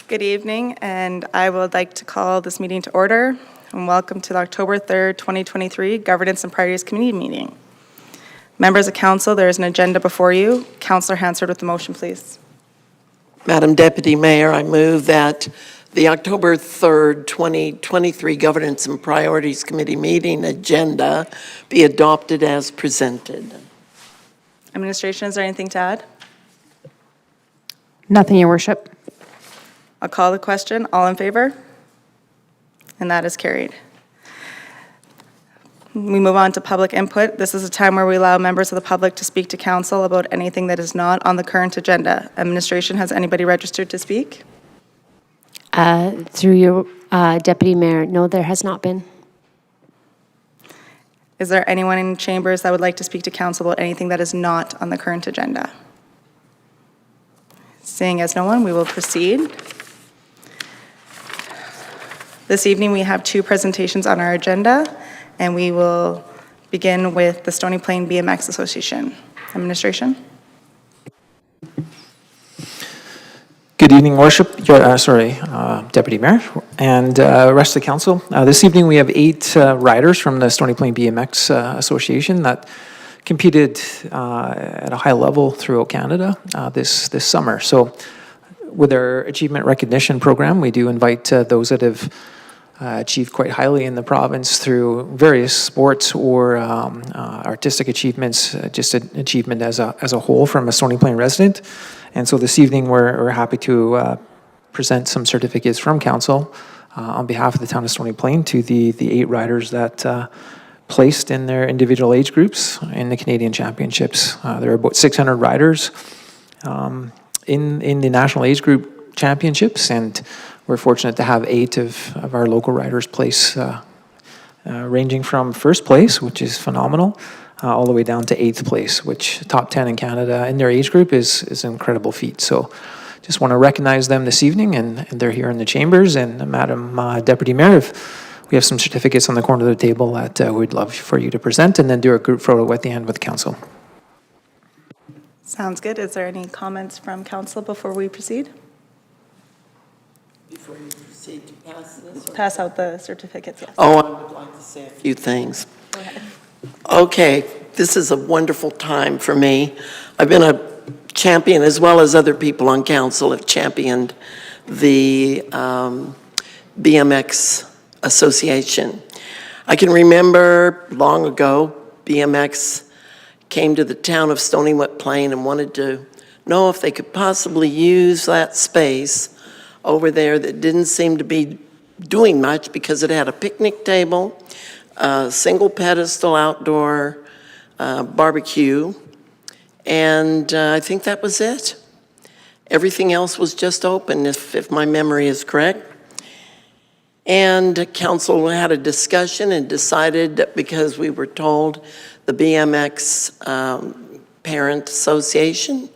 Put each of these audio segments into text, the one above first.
Good evening, and I would like to call this meeting to order. And welcome to the October 3rd, 2023 Governance and Priorities Committee meeting. Members of Council, there is an agenda before you. Councillor Hansard with the motion, please. Madam Deputy Mayor, I move that the October 3rd, 2023 Governance and Priorities Committee meeting agenda be adopted as presented. Administration, is there anything to add? Nothing, Your Worship. I'll call the question. All in favor? And that is carried. We move on to public input. This is a time where we allow members of the public to speak to Council about anything that is not on the current agenda. Administration, has anybody registered to speak? Through your Deputy Mayor, no, there has not been. Is there anyone in chambers that would like to speak to Council about anything that is not on the current agenda? Seeing as no one, we will proceed. This evening, we have two presentations on our agenda, and we will begin with the Stony Plain BMX Association. Administration. Good evening, Worship. Deputy Mayor and rest of the Council. This evening, we have 8 riders from the Stony Plain BMX Association that competed at a high level throughout Canada this summer. So with our achievement recognition program, we do invite those that have achieved quite highly in the province through various sports or artistic achievements, just an achievement as a whole from a Stony Plain resident. And so this evening, we're happy to present some certificates from Council on behalf of the town of Stony Plain to the 8 riders that placed in their individual age groups in the Canadian Championships. There are about 600 riders in the National Age Group Championships, and we're fortunate to have 8 of our local riders place, ranging from first place, which is phenomenal, all the way down to 8th place, which top 10 in Canada in their age group is an incredible feat. So just want to recognize them this evening, and they're here in the chambers. And Madam Deputy Mayor, if we have some certificates on the corner of the table that we'd love for you to present, and then do a group photo at the end with Council. Sounds good. Is there any comments from Council before we proceed? Before you proceed to pass this? Pass out the certificates, yes. Oh, I would like to say a few things. Go ahead. Okay, this is a wonderful time for me. I've been a champion, as well as other people on Council have championed the BMX Association. I can remember long ago, BMX came to the town of Stony Plain and wanted to know if they could possibly use that space over there that didn't seem to be doing much because it had a picnic table, a single pedestal outdoor barbecue, and I think that was it. Everything else was just open, if my memory is correct. And Council had a discussion and decided that because we were told the BMX Parent Association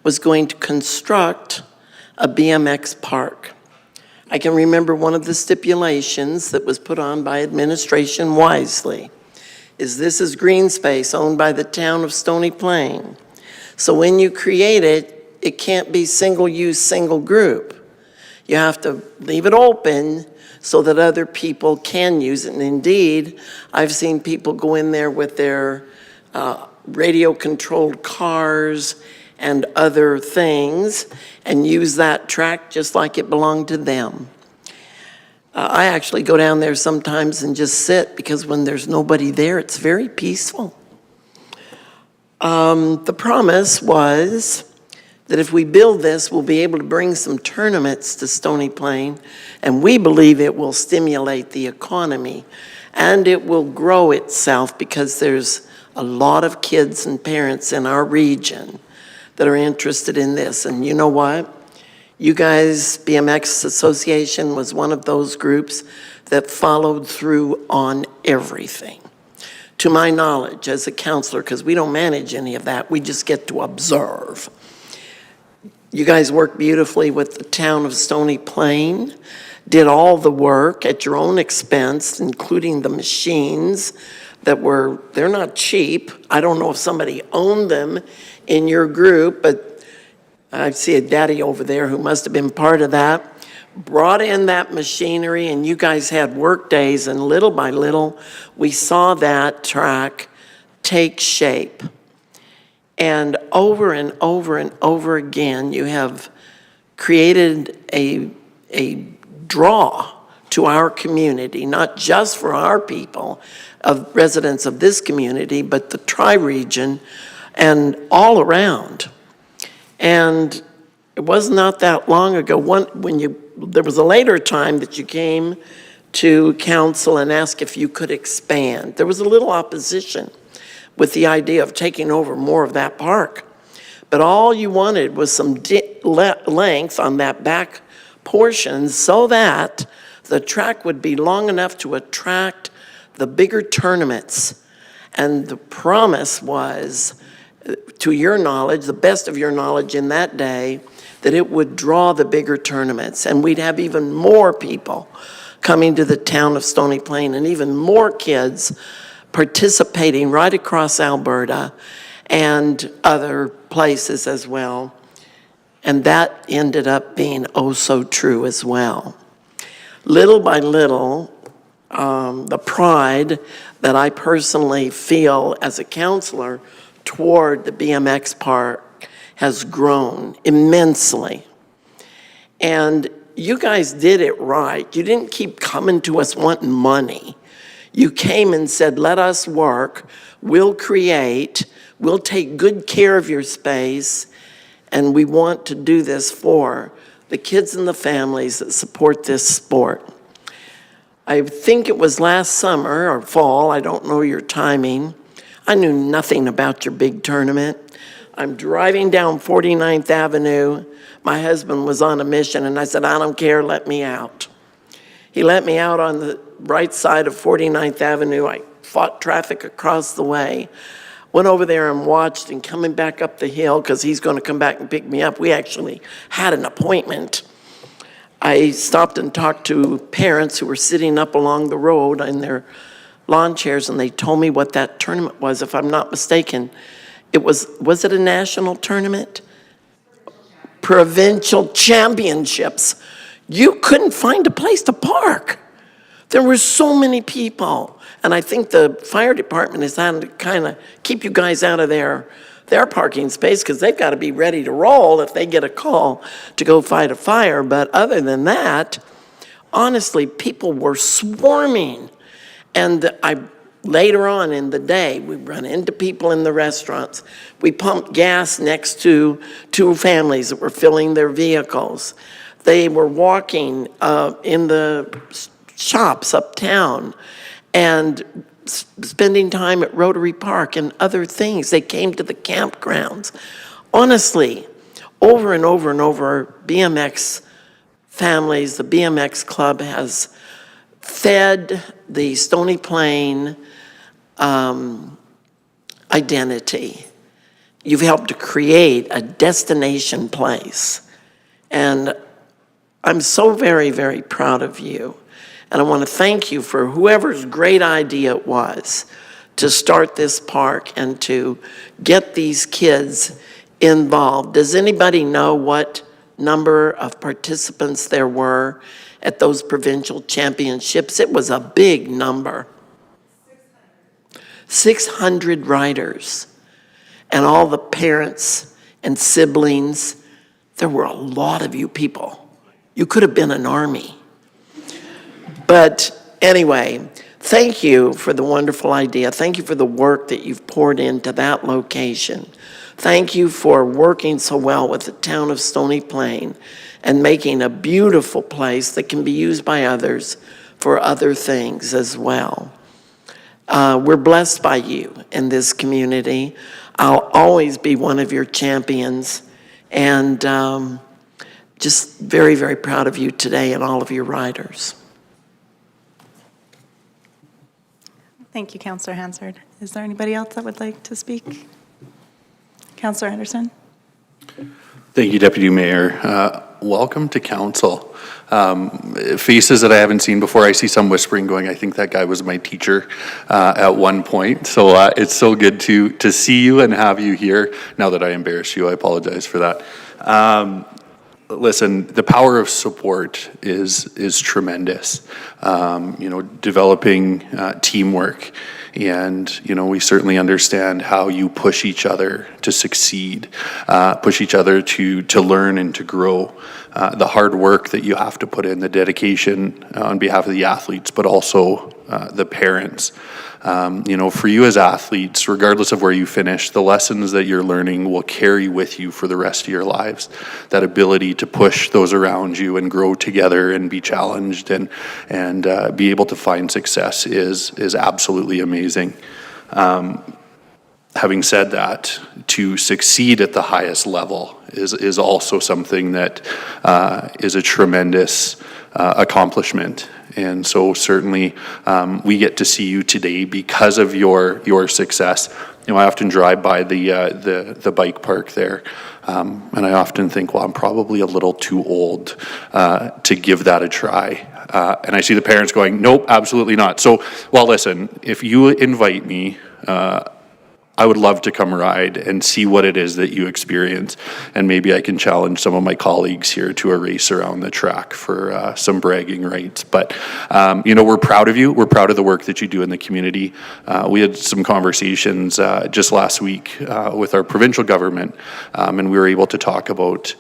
was going to construct a BMX park. I can remember one of the stipulations that was put on by administration wisely is this is green space owned by the town of Stony Plain. So when you create it, it can't be single use, single group. You have to leave it open so that other people can use it. And indeed, I've seen people go in there with their radio-controlled cars and other things and use that track just like it belonged to them. I actually go down there sometimes and just sit because when there's nobody there, it's very peaceful. The promise was that if we build this, we'll be able to bring some tournaments to Stony Plain, and we believe it will stimulate the economy and it will grow itself because there's a lot of kids and parents in our region that are interested in this. And you know what? You guys, BMX Association was one of those groups that followed through on everything. To my knowledge, as a counselor, because we don't manage any of that, we just get to observe. You guys worked beautifully with the town of Stony Plain, did all the work at your own expense, including the machines they're not cheap. I don't know if somebody owned them in your group, but I see a daddy over there who must have been part of that. brought in that machinery and you guys had work days, and little by little, we saw that track take shape. And over and over and over again, you have created a draw to our community, not just for our people, of residents of this community, but the tri-region and all around. And it was not that long ago, there was a later time that you came to council and asked if you could expand. There was a little opposition with the idea of taking over more of that park. But all you wanted was some length on that back portion so that the track would be long enough to attract the bigger tournaments. And the promise was, to your knowledge, the best of your knowledge in that day, that it would draw the bigger tournaments. And we'd have even more people coming to the town of Stony Plain and even more kids participating right across Alberta and other places as well. And that ended up being oh so true as well. Little by little, the pride that I personally feel as a counselor toward the BMX park has grown immensely. And you guys did it right. You didn't keep coming to us wanting money. You came and said, let us work, we'll create, we'll take good care of your space, and we want to do this for the kids and the families that support this sport. I think it was last summer or fall, I don't know your timing. I knew nothing about your big tournament. I'm driving down 49th Avenue. My husband was on a mission, and I said, I don't care, let me out. He let me out on the right side of 49th Avenue. I fought traffic across the way, went over there and watched, and coming back up the hill, because he's going to come back and pick me up. We actually had an appointment. I stopped and talked to parents who were sitting up along the road in their lawn chairs, and they told me what that tournament was, if I'm not mistaken. It was it a national tournament? Provincial championships. You couldn't find a place to park. There were so many people. And I think the fire department is having to kind of keep you guys out of their parking space, because they've got to be ready to roll if they get a call to go fight a fire. But other than that, honestly, people were swarming. And later on in the day, we run into people in the restaurants. We pumped gas next to two families that were filling their vehicles. They were walking in the shops uptown and spending time at Rotary Park and other things. They came to the campgrounds. Honestly, over and over and over, BMX families, the BMX club has fed the Stony Plain identity. You've helped to create a destination place. And I'm so very, very proud of you. And I want to thank you for whoever's great idea it was to start this park and to get these kids involved. Does anybody know what number of participants there were at those provincial championships? It was a big number. 600 riders. And all the parents and siblings. There were a lot of you people. You could have been an army. But anyway, thank you for the wonderful idea. Thank you for the work that you've poured into that location. Thank you for working so well with the town of Stony Plain and making a beautiful place that can be used by others for other things as well. We're blessed by you in this community. I'll always be one of your champions, and just very, very proud of you today and all of your riders. Thank you, Councillor Hansard. Is there anybody else that would like to speak? Councillor Anderson? Thank you, Deputy Mayor. Welcome to council. Faces that I haven't seen before. I see some whispering going, I think that guy was my teacher at one point. So it's so good to see you and have you here. Now that I embarrassed you, I apologize for that. listen, the power of support is tremendous. Developing teamwork, and we certainly understand how you push each other to succeed, push each other to learn and to grow. The hard work that you have to put in, the dedication on behalf of the athletes, but also the parents. For you as athletes, regardless of where you finish, the lessons that you're learning will carry with you for the rest of your lives. That ability to push those around you and grow together and be challenged and be able to find success is absolutely amazing. Having said that, to succeed at the highest level is also something that is a tremendous accomplishment. And so certainly we get to see you today because of your success. I often drive by the bike park there, and I often think, well, I'm probably a little too old to give that a try. And I see the parents going, nope, absolutely not. So, well, listen, if you invite me, I would love to come ride and see what it is that you experience. And maybe I can challenge some of my colleagues here to a race around the track for some bragging rights. But, we're proud of you. We're proud of the work that you do in the community. We had some conversations just last week with our provincial government, and we were able to talk about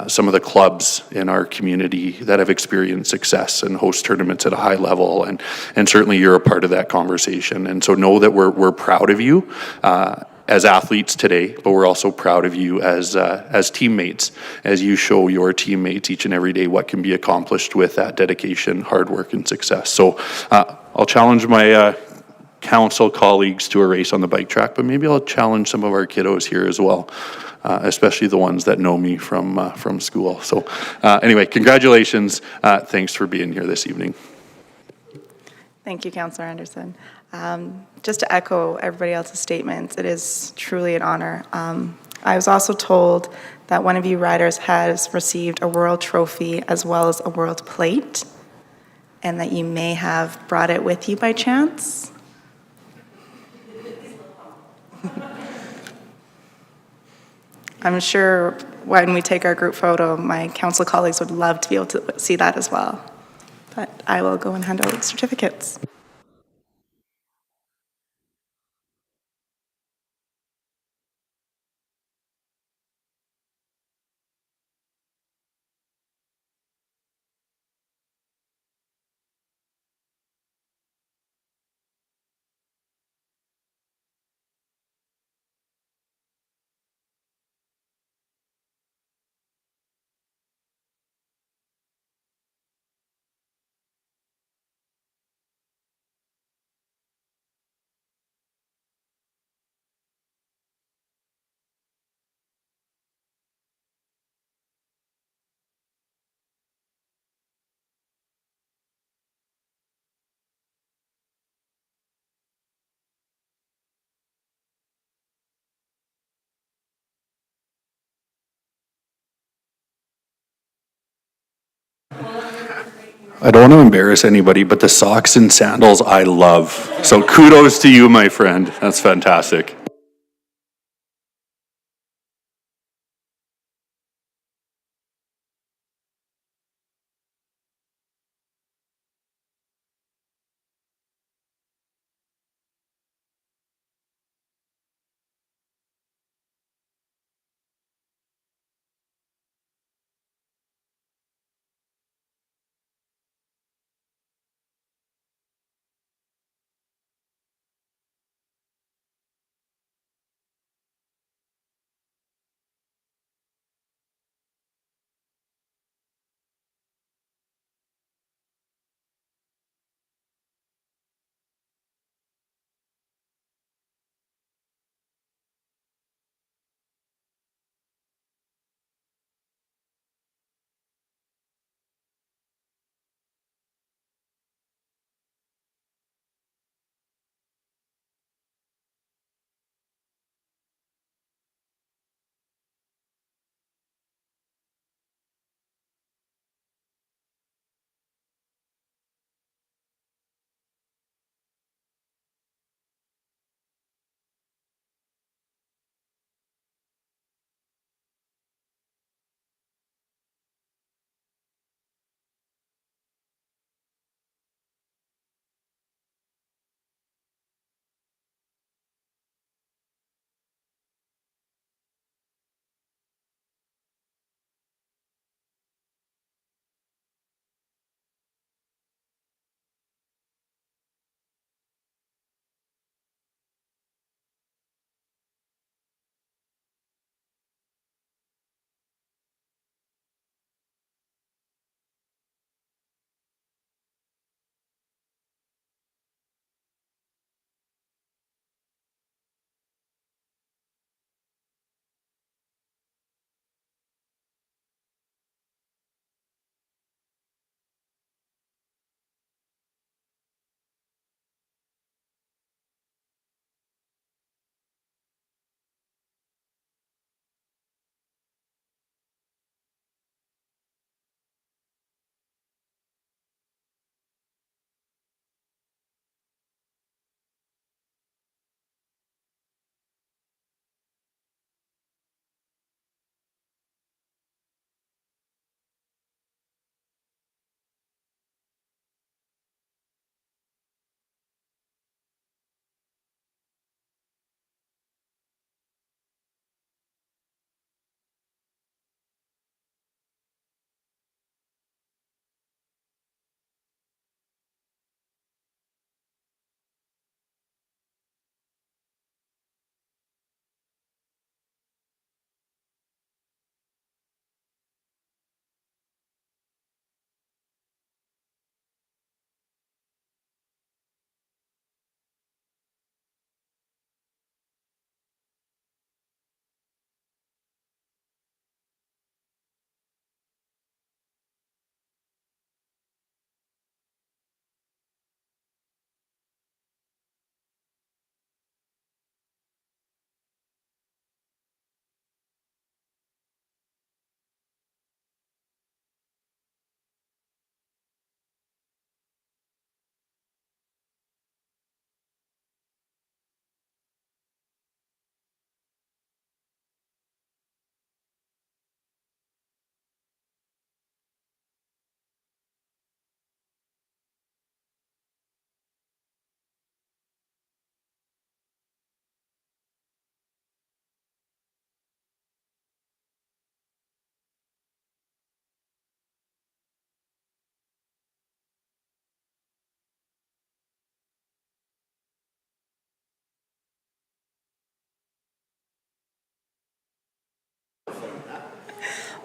some of the clubs in our community that have experienced success and host tournaments at a high level, and certainly you're a part of that conversation. And so know that we're proud of you as athletes today, but we're also proud of you as teammates, as you show your teammates each and every day what can be accomplished with that dedication, hard work, and success. So I'll challenge my council colleagues to a race on the bike track, but maybe I'll challenge some of our kiddos here as well. Especially the ones that know me from school. So anyway, congratulations. Thanks for being here this evening. Thank you, Councillor Anderson. Just to echo everybody else's statements, it is truly an honor. I was also told that one of you riders has received a world trophy as well as a world plate, and that you may have brought it with you by chance. I'm sure when we take our group photo, my council colleagues would love to be able to see that as well. But I will go and hand out certificates. I don't want to embarrass anybody, but the socks and sandals I love. So kudos to you, my friend. That's fantastic.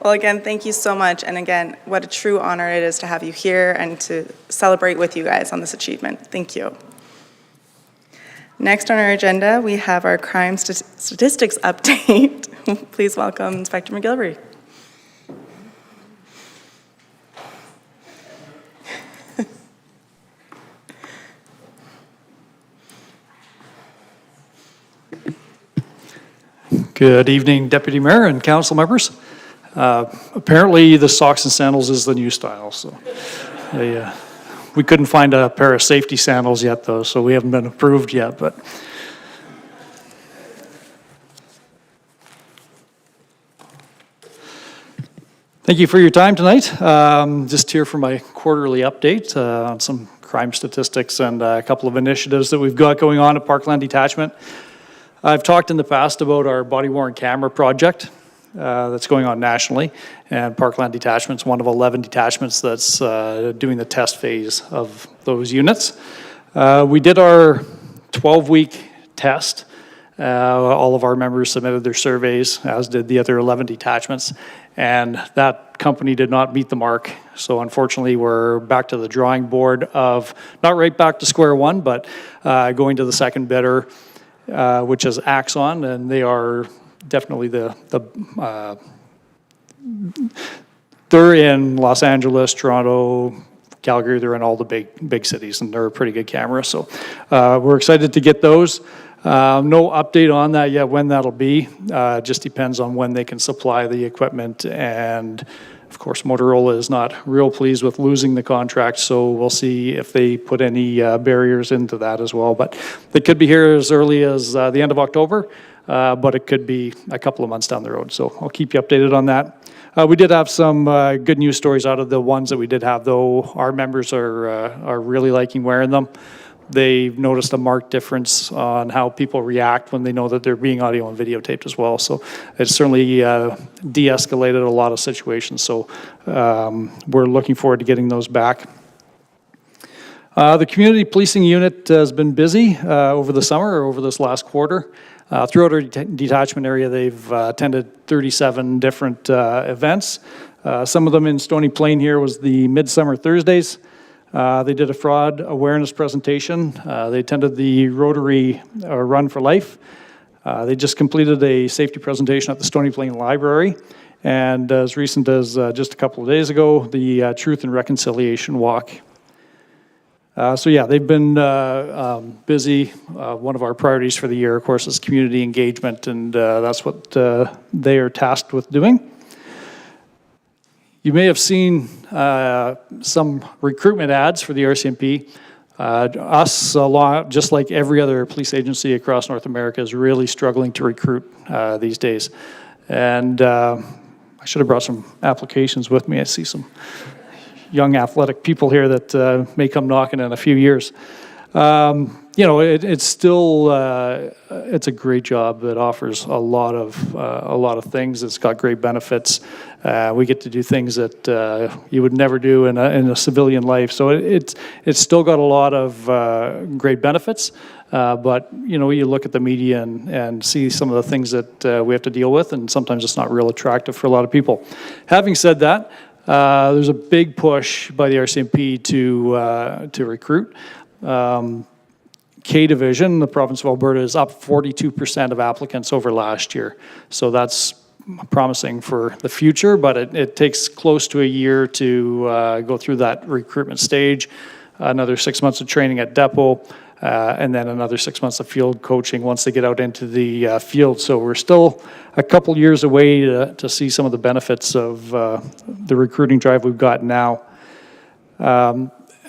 Well, again, thank you so much. And again, what a true honor it is to have you here and to celebrate with you guys on this achievement. Thank you. Next on our agenda, we have our crime statistics update. Please welcome Inspector McGilvery. Good evening, Deputy Mayor and council members. Apparently, the socks and sandals is the new style, so we couldn't find a pair of safety sandals yet, though, so we haven't been approved yet, but thank you for your time tonight. Just here for my quarterly update on some crime statistics and a couple of initiatives that we've got going on at Parkland Detachment. I've talked in the past about our body-worn camera project that's going on nationally, and Parkland Detachment's one of 11 detachments that's doing the test phase of those units. We did our 12-week test. All of our members submitted their surveys, as did the other 11 detachments, and that company did not meet the mark. So unfortunately, we're back to the drawing board of, not right back to square one, but going to the second bidder, which is Axon, and they are definitely they're in Los Angeles, Toronto, Calgary. They're in all the big cities, and they're a pretty good camera. So we're excited to get those. No update on that yet, when that'll be. Just depends on when they can supply the equipment, and of course, Motorola is not real pleased with losing the contract, so we'll see if they put any barriers into that as well. But they could be here as early as the end of October, but it could be a couple of months down the road. So I'll keep you updated on that. We did have some good news stories out of the ones that we did have, though. Our members are really liking wearing them. They've noticed a marked difference on how people react when they know that they're being audio and videotaped as well. So it's certainly de-escalated a lot of situations. So we're looking forward to getting those back. The community policing unit has been busy over the summer, or over this last quarter. Throughout our detachment area, they've attended 37 different events. Some of them in Stony Plain here was the Midsummer Thursdays. They did a fraud awareness presentation. They attended the Rotary Run for Life. They just completed a safety presentation at the Stony Plain Library. And as recent as just a couple of days ago, the Truth and Reconciliation Walk. So yeah, they've been busy. One of our priorities for the year, of course, is community engagement, and that's what they are tasked with doing. You may have seen some recruitment ads for the RCMP. Us, just like every other police agency across North America, is really struggling to recruit these days. And I should have brought some applications with me. I see some young athletic people here that may come knocking in a few years. You know, it's still it's a great job that offers a lot of things. It's got great benefits. We get to do things that you would never do in a civilian life. So it's still got a lot of great benefits. But you know, you look at the media and see some of the things that we have to deal with, and sometimes it's not real attractive for a lot of people. Having said that, there's a big push by the RCMP to recruit. K Division, the province of Alberta, is up 42% of applicants over last year. So that's promising for the future, but it takes close to a year to go through that recruitment stage, another 6 months of training at depot, and then another 6 months of field coaching once they get out into the field. So we're still a couple years away to see some of the benefits of the recruiting drive we've got now.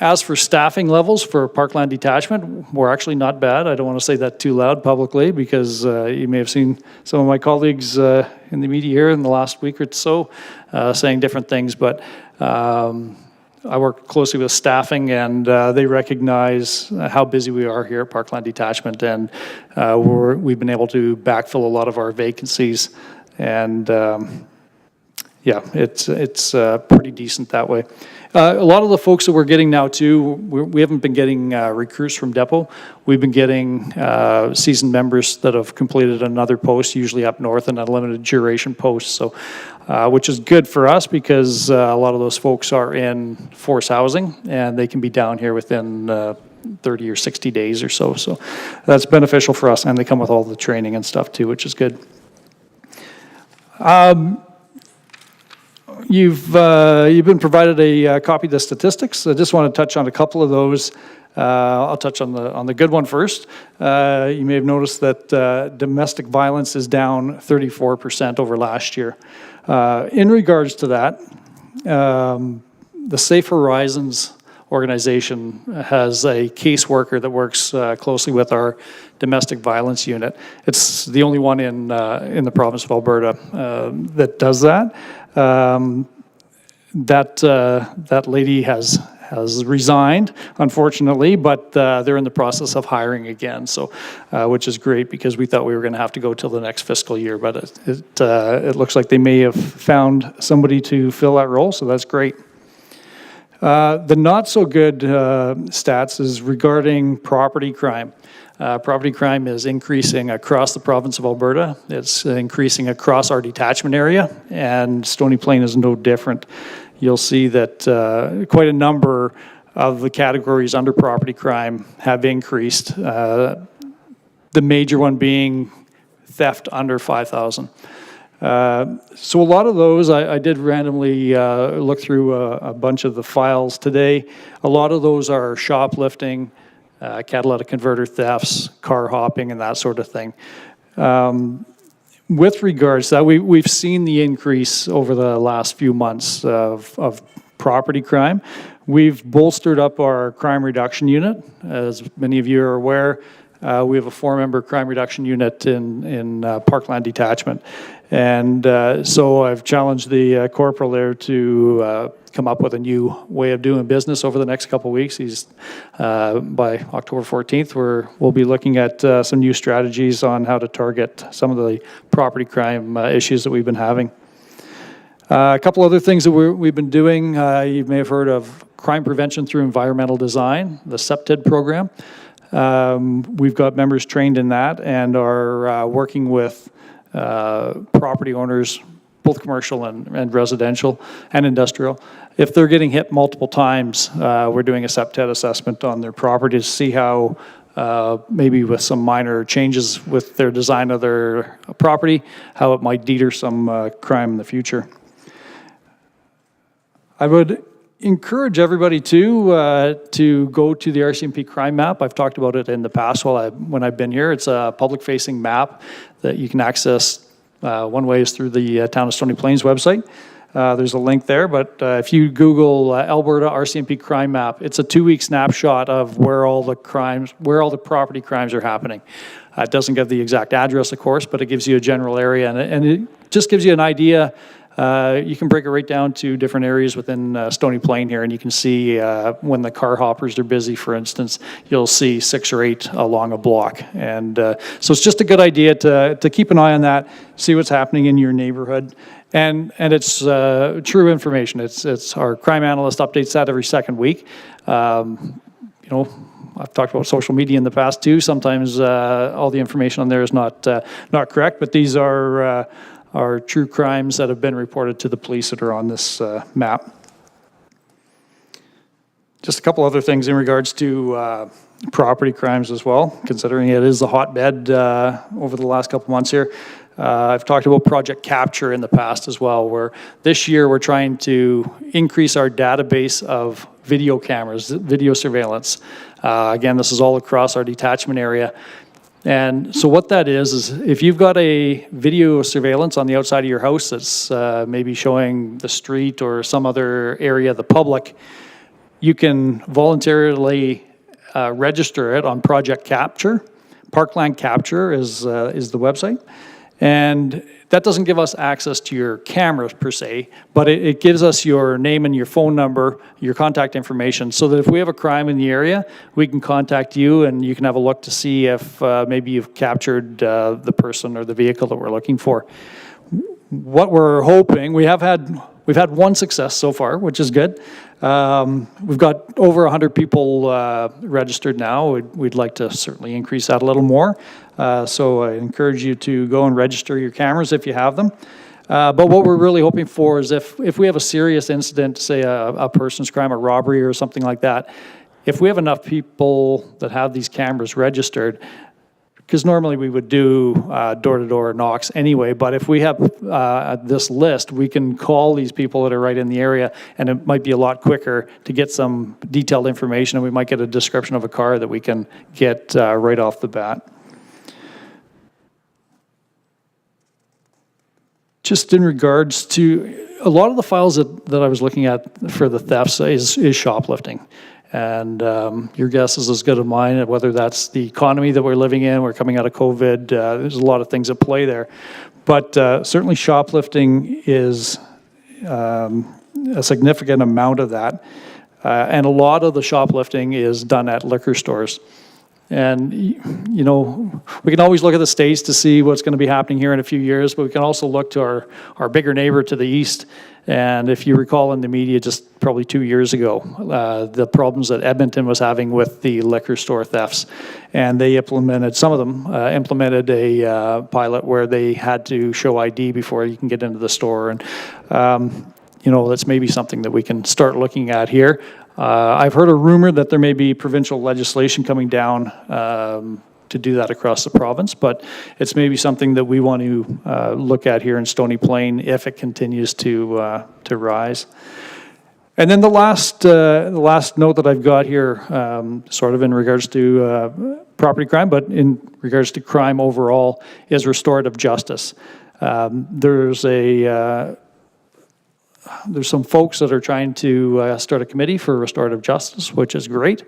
As for staffing levels for Parkland Detachment, we're actually not bad. I don't want to say that too loud publicly, because you may have seen some of my colleagues in the media here in the last week or so saying different things, but I work closely with staffing, and they recognize how busy we are here at Parkland Detachment, and we've been able to backfill a lot of our vacancies, and yeah, it's pretty decent that way. A lot of the folks that we're getting now too, we haven't been getting recruits from Depot. We've been getting seasoned members that have completed another post, usually up north, and a limited duration post. So, which is good for us because a lot of those folks are in force housing and they can be down here within 30 or 60 days or so. So that's beneficial for us, and they come with all the training and stuff too, which is good. You've been provided a copy of the statistics. I just want to touch on a couple of those. I'll touch on the good one first. You may have noticed that domestic violence is down 34% over last year. In regards to that, the Safe Horizons organization has a caseworker that works closely with our domestic violence unit. It's the only one in the province of Alberta that does that. That lady has resigned, unfortunately, but they're in the process of hiring again. So, which is great because we thought we were going to have to go till the next fiscal year, but it looks like they may have found somebody to fill that role. So that's great. The not so good stats is regarding property crime. Property crime is increasing across the province of Alberta. It's increasing across our detachment area, and Stony Plain is no different. You'll see that quite a number of the categories under property crime have increased. The major one being theft under $5,000. So a lot of those, I did randomly look through a bunch of the files today. A lot of those are shoplifting, catalytic converter thefts, car hopping, and that sort of thing. With regards to that, we've seen the increase over the last few months of property crime. We've bolstered up our crime reduction unit. As many of you are aware, we have a 4-member crime reduction unit in Parkland Detachment. And so I've challenged the corporal there to come up with a new way of doing business over the next couple of weeks. He's by October 14th, we'll be looking at some new strategies on how to target some of the property crime issues that we've been having. A couple other things that we've been doing. You may have heard of crime prevention through environmental design, the CEPTED program. We've got members trained in that and are working with property owners, both commercial and residential and industrial. If they're getting hit multiple times, we're doing a CEPTED assessment on their property to see how maybe with some minor changes with their design of their property, how it might deter some crime in the future. I would encourage everybody to go to the RCMP crime map. I've talked about it in the past when I've been here. It's a public-facing map that you can access. One way is through the Town of Stony Plains website. There's a link there, but if you Google Alberta RCMP crime map, it's a 2-week snapshot of where all the property crimes are happening. It doesn't give the exact address, of course, but it gives you a general area, and it just gives you an idea. You can break it right down to different areas within Stony Plain here, and you can see when the car hoppers are busy, for instance, you'll see 6 or 8 along a block. And so it's just a good idea to keep an eye on that, see what's happening in your neighborhood. And it's true information. It's our crime analyst updates that every second week. I've talked about social media in the past too. Sometimes all the information on there is not correct, but these are true crimes that have been reported to the police that are on this map. Just a couple other things in regards to property crimes as well, considering it is a hotbed over the last couple months here. I've talked about Project Capture in the past as well, where this year we're trying to increase our database of video cameras, video surveillance. Again, this is all across our detachment area. And so what that is if you've got a video surveillance on the outside of your house that's maybe showing the street or some other area of the public, you can voluntarily register it on Project Capture. Parkland Capture is the website. And that doesn't give us access to your cameras per se, but it gives us your name and your phone number, your contact information, so that if we have a crime in the area, we can contact you and you can have a look to see if maybe you've captured the person or the vehicle that we're looking for. What we're hoping, we have had we've had one success so far, which is good. We've got over 100 people registered now. We'd like to certainly increase that a little more. So I encourage you to go and register your cameras if you have them. But what we're really hoping for is if we have a serious incident, say a person's crime, a robbery or something like that, if we have enough people that have these cameras registered, because normally we would do door-to-door knocks anyway, but if we have this list, we can call these people that are right in the area, and it might be a lot quicker to get some detailed information, and we might get a description of a car that we can get right off the bat. Just in regards to, a lot of the files that I was looking at for the thefts is shoplifting. And your guess is as good as mine, whether that's the economy that we're living in, we're coming out of COVID, there's a lot of things at play there. But certainly shoplifting is a significant amount of that. And a lot of the shoplifting is done at liquor stores. And, you know, we can always look at the States to see what's going to be happening here in a few years, but we can also look to our bigger neighbor to the east. And if you recall in the media just probably 2 years ago, the problems that Edmonton was having with the liquor store thefts. And they implemented, some of them implemented a pilot where they had to show ID before you can get into the store. And, you know, that's maybe something that we can start looking at here. I've heard a rumor that there may be provincial legislation coming down to do that across the province, but it's maybe something that we want to look at here in Stony Plain if it continues to rise. And then the last note that I've got here, sort of in regards to property crime, but in regards to crime overall, is restorative justice. There's some folks that are trying to start a committee for restorative justice, which is great.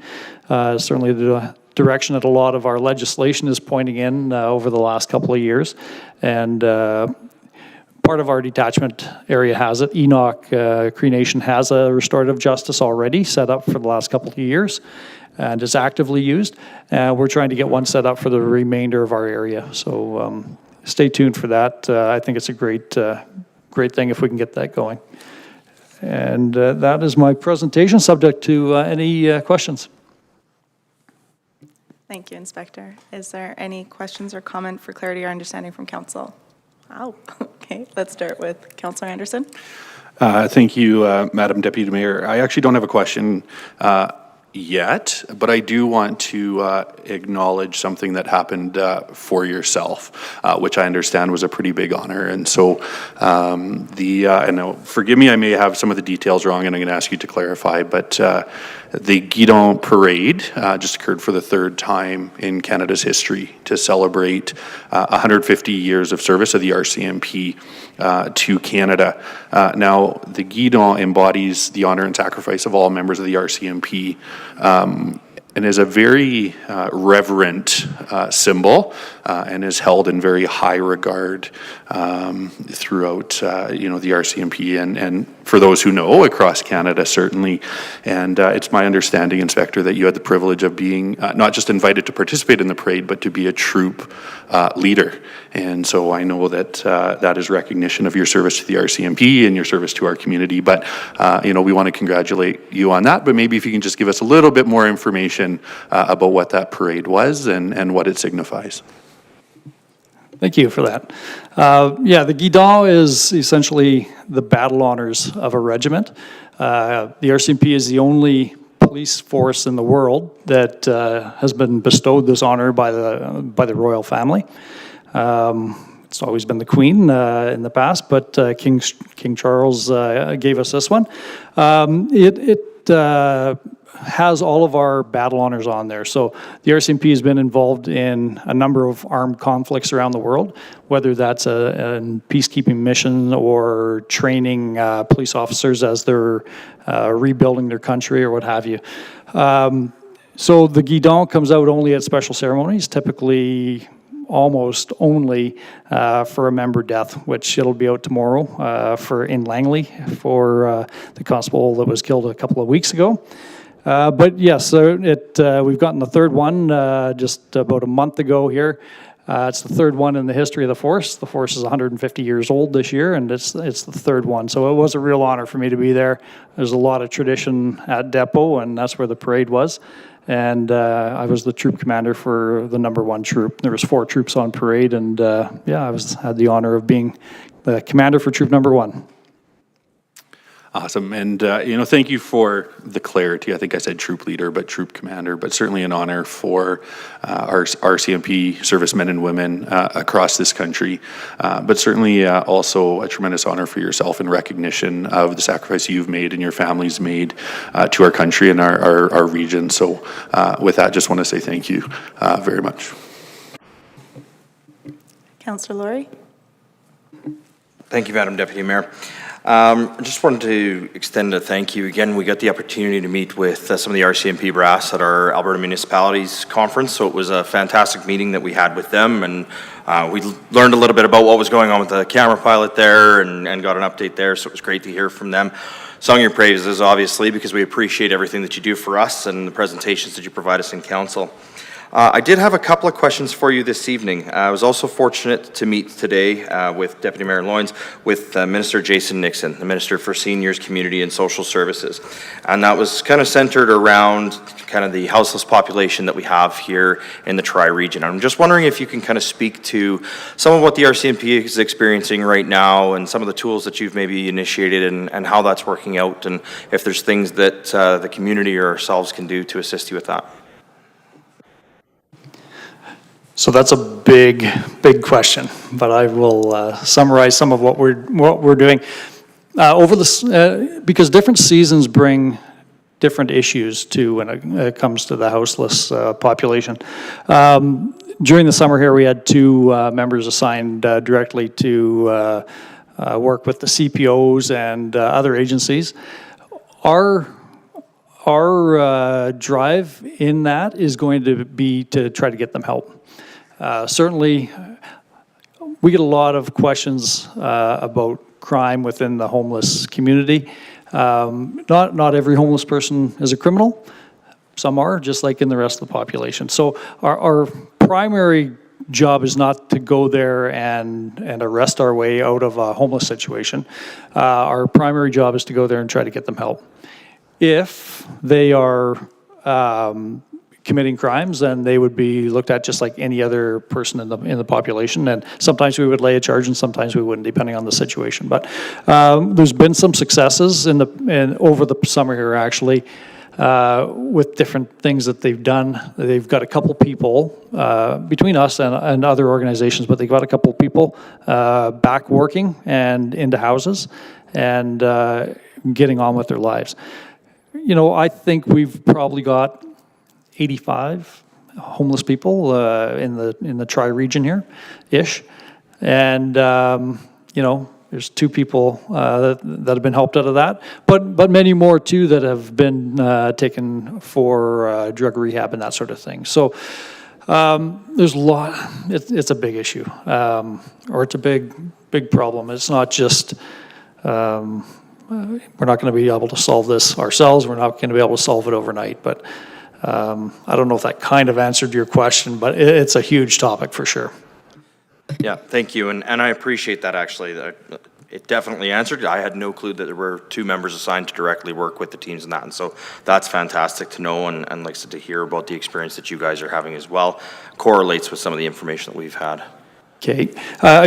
Certainly the direction that a lot of our legislation is pointing in over the last couple of years. And part of our detachment area has it. Enoch Cree Nation has a restorative justice already set up for the last couple of years and is actively used. We're trying to get one set up for the remainder of our area. So stay tuned for that. I think it's a great thing if we can get that going. And that is my presentation, subject to any questions. Thank you, Inspector. Is there any questions or comment for clarity or understanding from council? Wow, okay, let's start with Councillor Anderson. Thank you, Madam Deputy Mayor. I actually don't have a question yet, but I do want to acknowledge something that happened for yourself, which I understand was a pretty big honor. And so, and forgive me, I may have some of the details wrong, and I'm going to ask you to clarify, but the Guidon Parade just occurred for the third time in Canada's history to celebrate 150 years of service of the RCMP to Canada. Now, the Guidon embodies the honor and sacrifice of all members of the RCMP, and is a very reverent symbol, and is held in very high regard throughout, the RCMP and for those who know, across Canada, certainly. And it's my understanding, Inspector, that you had the privilege of being not just invited to participate in the parade, but to be a troop leader. And so I know that that is recognition of your service to the RCMP and your service to our community. But, we want to congratulate you on that. But maybe if you can just give us a little bit more information about what that parade was and what it signifies. Thank you for that. The Guidon is essentially the battle honors of a regiment. The RCMP is the only police force in the world that has been bestowed this honor by the royal family. It's always been the Queen in the past, but King Charles gave us this one. It has all of our battle honors on there. So the RCMP has been involved in a number of armed conflicts around the world, whether that's a peacekeeping mission or training police officers as they're rebuilding their country or what have you. So the Guidon comes out only at special ceremonies, typically almost only for a member death, which it'll be out tomorrow in Langley for the constable that was killed a couple of weeks ago. But yes, we've gotten the third one just about a month ago here. It's the third one in the history of the force. The force is 150 years old this year, and it's the third one. So it was a real honor for me to be there. There's a lot of tradition at Depot, and that's where the parade was. And I was the troop commander for the number 1 troop. There was 4 troops on parade, and I had the honor of being the commander for troop number 1. Awesome. And, thank you for the clarity. I think I said troop leader, but troop commander, but certainly an honor for our RCMP servicemen and women across this country. But certainly also a tremendous honor for yourself in recognition of the sacrifice you've made and your family's made to our country and our region. So with that, just want to say thank you very much. Councillor Laurie? Thank you, Madam Deputy Mayor. I just wanted to extend a thank you. Again, we got the opportunity to meet with some of the RCMP brass at our Alberta Municipalities Conference, so it was a fantastic meeting that we had with them, and we learned a little bit about what was going on with the camera pilot there and got an update there, so it was great to hear from them. Sung your praises, obviously, because we appreciate everything that you do for us and the presentations that you provide us in council. I did have a couple of questions for you this evening. I was also fortunate to meet today with Deputy Mayor Loynes with Minister Jason Nixon, the Minister for Seniors, Community and Social Services. And that was kind of centered around kind of the houseless population that we have here in the Tri-region. I'm just wondering if you can kind of speak to some of what the RCMP is experiencing right now and some of the tools that you've maybe initiated and how that's working out, and if there's things that the community or ourselves can do to assist you with that. So that's a big question, but I will summarize some of what we're doing. Because different seasons bring different issues too when it comes to the houseless population. During the summer here, we had 2 members assigned directly to work with the CPOs and other agencies. Our drive in that is going to be to try to get them help. Certainly, we get a lot of questions about crime within the homeless community. Not every homeless person is a criminal. Some are, just like in the rest of the population. So our primary job is not to go there and arrest our way out of a homeless situation. Our primary job is to go there and try to get them help. If they are committing crimes, then they would be looked at just like any other person in the population. And sometimes we would lay a charge, and sometimes we wouldn't, depending on the situation. But there's been some successes over the summer here, actually, with different things that they've done. They've got a couple people between us and other organizations, but they've got a couple people back working and into houses and getting on with their lives. I think we've probably got 85 homeless people in the Tri-region here, ish, and there's 2 people that have been helped out of that, but many more too that have been taken for drug rehab and that sort of thing. So there's a lot. It's a big issue, or it's a big problem. It's not just. We're not going to be able to solve this ourselves. We're not going to be able to solve it overnight, but. I don't know if that kind of answered your question, but it's a huge topic for sure. Yeah, thank you, and I appreciate that, actually. It definitely answered. I had no clue that there were 2 members assigned to directly work with the teams in that, and so that's fantastic to know, and like I said, to hear about the experience that you guys are having as well correlates with some of the information that we've had. Okay.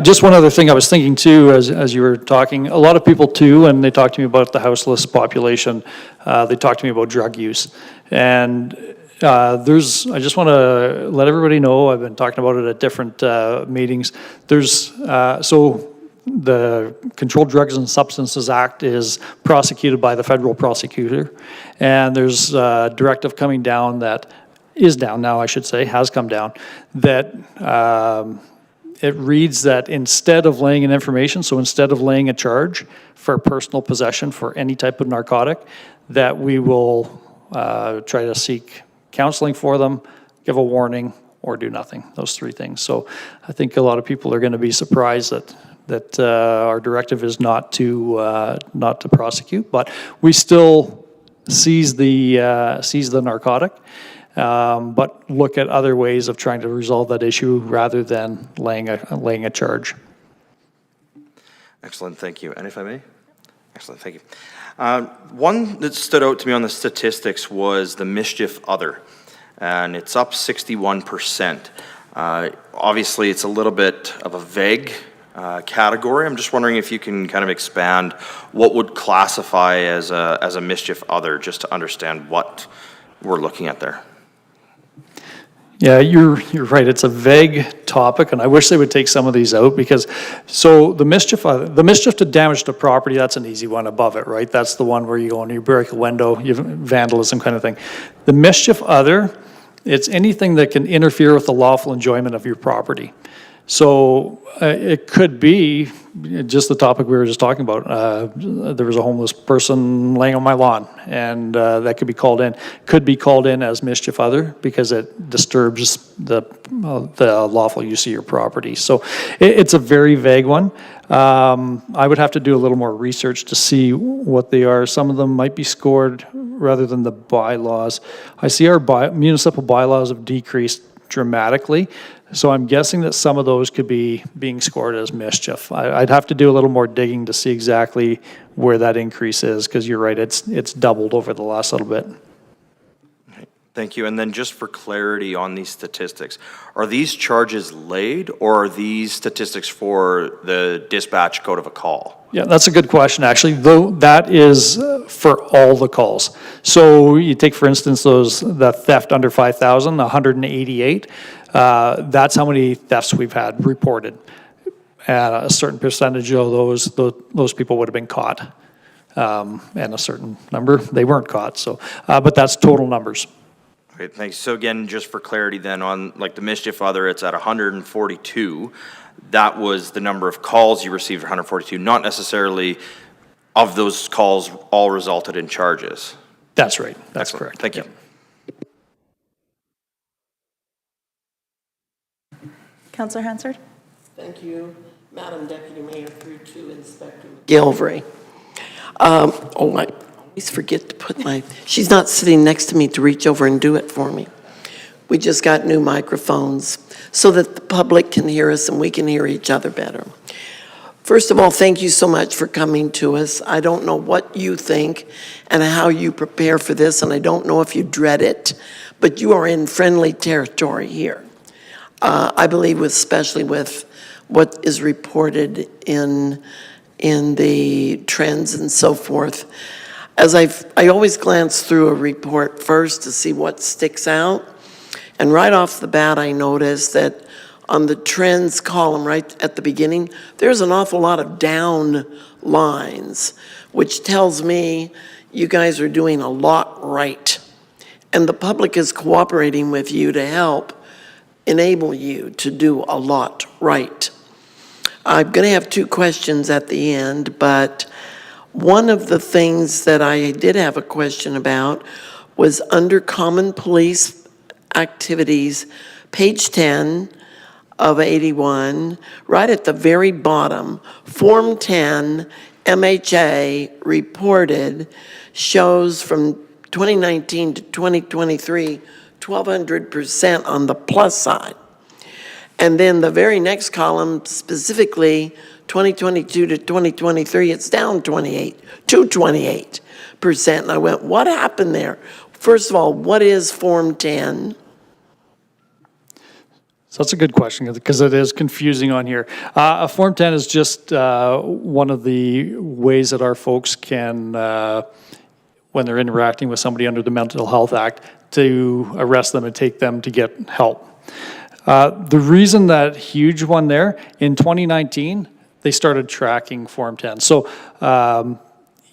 Just one other thing I was thinking too, as you were talking, a lot of people too, and they talk to me about the houseless population, they talk to me about drug use. And I just want to let everybody know, I've been talking about it at different meetings. So the Controlled Drugs and Substances Act is prosecuted by the federal prosecutor, and there's a directive coming down that is down now, I should say, has come down, that it reads that instead of laying an information, so instead of laying a charge for personal possession for any type of narcotic, that we will try to seek counseling for them, give a warning, or do nothing, those 3 things. So I think a lot of people are going to be surprised that our directive is not to prosecute, but we still seize the narcotic. but look at other ways of trying to resolve that issue rather than laying a charge. Excellent, thank you. And if I may? Excellent, thank you. One that stood out to me on the statistics was the mischief other, and it's up 61%. Obviously, it's a little bit of a vague category. I'm just wondering if you can kind of expand what would classify as a mischief other, just to understand what we're looking at there. Yeah, you're right. It's a vague topic, and I wish they would take some of these out because, so the mischief to damage to property, that's an easy one above it, right? That's the one where you go and you break a window, you have vandalism kind of thing. The mischief other, it's anything that can interfere with the lawful enjoyment of your property. So it could be just the topic we were just talking about. There was a homeless person laying on my lawn, and that could be called in. Could be called in as mischief other because it disturbs the lawful use of your property. So it's a very vague one. I would have to do a little more research to see what they are. Some of them might be scored rather than the bylaws. I see our municipal bylaws have decreased dramatically. So I'm guessing that some of those could be being scored as mischief. I'd have to do a little more digging to see exactly where that increase is, because you're right, it's doubled over the last little bit. Thank you. And then just for clarity on these statistics, are these charges laid, or are these statistics for the dispatch code of a call? Yeah, that's a good question, actually, though that is for all the calls. So you take, for instance, the theft under 5,000, 188, that's how many thefts we've had reported. And a certain percentage of those people would have been caught. And a certain number, they weren't caught, so, but that's total numbers. Okay, thanks. So again, just for clarity then, on like the mischief other, it's at 142. That was the number of calls you received, 142, not necessarily of those calls all resulted in charges. That's right, that's Excellent. correct. Thank you. Councillor Hansard? Thank you, Madam Deputy Mayor, through to Inspector Gilvery. I always forget to put she's not sitting next to me to reach over and do it for me. We just got new microphones so that the public can hear us and we can hear each other better. First of all, thank you so much for coming to us. I don't know what you think and how you prepare for this, and I don't know if you dread it, but you are in friendly territory here. I believe, especially with what is reported in the trends and so forth. As I always glance through a report first to see what sticks out. And right off the bat, I noticed that on the trends column right at the beginning, there's an awful lot of down lines, which tells me you guys are doing a lot right. And the public is cooperating with you to help enable you to do a lot right. I'm going to have two questions at the end, but one of the things that I did have a question about was under Common Police Activities, page 10 of 81, right at the very bottom, Form 10, MHA reported, shows from 2019 to 2023, 1,200% on the plus side. And then the very next column, specifically 2022 to 2023, it's down 28%. And I went, what happened there? First of all, what is Form 10? So that's a good question because it is confusing on here. A Form 10 is just one of the ways that our folks can, when they're interacting with somebody under the Mental Health Act, to arrest them and take them to get help. The reason that huge one there, in 2019, they started tracking Form 10. So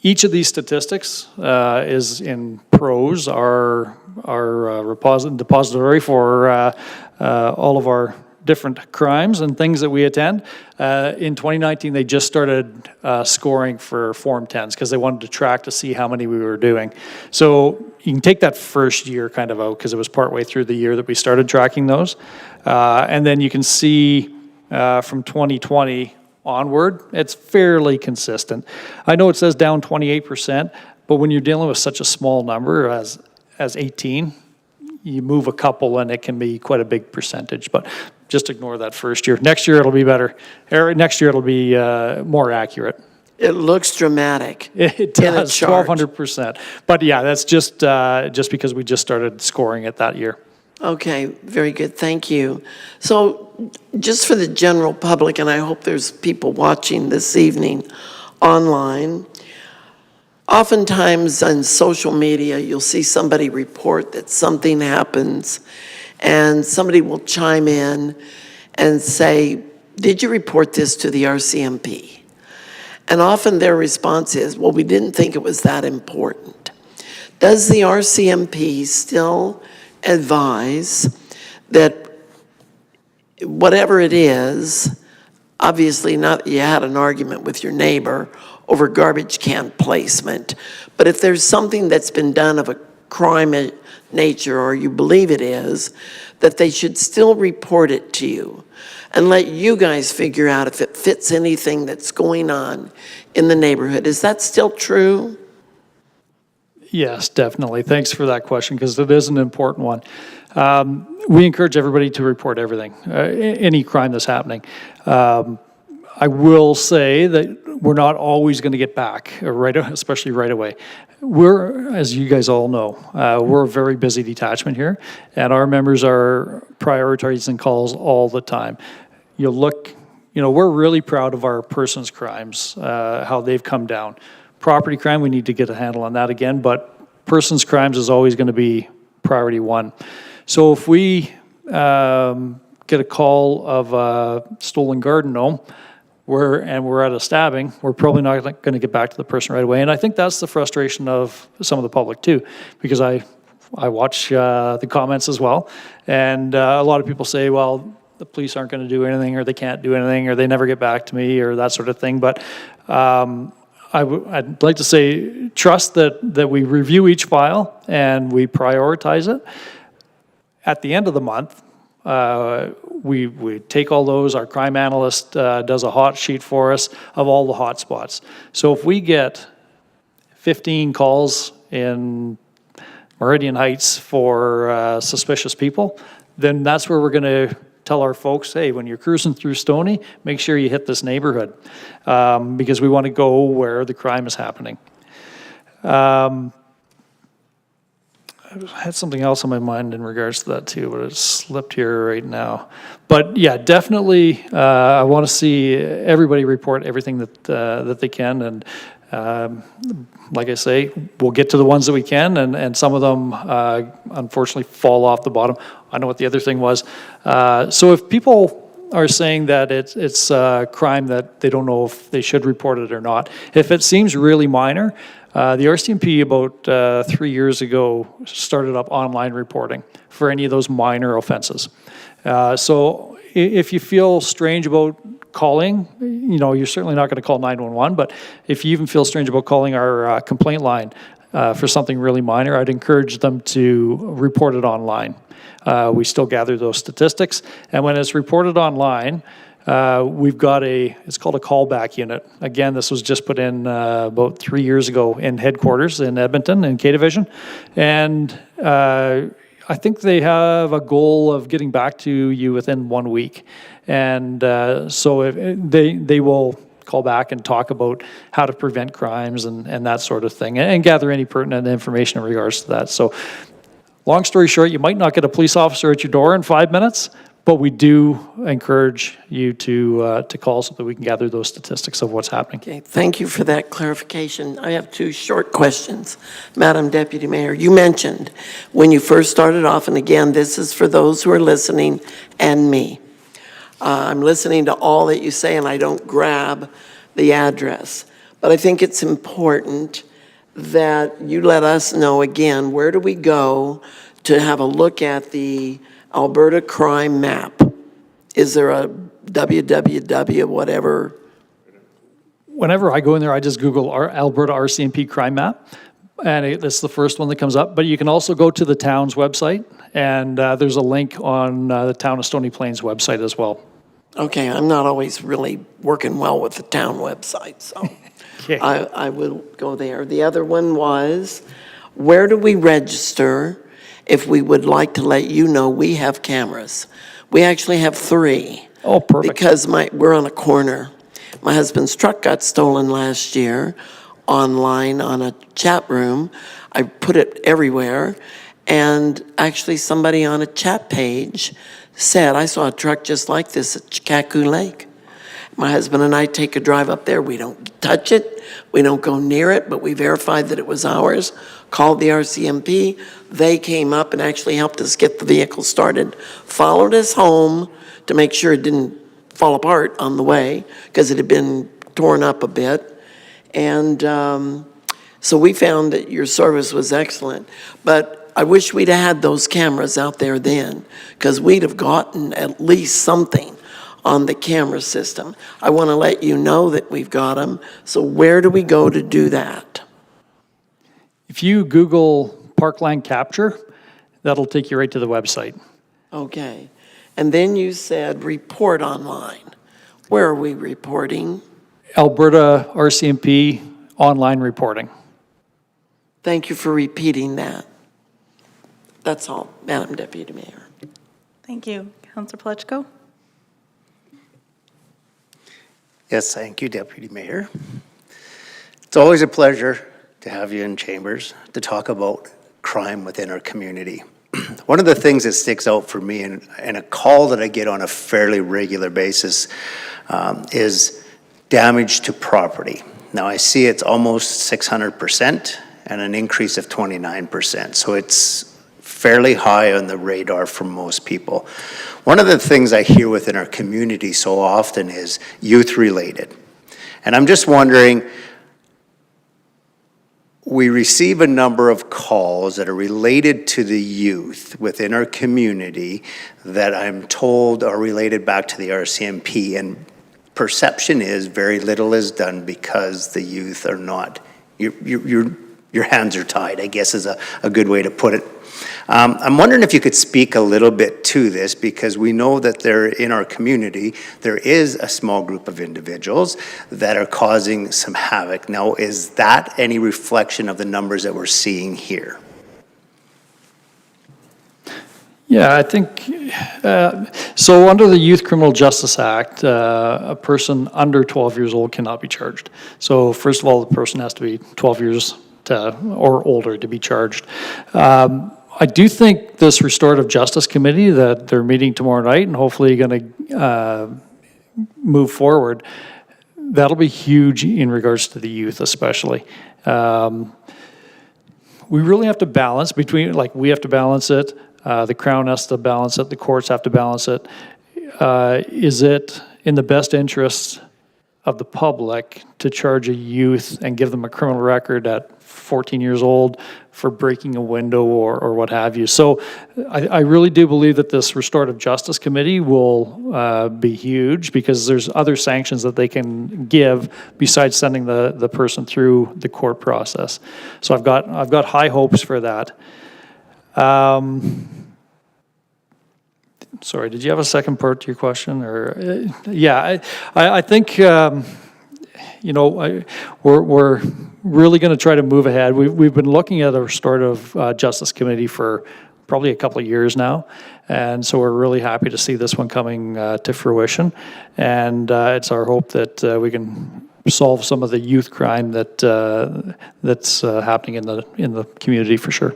each of these statistics is in PROS, our depository for all of our different crimes and things that we attend. In 2019, they just started scoring for Form 10s because they wanted to track to see how many we were doing. So you can take that first year kind of out because it was partway through the year that we started tracking those. And then you can see from 2020 onward, it's fairly consistent. I know it says down 28%, but when you're dealing with such a small number as 18, you move a couple and it can be quite a big percentage, but just ignore that first year. Next year it'll be better. Next year it'll be more accurate. It looks dramatic. It in a does, chart. 1,200%. But yeah, that's just because we just started scoring it that year. Okay, very good, thank you. So just for the general public, and I hope there's people watching this evening online, oftentimes on social media, you'll see somebody report that something happens, and somebody will chime in and say, did you report this to the RCMP? And often their response is, well, we didn't think it was that important. Does the RCMP still advise that whatever it is, obviously not that you had an argument with your neighbor over garbage can placement, but if there's something that's been done of a crime nature, or you believe it is, that they should still report it to you and let you guys figure out if it fits anything that's going on in the neighborhood. Is that still true? Yes, definitely. Thanks for that question, because it is an important one. We encourage everybody to report everything, any crime that's happening. I will say that we're not always going to get back, especially right away. We're, as you guys all know, we're a very busy detachment here, and our members are prioritizing calls all the time. We're really proud of our persons crimes, how they've come down. Property crime, we need to get a handle on that again, but persons crimes is always going to be priority one. So if we get a call of a stolen garden gnome, we're at a stabbing, we're probably not going to get back to the person right away. And I think that's the frustration of some of the public too, because I watch the comments as well, and a lot of people say, well, the police aren't going to do anything, or they can't do anything, or they never get back to me, or that sort of thing. But I'd like to say, trust that we review each file and we prioritize it. At the end of the month, we take all those, our crime analyst does a hot sheet for us of all the hot spots. So if we get 15 calls in Meridian Heights for suspicious people, then that's where we're going to tell our folks, hey, when you're cruising through Stony, make sure you hit this neighborhood, because we want to go where the crime is happening. I had something else on my mind in regards to that too, but it slipped here right now. But yeah, definitely, I want to see everybody report everything that they can, and like I say, we'll get to the ones that we can, and some of them unfortunately fall off the bottom. I know what the other thing was. So if people are saying that it's a crime that they don't know if they should report it or not, if it seems really minor, the RCMP about 3 years ago started up online reporting for any of those minor offenses. So if you feel strange about calling, you're certainly not going to call 911, but if you even feel strange about calling our complaint line for something really minor, I'd encourage them to report it online. We still gather those statistics, and when it's reported online, we've got it's called a callback unit. Again, this was just put in about 3 years ago in headquarters in Edmonton, in K-Division, and I think they have a goal of getting back to you within 1 week. And so if they will call back and talk about how to prevent crimes and that sort of thing, and gather any pertinent information in regards to that. So long story short, you might not get a police officer at your door in 5 minutes, but we do encourage you to call so that we can gather those statistics of what's happening. Okay, thank you for that clarification. I have two short questions. Madam Deputy Mayor, you mentioned when you first started off, and again, this is for those who are listening and me. I'm listening to all that you say, and I don't grab the address. But I think it's important that you let us know again, where do we go to have a look at the Alberta crime map? Is there a www whatever? Whenever I go in there, I just Google our Alberta RCMP crime map, and it's the first one that comes up. But you can also go to the town's website, and there's a link on the Town of Stony Plains website as well. Okay, I'm not always really working well with the town website, so Okay. I will go there. The other one was, where do we register? if we would like to let you know we have cameras. We actually have 3. Oh, perfect. Because we're on a corner. My husband's truck got stolen last year online on a chat room. I put it everywhere. And actually somebody on a chat page said, I saw a truck just like this at Chikaku Lake. My husband and I take a drive up there. We don't touch it. We don't go near it, but we verified that it was ours, called the RCMP. They came up and actually helped us get the vehicle started, followed us home to make sure it didn't fall apart on the way because it had been torn up a bit. And so we found that your service was excellent. But I wish we'd had those cameras out there then, because we'd have gotten at least something on the camera system. I want to let you know that we've got them. So where do we go to do that? If you Google Parkland Capture, that'll take you right to the website. Okay. And then you said report online. Where are we reporting? Alberta RCMP online reporting. Thank you for repeating that. That's all, Madam Deputy Mayor. Thank you. Councillor Palechico? Yes, thank you, Deputy Mayor. It's always a pleasure to have you in chambers to talk about crime within our community. One of the things that sticks out for me and a call that I get on a fairly regular basis is damage to property. Now I see it's almost 600% and an increase of 29%. So it's fairly high on the radar for most people. One of the things I hear within our community so often is youth-related. And I'm just wondering, we receive a number of calls that are related to the youth within our community that I'm told are related back to the RCMP, and perception is very little is done because the youth are not, your hands are tied, I guess is a good way to put it. I'm wondering if you could speak a little bit to this, because we know that there in our community, there is a small group of individuals that are causing some havoc. Now, is that any reflection of the numbers that we're seeing here? Yeah, I think, so under the Youth Criminal Justice Act, a person under 12 years old cannot be charged. So first of all, the person has to be 12 years or older to be charged. I do think this Restorative Justice Committee that they're meeting tomorrow night and hopefully going to move forward, that'll be huge in regards to the youth especially. We really have to balance between, like we have to balance it, the Crown has to balance it, the courts have to balance it. Is it in the best interest of the public to charge a youth and give them a criminal record at 14 years old for breaking a window or what have you? So I really do believe that this Restorative Justice Committee will be huge, because there's other sanctions that they can give besides sending the person through the court process. So I've got high hopes for that. Sorry, did you have a second part to your question? Or yeah, I think you know, we're really going to try to move ahead. We've been looking at a Restorative Justice Committee for probably a couple of years now, and so we're really happy to see this one coming to fruition. And it's our hope that we can solve some of the youth crime that that's happening in the community for sure.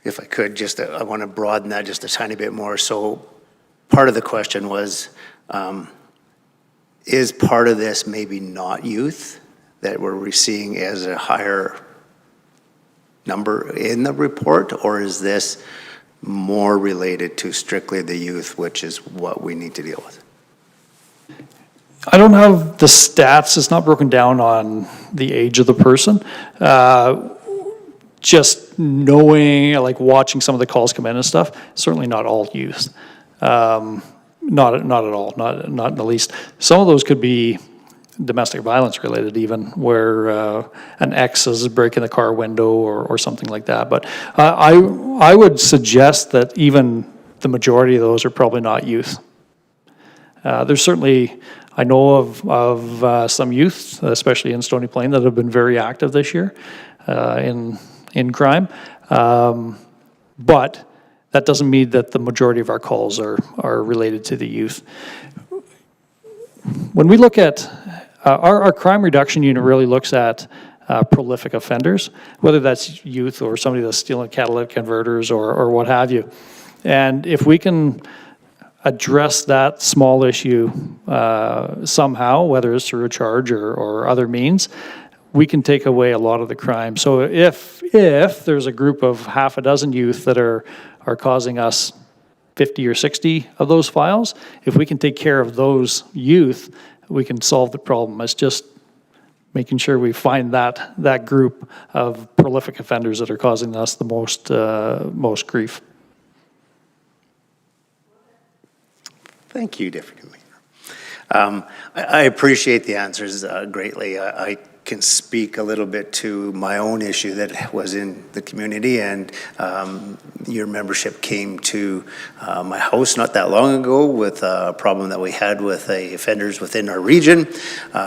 If I could, just I want to broaden that just a tiny bit more. So part of the question was, is part of this maybe not youth that we're seeing as a higher number in the report, or is this more related to strictly the youth, which is what we need to deal with? I don't have the stats. It's not broken down on the age of the person. Just knowing, like watching some of the calls come in and stuff, certainly not all youth. Not at all, not in the least. Some of those could be domestic violence related even, where an ex is breaking the car window or something like that. But I would suggest that even the majority of those are probably not youth. There's certainly, I know of some youth, especially in Stony Plain, that have been very active this year in in crime. But that doesn't mean that the majority of our calls are related to the youth. When we look at, our crime reduction unit really looks at prolific offenders, whether that's youth or somebody that's stealing catalytic converters or what have you. And if we can address that small issue somehow, whether it's through a charge or other means, we can take away a lot of the crime. So if there's a group of half a dozen youth that are causing us 50 or 60 of those files, if we can take care of those youth, we can solve the problem. It's just making sure we find that group of prolific offenders that are causing us the most grief. Thank you, Deputy Mayor. I appreciate the answers greatly. I can speak a little bit to my own issue that was in the community, and your membership came to my house not that long ago with a problem that we had with offenders within our region.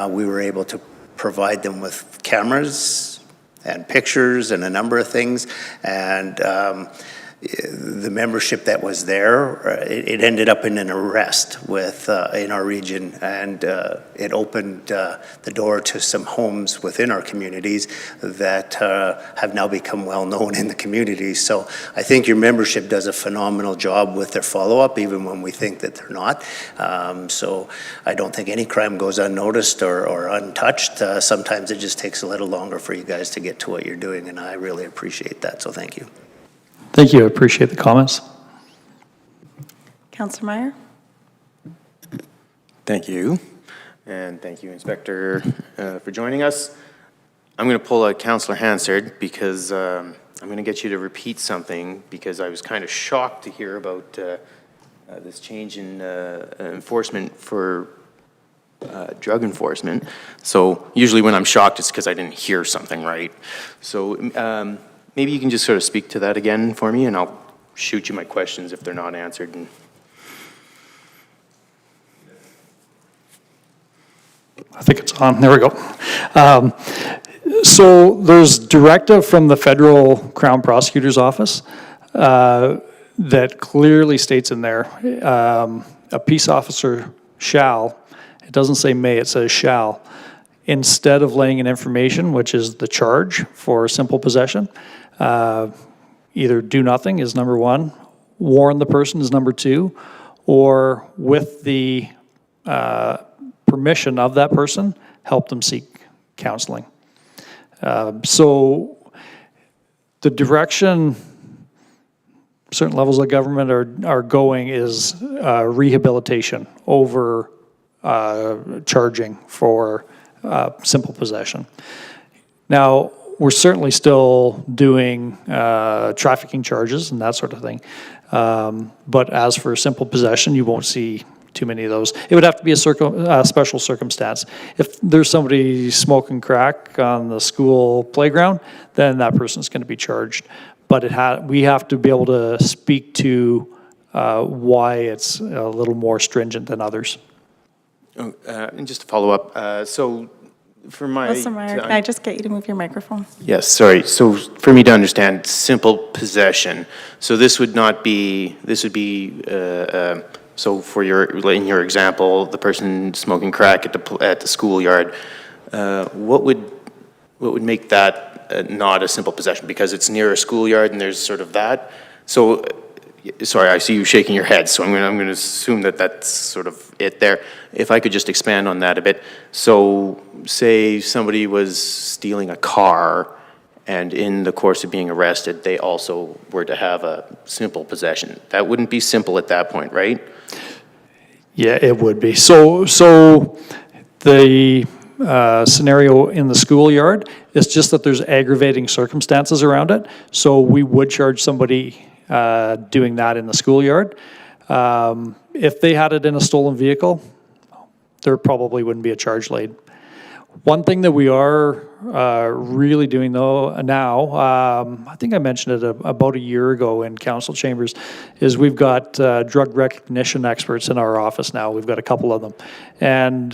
We were able to provide them with cameras and pictures and a number of things, and the membership that was there, it ended up in an arrest in our region, and it opened the door to some homes within our communities that have now become well known in the community. So I think your membership does a phenomenal job with their follow-up, even when we think that they're not. So I don't think any crime goes unnoticed or untouched. Sometimes it just takes a little longer for you guys to get to what you're doing, and I really appreciate that, so thank you. Thank you, I appreciate the comments. Councillor Meyer? Thank you, and thank you, Inspector, for joining us. I'm going to pull a Councillor Hansard because I'm going to get you to repeat something, because I was kind of shocked to hear about this change in enforcement for drug enforcement. So usually when I'm shocked, it's because I didn't hear something right. So maybe you can just sort of speak to that again for me, and I'll shoot you my questions if they're not answered. I think it's on, there we go. So there's directive from the Federal Crown Prosecutor's Office that clearly states in there, a peace officer shall, it doesn't say may, it says shall, instead of laying an information, which is the charge for simple possession, either do nothing is number one, warn the person is number two, or with the permission of that person, help them seek counseling. So the direction certain levels of government are going is rehabilitation over charging for simple possession. Now, we're certainly still doing trafficking charges and that sort of thing. But as for simple possession, you won't see too many of those. It would have to be a special circumstance. If there's somebody smoking crack on the school playground, then that person's going to be charged. But we have to be able to speak to why it's a little more stringent than others. And just to follow up, so for my... Councillor Meyer, can I just get you to move your microphone? Yes, sorry. So for me to understand, simple possession. So this would not be, this would be, so for in your example, the person smoking crack at the schoolyard, what would make that not a simple possession? Because it's near a schoolyard and there's sort of that. So, sorry, I see you shaking your head, so I'm going to assume that that's sort of it there. If I could just expand on that a bit. So, say somebody was stealing a car, and in the course of being arrested, they also were to have a simple possession. That wouldn't be simple at that point, right? Yeah, it would be. So the scenario in the schoolyard is just that there's aggravating circumstances around it. So we would charge somebody doing that in the schoolyard. If they had it in a stolen vehicle, there probably wouldn't be a charge laid. One thing that we are really doing though now, I think I mentioned it about a year ago in council chambers, is we've got drug recognition experts in our office now. We've got a couple of them. And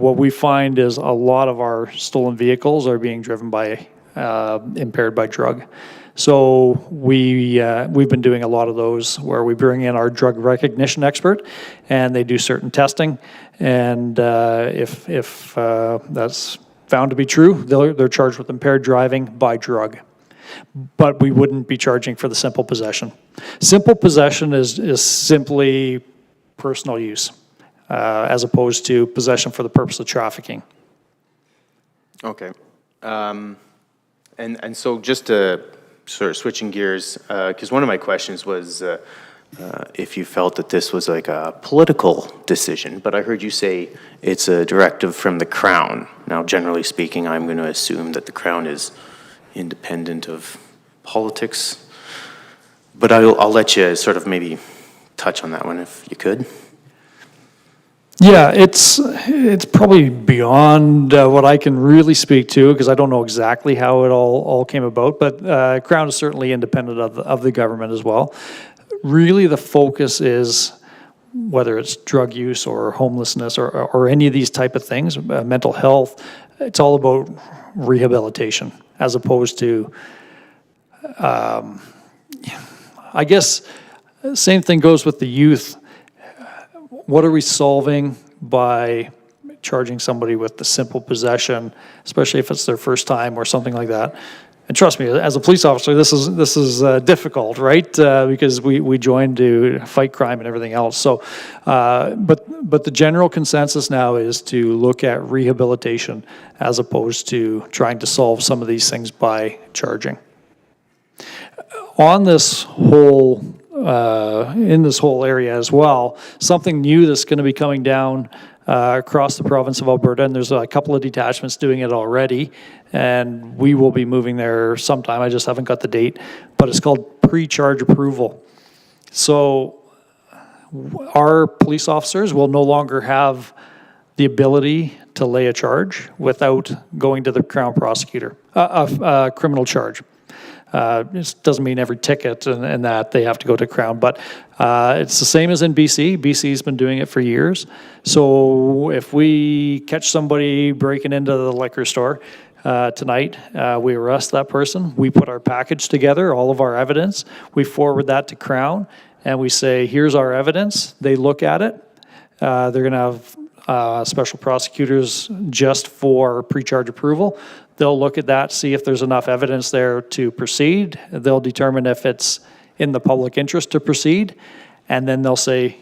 what we find is a lot of our stolen vehicles are being driven by impaired by drug. So we've been doing a lot of those where we bring in our drug recognition expert, and they do certain testing, and if that's found to be true, they're charged with impaired driving by drug. But we wouldn't be charging for the simple possession. Simple possession is simply personal use, as opposed to possession for the purpose of trafficking. Okay. And so just to sort of switching gears, because one of my questions was if you felt that this was like a political decision, but I heard you say it's a directive from the Crown. Now, generally speaking, I'm going to assume that the Crown is independent of politics, but I'll let you sort of maybe touch on that one if you could. Yeah, it's probably beyond what I can really speak to, because I don't know exactly how it all came about, but Crown is certainly independent of the government as well. Really, the focus is, whether it's drug use or homelessness or any of these type of things, mental health, it's all about rehabilitation, as opposed to, I guess, same thing goes with the youth. What are we solving by charging somebody with the simple possession, especially if it's their first time or something like that? And trust me, as a police officer, this is difficult, right? Because we joined to fight crime and everything else. So, but the general consensus now is to look at rehabilitation as opposed to trying to solve some of these things by charging. On this whole, in this whole area as well, something new that's going to be coming down across the province of Alberta, and there's a couple of detachments doing it already, and we will be moving there sometime. I just haven't got the date, but it's called pre-charge approval. So our police officers will no longer have the ability to lay a charge without going to the Crown prosecutor, a criminal charge. This doesn't mean every ticket and that they have to go to Crown, but it's the same as in BC. BC's been doing it for years. So if we catch somebody breaking into the liquor store tonight, we arrest that person, we put our package together, all of our evidence, we forward that to Crown, and we say, here's our evidence. They look at it. They're going to have special prosecutors just for pre-charge approval. They'll look at that, see if there's enough evidence there to proceed. They'll determine if it's in the public interest to proceed, and then they'll say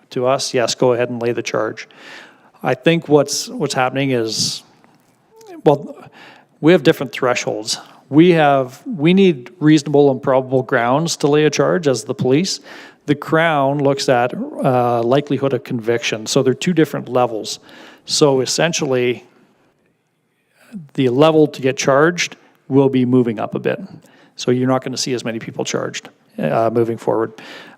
to us, yes, go ahead and lay the charge. I think what's happening is, well, we have different thresholds. We need reasonable and probable grounds to lay a charge as the police. The Crown looks at likelihood of conviction, so they're two different levels. So essentially, the level to get charged will be moving up a bit. So you're not going to see as many people charged moving forward.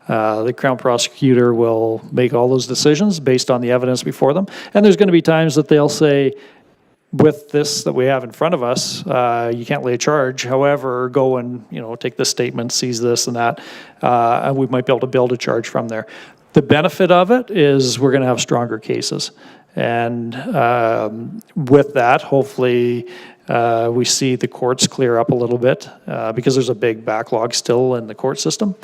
The Crown prosecutor will make all those decisions based on the evidence before them. And there's going to be times that they'll say, with this that we have in front of us, you can't lay a charge. However, go and take this statement, seize this and that, and we might be able to build a charge from there. The benefit of it is we're going to have stronger cases. And with that, hopefully, we see the courts clear up a little bit because there's a big backlog still in the court system.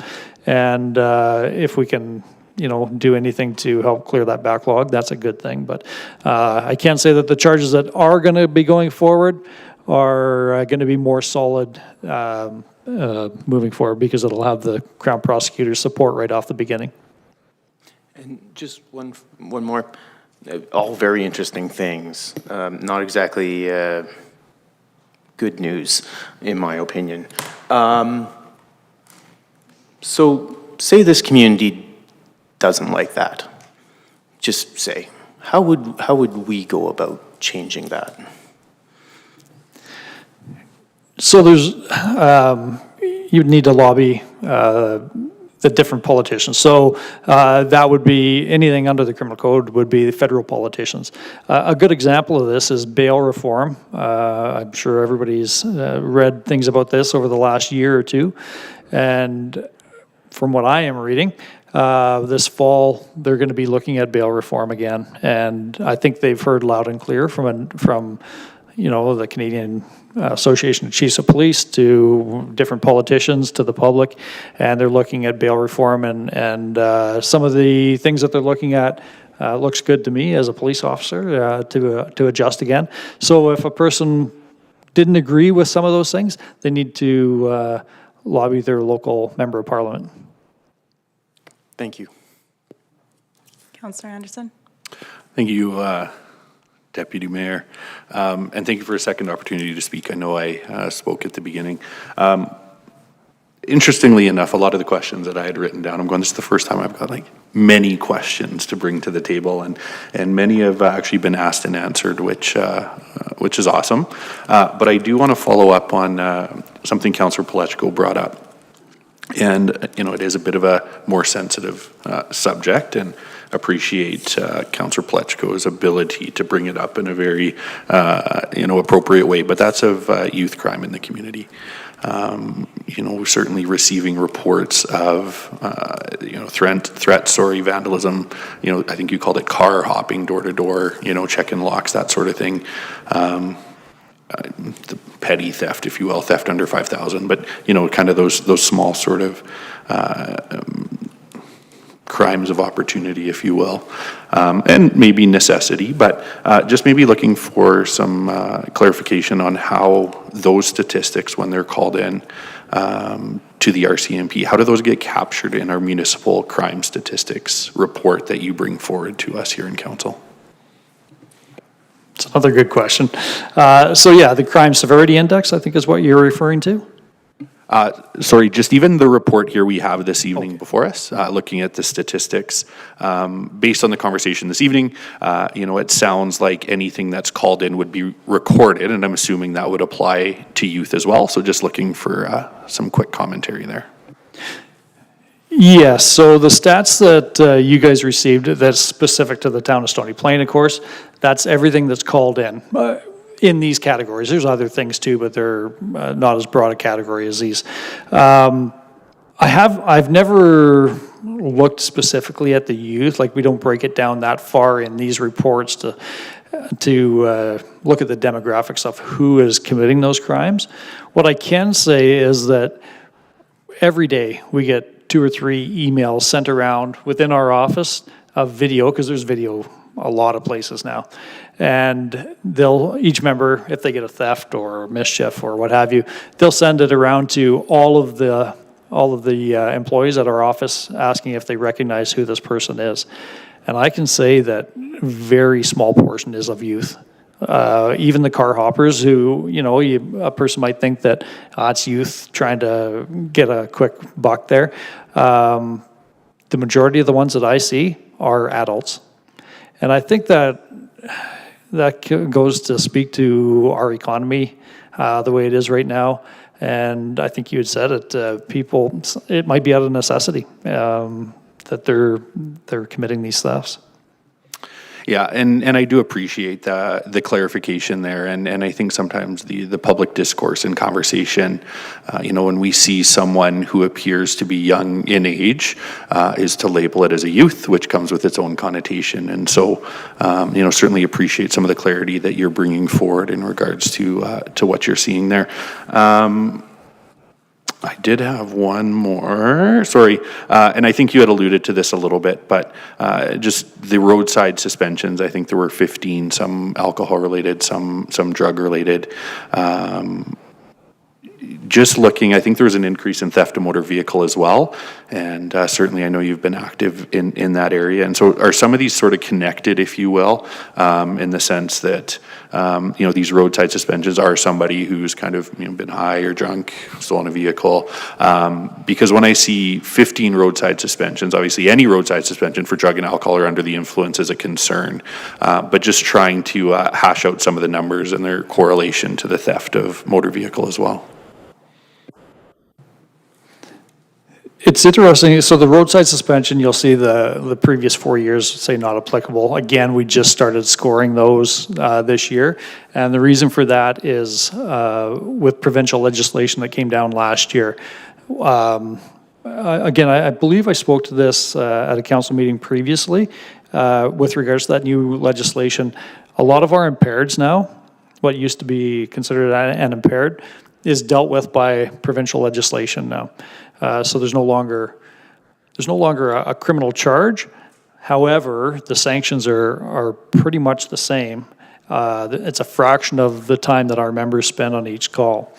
And if we can, do anything to help clear that backlog, that's a good thing. But I can say that the charges that are going to be going forward are going to be more solid moving forward because it'll have the Crown prosecutor's support right off the beginning. And just one more. All very interesting things. Not exactly good news, in my opinion. So say this community doesn't like that. Just say, how would we go about changing that? So there's, you'd need to lobby the different politicians. So that would be anything under the criminal code would be the federal politicians. A good example of this is bail reform. I'm sure everybody's read things about this over the last year or two. And from what I am reading, this fall, they're going to be looking at bail reform again. And I think they've heard loud and clear from the Canadian Association of Chiefs of Police to different politicians to the public, and they're looking at bail reform, and some of the things that they're looking at looks good to me as a police officer to adjust again. So if a person didn't agree with some of those things, they need to lobby their local member of parliament. Thank you. Councillor Anderson? Thank you, Deputy Mayor. And thank you for a second opportunity to speak. I know I spoke at the beginning. Interestingly enough, a lot of the questions that I had written down, I'm going, this is the first time I've got like many questions to bring to the table, and many have actually been asked and answered, which is awesome. But I do want to follow up on something Councillor Palechko brought up. And, it is a bit of a more sensitive subject, and appreciate Councillor Palechko's ability to bring it up in a very, appropriate way. But that's of youth crime in the community. We're certainly receiving reports of, threats, vandalism. I think you called it car hopping door to door, checking locks, that sort of thing. The petty theft, if you will, theft under 5,000, but kind of those small sort of crimes of opportunity, if you will, and maybe necessity, but just maybe looking for some clarification on how those statistics, when they're called in to the RCMP, how do those get captured in our municipal crime statistics report that you bring forward to us here in council? It's another good question. The crime severity index, I think, is what you're referring to. Sorry, just even the report here we have this evening before us, looking at the statistics, based on the conversation this evening, it sounds like anything that's called in would be recorded, and I'm assuming that would apply to youth as well. So just looking for some quick commentary there. Yes, so the stats that you guys received, that's specific to the town of Stony Plain, of course, that's everything that's called in these categories. There's other things too, but they're not as broad a category as these. I've never looked specifically at the youth, like we don't break it down that far in these reports to look at the demographics of who is committing those crimes. What I can say is that every day we get 2 or 3 emails sent around within our office of video, because there's video a lot of places now, and each member, if they get a theft or mischief or what have you, they'll send it around to all of the employees at our office asking if they recognize who this person is. And I can say that very small portion is of youth. Even the car hoppers who, a person might think that it's youth trying to get a quick buck there. The majority of the ones that I see are adults. And I think that goes to speak to our economy the way it is right now. And I think you had said it, it might be out of necessity that they're committing these thefts. Yeah, and I do appreciate the clarification there, and I think sometimes the public discourse and conversation, when we see someone who appears to be young in age, is to label it as a youth, which comes with its own connotation, and so, certainly appreciate some of the clarity that you're bringing forward in regards to what you're seeing there. I did have one more, sorry, and I think you had alluded to this a little bit, but just the roadside suspensions, I think there were 15, some alcohol-related, some drug-related. Just looking, I think there was an increase in theft of motor vehicle as well, and certainly I know you've been active in that area. And so are some of these sort of connected, if you will, in the sense that, these roadside suspensions are somebody who's kind of been high or drunk, stolen a vehicle? Because when I see 15 roadside suspensions, obviously any roadside suspension for drug and alcohol or under the influence is a concern, but just trying to hash out some of the numbers and their correlation to the theft of motor vehicle as well. It's interesting. So the roadside suspension, you'll see the previous 4 years say not applicable. Again, we just started scoring those this year. And the reason for that is with provincial legislation that came down last year. Again, I believe I spoke to this at a council meeting previously with regards to that new legislation. A lot of our impaireds now, what used to be considered an impaired, is dealt with by provincial legislation now. So there's no longer a criminal charge. However, the sanctions are pretty much the same. It's a fraction of the time that our members spend on each call.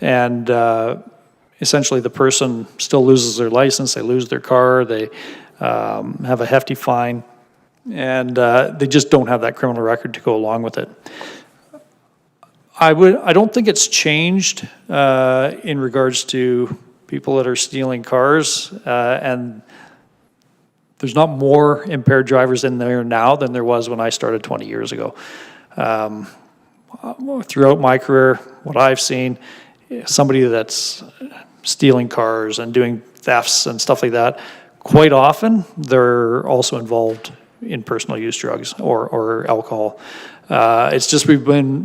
And essentially, the person still loses their license, they lose their car, they have a hefty fine, and they just don't have that criminal record to go along with it. I don't think it's changed in regards to people that are stealing cars, and there's not more impaired drivers in there now than there was when I started 20 years ago. Throughout my career, what I've seen, somebody that's stealing cars and doing thefts and stuff like that, quite often they're also involved in personal use drugs or alcohol. It's just we've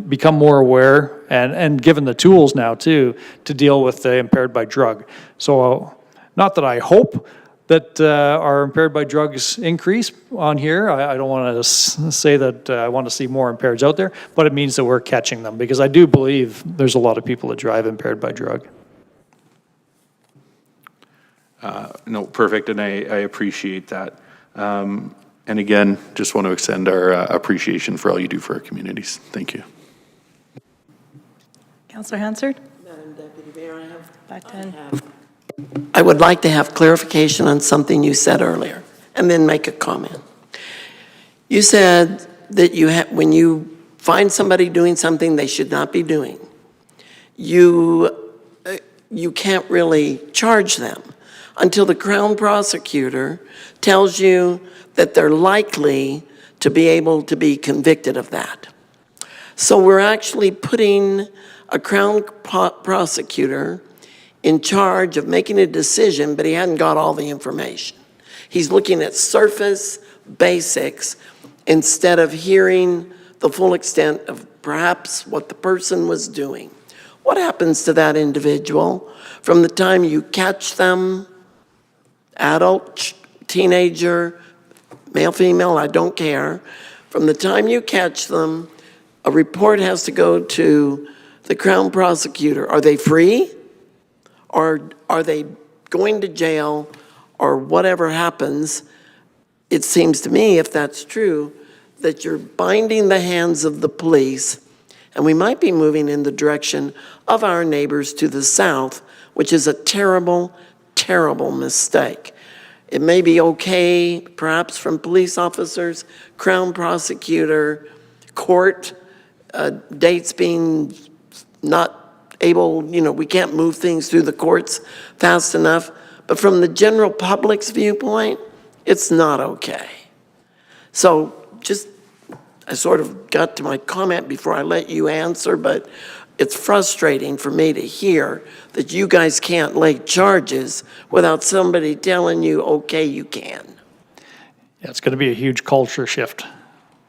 become more aware and given the tools now too to deal with the impaired by drug. So not that I hope that our impaired by drugs increase on here. I don't want to say that I want to see more impaireds out there, but it means that we're catching them, because I do believe there's a lot of people that drive impaired by drug. No, perfect, and I appreciate that. And again, just want to extend our appreciation for all you do for our communities. Thank you. Councillor Hansard? Madam Deputy Mayor, I have Back to I would like to have clarification on something you said earlier, and then make a comment. You said that when you find somebody doing something they should not be doing, you can't really charge them until the Crown prosecutor tells you that they're likely to be able to be convicted of that. So we're actually putting a Crown prosecutor in charge of making a decision, but he hadn't got all the information. He's looking at surface basics instead of hearing the full extent of perhaps what the person was doing. What happens to that individual from the time you catch them, adult, teenager, male, female, I don't care, from the time you catch them, a report has to go to the Crown prosecutor. Are they free? Or are they going to jail, or whatever happens? It seems to me, if that's true, that you're binding the hands of the police, and we might be moving in the direction of our neighbors to the south, which is a terrible, terrible mistake. It may be okay, perhaps from police officers, Crown prosecutor, court, dates being not able, we can't move things through the courts fast enough. But from the general public's viewpoint, it's not okay. So I sort of got to my comment before I let you answer, but it's frustrating for me to hear that you guys can't lay charges without somebody telling you, okay, you can. Yeah, it's going to be a huge culture shift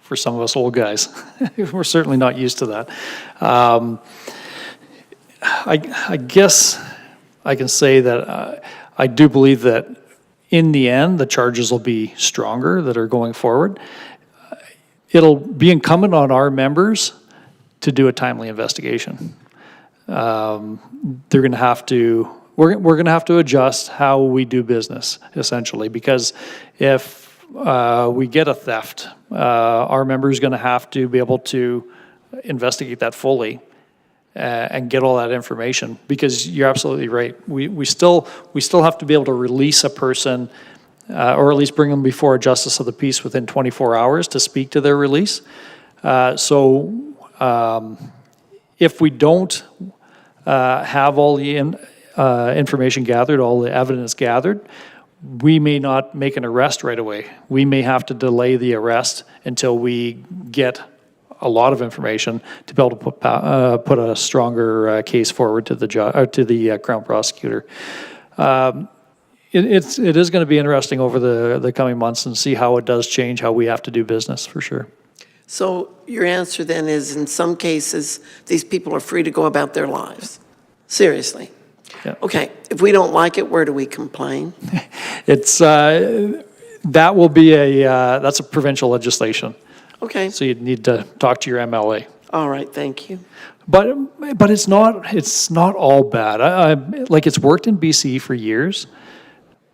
for some of us old guys. We're certainly not used to that. I guess I can say that I do believe that in the end, the charges will be stronger that are going forward. It'll be incumbent on our members to do a timely investigation. They're going to have to, we're going to have to adjust how we do business, essentially, because if we get a theft, our members are going to have to be able to investigate that fully and get all that information, because you're absolutely right. We still have to be able to release a person, or at least bring them before a justice of the peace within 24 hours to speak to their release. If we don't have all the information gathered, all the evidence gathered, we may not make an arrest right away. We may have to delay the arrest until we get a lot of information to be able to put a stronger case forward to the Crown prosecutor. It is going to be interesting over the coming months and see how it does change how we have to do business, for sure. So your answer then is, in some cases, these people are free to go about their lives? Seriously? Yeah. Okay, if we don't like it, where do we complain? It's that's a provincial legislation. Okay, So you'd need to talk to your MLA. All right, thank you. But it's not all bad. Like, it's worked in BC for years.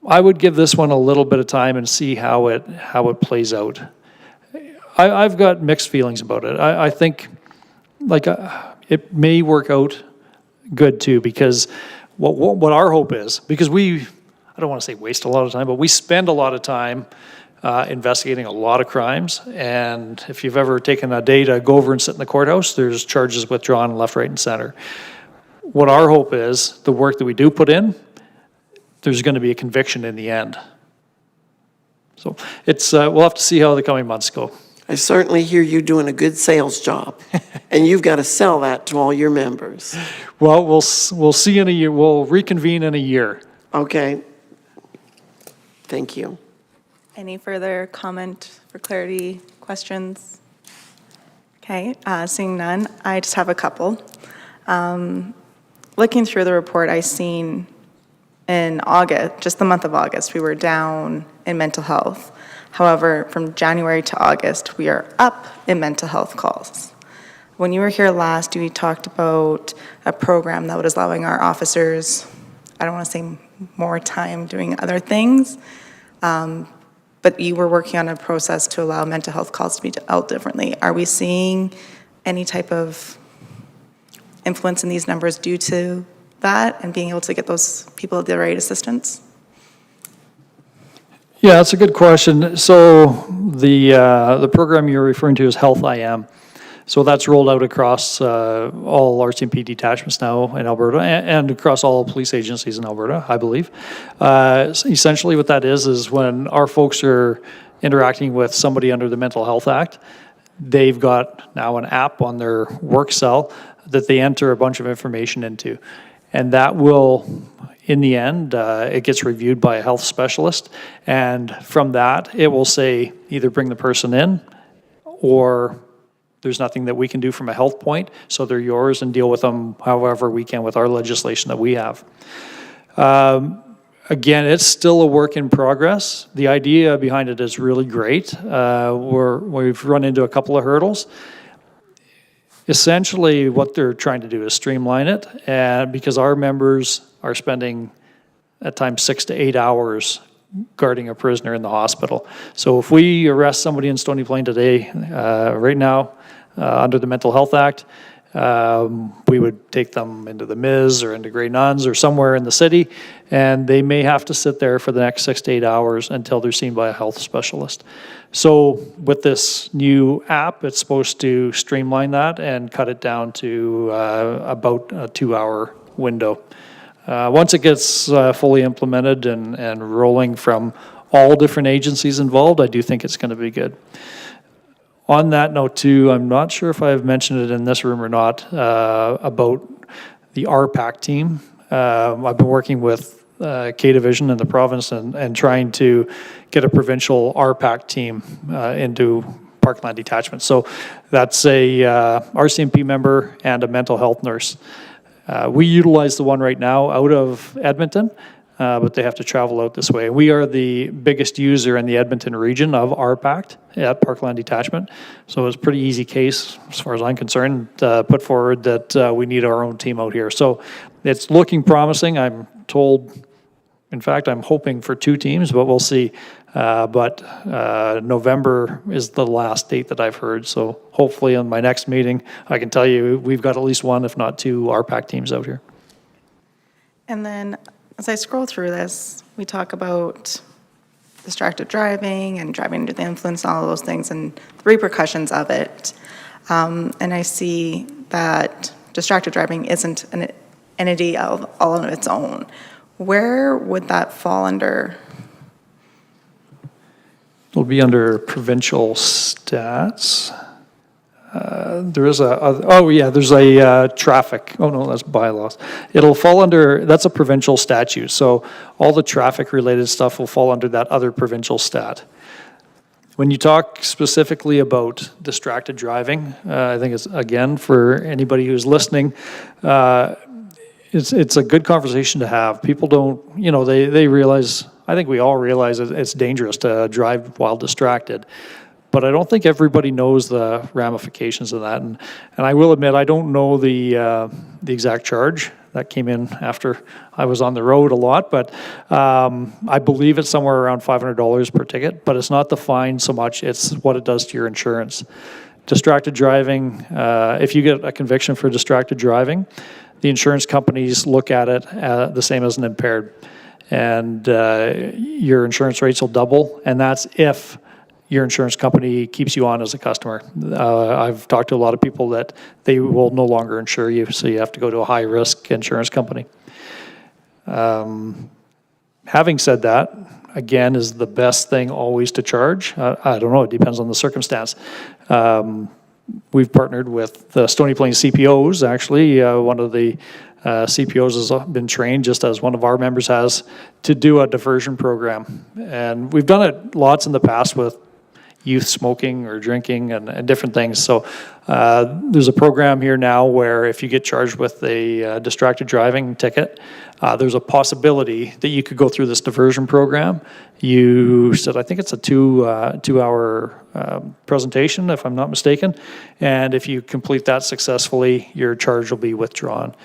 I would give this one a little bit of time and see how it plays out. I've got mixed feelings about it. I think, like, it may work out good too, because what our hope is, because I don't want to say waste a lot of time, but we spend a lot of time investigating a lot of crimes. And if you've ever taken a day to go over and sit in the courthouse, there's charges withdrawn left, right, and center. What our hope is, the work that we do put in, there's going to be a conviction in the end. So it's we'll have to see how the coming months go. I certainly hear you doing a good sales job, and you've got to sell that to all your members. Well, we'll see in a year. We'll reconvene in a year. Okay. Thank you. Any further comment for clarity, questions? Okay, seeing none, I just have a couple. Looking through the report, I seen in August, just the month of August, we were down in mental health. However, from January to August, we are up in mental health calls. When you were here last, we talked about a program that was allowing our officers, I don't want to say more time doing other things, but you were working on a process to allow mental health calls to be dealt differently. Are we seeing any type of influence in these numbers due to that and being able to get those people the right assistance? Yeah, that's a good question. So the program you're referring to is Health IM. So that's rolled out across all RCMP detachments now in Alberta and across all police agencies in Alberta, I believe. Essentially what that is when our folks are interacting with somebody under the Mental Health Act, they've got now an app on their work cell that they enter a bunch of information into. And that will, in the end, it gets reviewed by a health specialist. And from that, it will say either bring the person in or there's nothing that we can do from a health point, so they're yours and deal with them however we can with our legislation that we have. Again, it's still a work in progress. The idea behind it is really great. We've run into a couple of hurdles. Essentially, what they're trying to do is streamline it, and because our members are spending at times 6 to 8 hours guarding a prisoner in the hospital. So if we arrest somebody in Stony Plain today, right now, under the Mental Health Act, we would take them into the Miz or into Grey Nuns or somewhere in the city, and they may have to sit there for the next 6 to 8 hours until they're seen by a health specialist. So with this new app, it's supposed to streamline that and cut it down to about a 2-hour window. Once it gets fully implemented and rolling from all different agencies involved, I do think it's going to be good. On that note too, I'm not sure if I've mentioned it in this room or not, about the RPAC team. I've been working with K Division in the province and trying to get a provincial RPAC team into Parkland Detachment. So that's a RCMP member and a mental health nurse. We utilize the one right now out of Edmonton, but they have to travel out this way. We are the biggest user in the Edmonton region of RPAC at Parkland Detachment, so it's a pretty easy case, as far as I'm concerned, put forward that we need our own team out here. So it's looking promising. I'm told, in fact, I'm hoping for 2 teams, but we'll see. But November is the last date that I've heard, so hopefully in my next meeting, I can tell you we've got at least 1, if not 2, RPAC teams out here. And then, as I scroll through this, we talk about distracted driving and driving under the influence and all of those things and the repercussions of it. And I see that distracted driving isn't an entity all on its own. Where would that fall under? It'll be under provincial stats. There's a traffic, oh no, that's bylaws. It'll fall under, that's a provincial statute, so all the traffic related stuff will fall under that other provincial stat. When you talk specifically about distracted driving, I think it's, again, for anybody who's listening, it's a good conversation to have. People don't, they realize, I think we all realize it's dangerous to drive while distracted. but I don't think everybody knows the ramifications of that. And I will admit, I don't know the exact charge that came in after I was on the road a lot, but I believe it's somewhere around $500 per ticket, but it's not the fine so much, it's what it does to your insurance. Distracted driving, if you get a conviction for distracted driving, the insurance companies look at it the same as an impaired. And your insurance rates will double, and that's if your insurance company keeps you on as a customer. I've talked to a lot of people that they will no longer insure you, so you have to go to a high-risk insurance company. Having said that, again, is the best thing always to charge? I don't know, it depends on the circumstance. We've partnered with the Stony Plain CPOs, actually. One of the CPOs has been trained, just as one of our members has, to do a diversion program. And we've done it lots in the past with youth smoking or drinking and different things. So there's a program here now where if you get charged with a distracted driving ticket, there's a possibility that you could go through this diversion program. You said, I think it's a two-hour presentation, if I'm not mistaken. And if you complete that successfully, your charge will be withdrawn.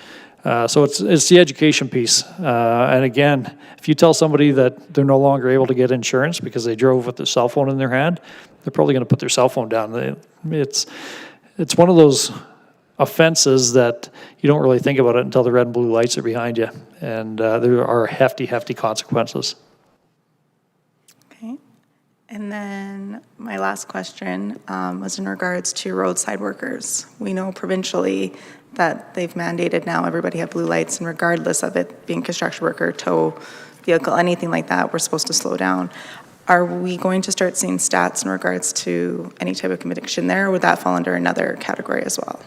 So it's the education piece. And again, if you tell somebody that they're no longer able to get insurance because they drove with their cell phone in their hand, they're probably going to put their cell phone down. It's one of those offenses that you don't really think about it until the red and blue lights are behind you. And there are hefty, hefty consequences. Okay. And then my last question was in regards to roadside workers. We know provincially that they've mandated now everybody have blue lights, and regardless of it being construction worker, tow vehicle, anything like that, we're supposed to slow down. Are we going to start seeing stats in regards to any type of conviction there, or would that fall under another category as well?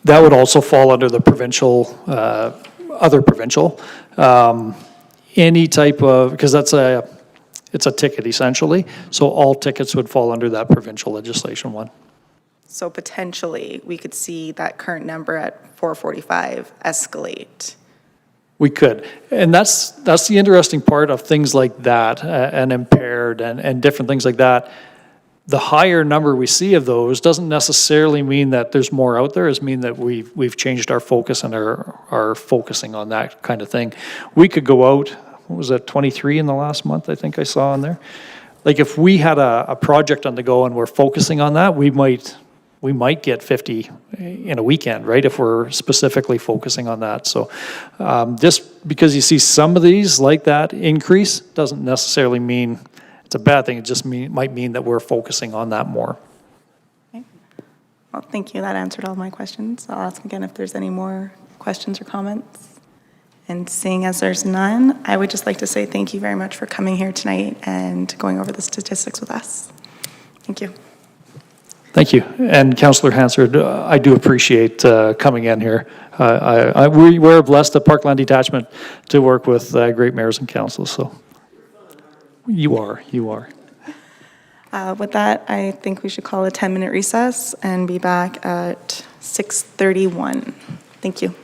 That would also fall under the provincial, other provincial. Any type of, because it's a ticket essentially, so all tickets would fall under that provincial legislation one. So potentially, we could see that current number at 445 escalate. We could. And that's the interesting part of things like that, and impaired and different things like that. The higher number we see of those doesn't necessarily mean that there's more out there. It means that we've changed our focus and are focusing on that kind of thing. We could go out, what was that, 23 in the last month, I think I saw on there. Like if we had a project on the go and we're focusing on that, we might get 50 in a weekend, right, if we're specifically focusing on that. So just because you see some of these like that increase doesn't necessarily mean it's a bad thing. It just might mean that we're focusing on that more. Okay. Well, thank you. That answered all my questions. I'll ask again if there's any more questions or comments. And seeing as there's none, I would just like to say thank you very much for coming here tonight and going over the statistics with us. Thank you. Thank you. And Councillor Hansard, I do appreciate coming in here. We're blessed at Parkland Detachment to work with great mayors and councils, so you are. With that, I think we should call a 10-minute recess and be back at 6:31. Thank you.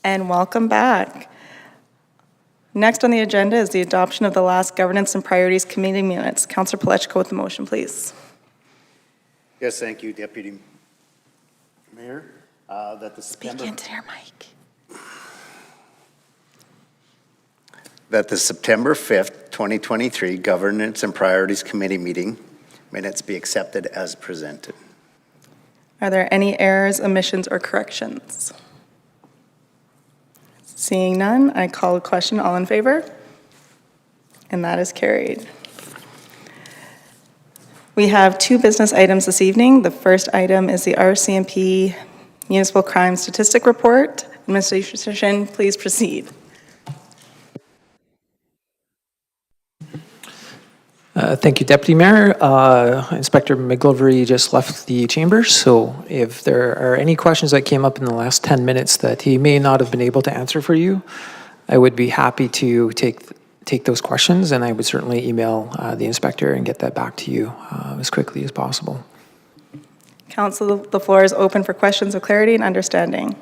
And welcome back. Next on the agenda is the adoption of the last Governance and Priorities Committee minutes. Councillor Palechko with the motion, please. Yes, thank you, Deputy Mayor. That the September... Speak into your mic. That the September 5th, 2023 Governance and Priorities Committee meeting minutes be accepted as presented. Are there any errors, omissions, or corrections? Seeing none, I call a question. All in favor? And that is carried. We have two business items this evening. The first item is the RCMP Municipal Crime Statistic Report. Administration, please proceed. Thank you, Deputy Mayor. Inspector McGilvery just left the chambers, so if there are any questions that came up in the last 10 minutes that he may not have been able to answer for you, I would be happy to take those questions, and I would certainly email the inspector and get that back to you as quickly as possible. Council, the floor is open for questions of clarity and understanding.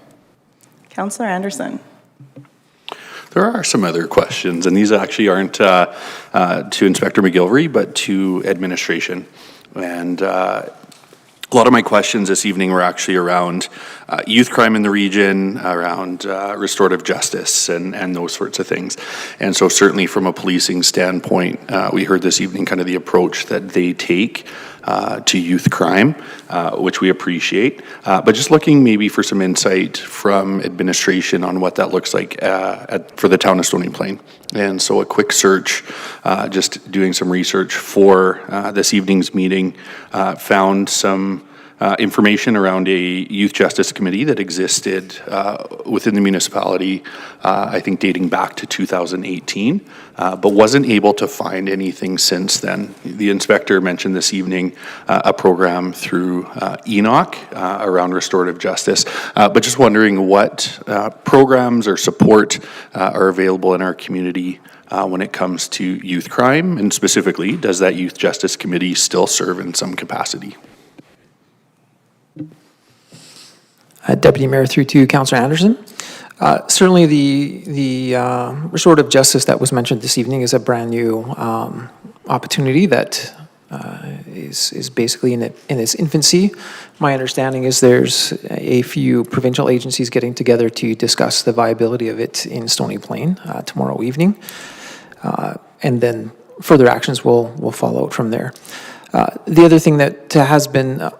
Councillor Anderson. There are some other questions, and these actually aren't to Inspector McGilvery, but to administration. And a lot of my questions this evening were actually around youth crime in the region, around restorative justice and those sorts of things. And so certainly from a policing standpoint, we heard this evening kind of the approach that they take to youth crime, which we appreciate. But just looking maybe for some insight from administration on what that looks like for the town of Stony Plain. And so a quick search, just doing some research for this evening's meeting, found some information around a youth justice committee that existed within the municipality, I think dating back to 2018, but wasn't able to find anything since then. The inspector mentioned this evening a program through Enoch around restorative justice, but just wondering what programs or support are available in our community when it comes to youth crime, and specifically, does that youth justice committee still serve in some capacity? Deputy Mayor, through to Councillor Anderson. Certainly the restorative justice that was mentioned this evening is a brand new opportunity that is basically in its infancy. My understanding is there's a few provincial agencies getting together to discuss the viability of it in Stony Plain tomorrow evening. And then further actions will follow from there. The other thing that has been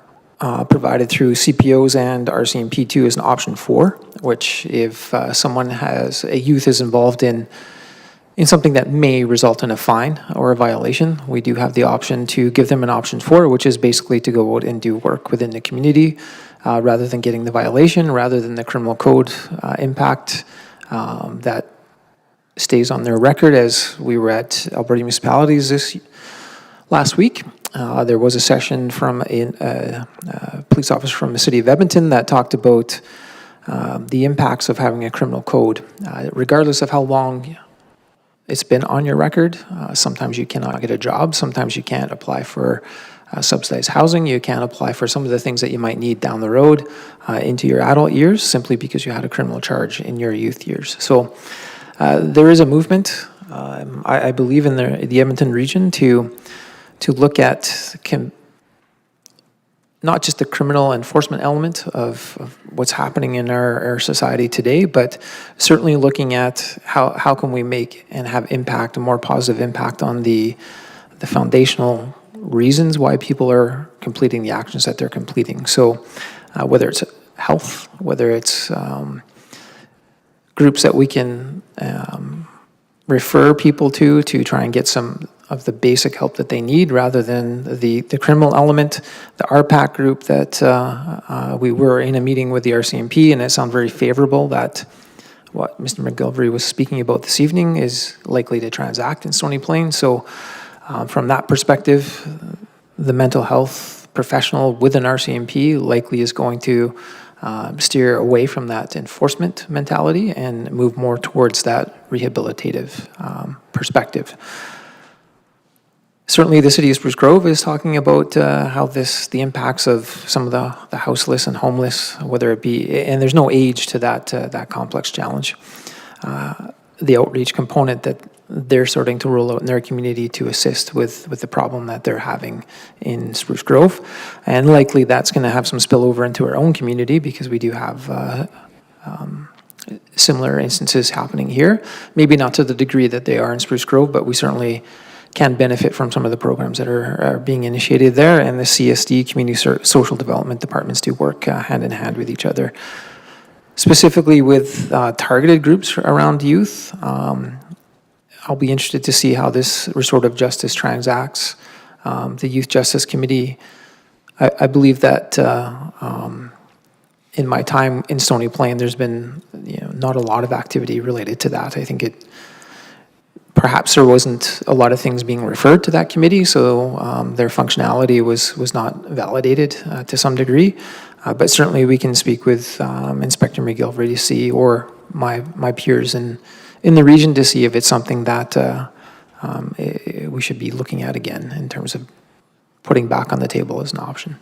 provided through CPOs and RCMP2 is an option 4, which if a youth is involved in something that may result in a fine or a violation, we do have the option to give them an option 4, which is basically to go out and do work within the community rather than getting the violation, rather than the criminal code impact that stays on their record. As we were at Alberta Municipalities last week, there was a session from a police officer from the city of Edmonton that talked about the impacts of having a criminal code. Regardless of how long it's been on your record, sometimes you cannot get a job, sometimes you can't apply for subsidized housing, you can't apply for some of the things that you might need down the road into your adult years simply because you had a criminal charge in your youth years. So there is a movement, I believe, in the Edmonton region to look at not just the criminal enforcement element of what's happening in our society today, but certainly looking at how can we make and have impact, a more positive impact on the foundational reasons why people are completing the actions that they're completing. So whether it's health, whether it's groups that we can refer people to try and get some of the basic help that they need rather than the criminal element. The RPAC group that we were in a meeting with the RCMP, and it sounded very favorable that what Mr. McGilvery was speaking about this evening is likely to transact in Stony Plain. So from that perspective, the mental health professional within RCMP likely is going to steer away from that enforcement mentality and move more towards that rehabilitative perspective. Certainly, the city of Spruce Grove is talking about how the impacts of some of the houseless and homeless, whether it be, and there's no age to that complex challenge. The outreach component that they're starting to roll out in their community to assist with the problem that they're having in Spruce Grove. And likely that's going to have some spillover into our own community because we do have similar instances happening here. Maybe not to the degree that they are in Spruce Grove, but we certainly can benefit from some of the programs that are being initiated there. And the CSD, Community Social Development Departments, do work hand in hand with each other. Specifically with targeted groups around youth, I'll be interested to see how this restorative justice transacts. The Youth Justice Committee, I believe that in my time in Stony Plain, there's been not a lot of activity related to that. I think perhaps there wasn't a lot of things being referred to that committee, so their functionality was not validated to some degree. But certainly we can speak with Inspector McGilvery to see, or my peers in the region to see if it's something that we should be looking at again in terms of putting back on the table as an option.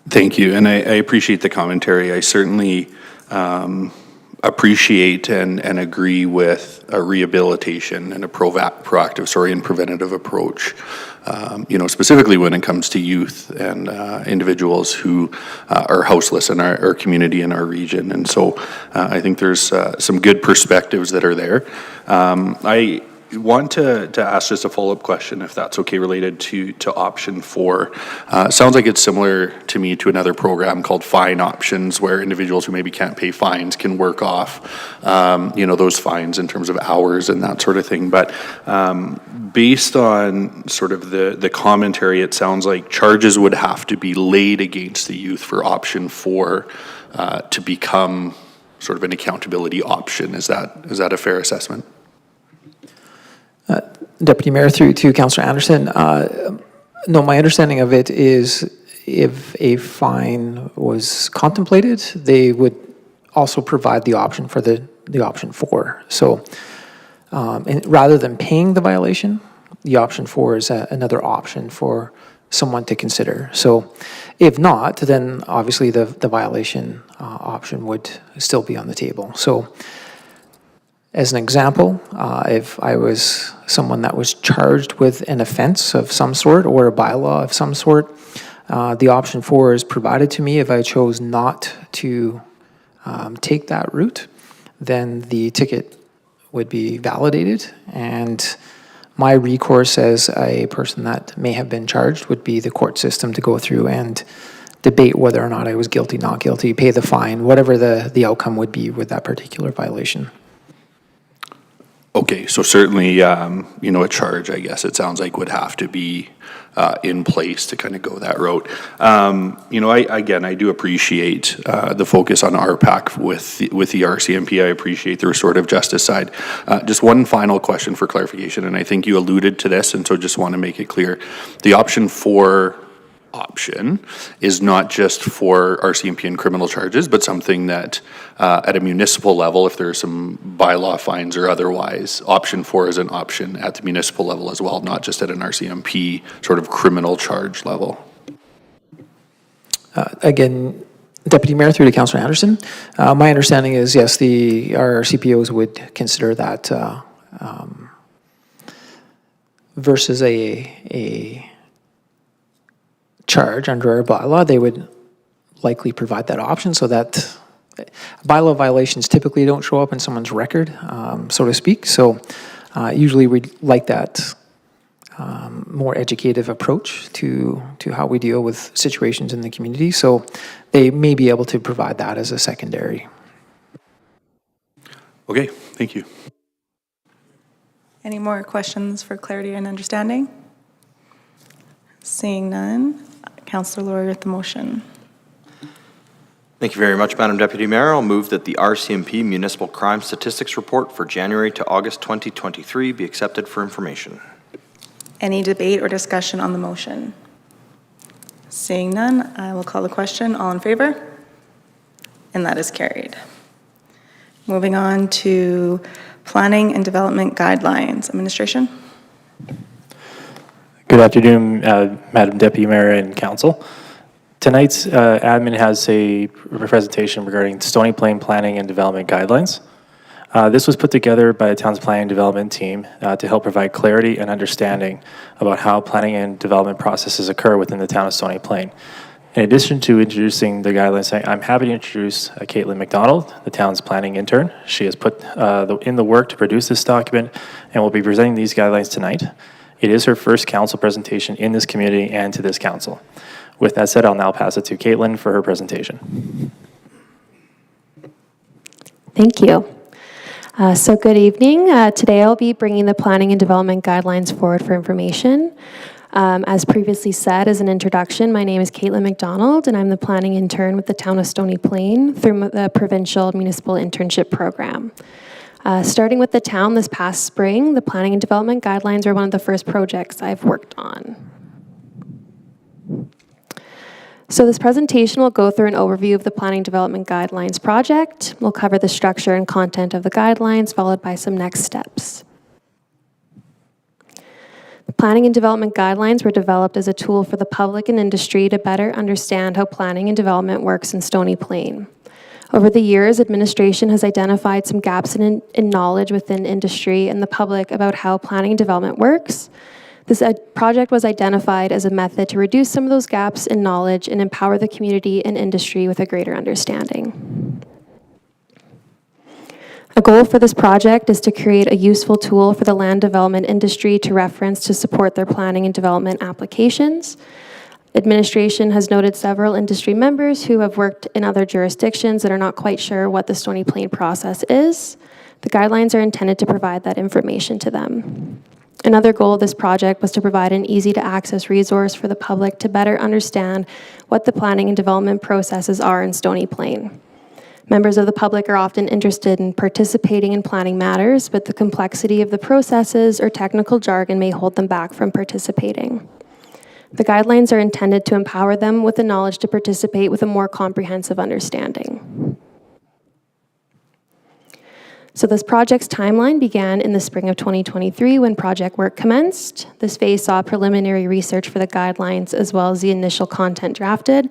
Thank you, and I appreciate the commentary. I certainly appreciate and agree with a rehabilitation and a proactive, and preventative approach. Specifically when it comes to youth and individuals who are houseless in our community and our region. And so I think there's some good perspectives that are there. I want to ask just a follow-up question, if that's okay, related to option 4. Sounds like it's similar to me to another program called Fine Options, where individuals who maybe can't pay fines can work off, those fines in terms of hours and that sort of thing. But based on sort of the commentary, it sounds like charges would have to be laid against the youth for option 4 to become sort of an accountability option. Is that a fair assessment? Deputy Mayor, through to Councillor Anderson, no, my understanding of it is if a fine was contemplated, they would also provide the option for the option 4. So and rather than paying the violation, the option 4 is another option for someone to consider. So if not, then obviously the violation option would still be on the table. So as an example, if I was someone that was charged with an offense of some sort or a bylaw of some sort, the option 4 is provided to me. If I chose not to take that route, then the ticket would be validated, and my recourse as a person that may have been charged would be the court system to go through and debate whether or not I was guilty, not guilty, pay the fine, whatever the outcome would be with that particular violation. Okay, so certainly, a charge, I guess it sounds like, would have to be in place to kind of go that route. I do appreciate the focus on RPAC with the RCMP. I appreciate the restorative justice side. Just one final question for clarification, and I think you alluded to this, and so just want to make it clear. The option 4 option is not just for RCMP and criminal charges, but something that at a municipal level, if there are some bylaw fines or otherwise, option 4 is an option at the municipal level as well, not just at an RCMP sort of criminal charge level. Again, Deputy Mayor, through to Councillor Anderson, my understanding is, yes, our CPOs would consider that versus a charge under our bylaw. They would likely provide that option so that bylaw violations typically don't show up in someone's record, so to speak. So usually we'd like that more educative approach to how we deal with situations in the community. So they may be able to provide that as a secondary. Okay, thank you. Any more questions for clarity and understanding? Seeing none, Councillor Lawyer with the motion. Thank you very much, Madam Deputy Mayor. I'll move that the RCMP Municipal Crime Statistics Report for January to August 2023 be accepted for information. Any debate or discussion on the motion? Seeing none, I will call the question. All in favor? And that is carried. Moving on to Planning and Development Guidelines. Administration? Good afternoon, Madam Deputy Mayor and Council. Tonight's admin has a presentation regarding Stony Plain Planning and Development Guidelines. This was put together by the town's planning and development team to help provide clarity and understanding about how planning and development processes occur within the town of Stony Plain. In addition to introducing the guidelines, I'm happy to introduce Caitlin McDonald, the town's planning intern. She has put in the work to produce this document and will be presenting these guidelines tonight. It is her first council presentation in this community and to this council. With that said, I'll now pass it to Caitlin for her presentation. Thank you. So good evening. Today I'll be bringing the planning and development guidelines forward for information. As previously said, as an introduction, my name is Caitlin McDonald, and I'm the planning intern with the town of Stony Plain through the Provincial Municipal Internship Program. Starting with the town this past spring, the planning and development guidelines were one of the first projects I've worked on. So this presentation will go through an overview of the Planning and Development Guidelines project. We'll cover the structure and content of the guidelines, followed by some next steps. The Planning and Development Guidelines were developed as a tool for the public and industry to better understand how planning and development works in Stony Plain. Over the years, administration has identified some gaps in knowledge within industry and the public about how planning and development works. This project was identified as a method to reduce some of those gaps in knowledge and empower the community and industry with a greater understanding. A goal for this project is to create a useful tool for the land development industry to reference to support their planning and development applications. Administration has noted several industry members who have worked in other jurisdictions that are not quite sure what the Stony Plain process is. The guidelines are intended to provide that information to them. Another goal of this project was to provide an easy-to-access resource for the public to better understand what the planning and development processes are in Stony Plain. Members of the public are often interested in participating in planning matters, but the complexity of the processes or technical jargon may hold them back from participating. The guidelines are intended to empower them with the knowledge to participate with a more comprehensive understanding. So this project's timeline began in the spring of 2023 when project work commenced. This phase saw preliminary research for the guidelines as well as the initial content drafted.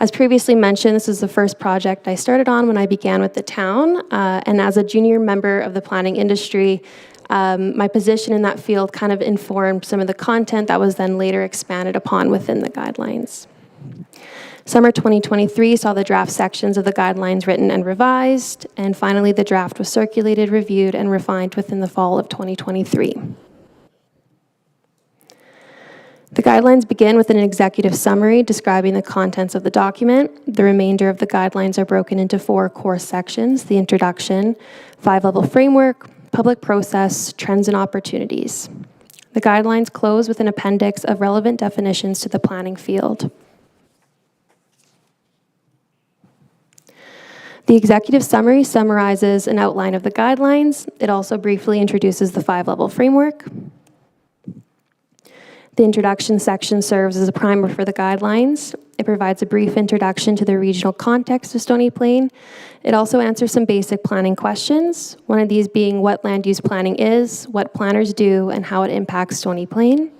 As previously mentioned, this is the first project I started on when I began with the town, and as a junior member of the planning industry, my position in that field kind of informed some of the content that was then later expanded upon within the guidelines. Summer 2023 saw the draft sections of the guidelines written and revised, and finally the draft was circulated, reviewed, and refined within the fall of 2023. The guidelines begin with an executive summary describing the contents of the document. The remainder of the guidelines are broken into 4 core sections: the introduction, 5-level framework, public process, trends and opportunities. The guidelines close with an appendix of relevant definitions to the planning field. The executive summary summarizes an outline of the guidelines. It also briefly introduces the 5-level framework. The introduction section serves as a primer for the guidelines. It provides a brief introduction to the regional context of Stony Plain. It also answers some basic planning questions, one of these being what land use planning is, what planners do, and how it impacts Stony Plain.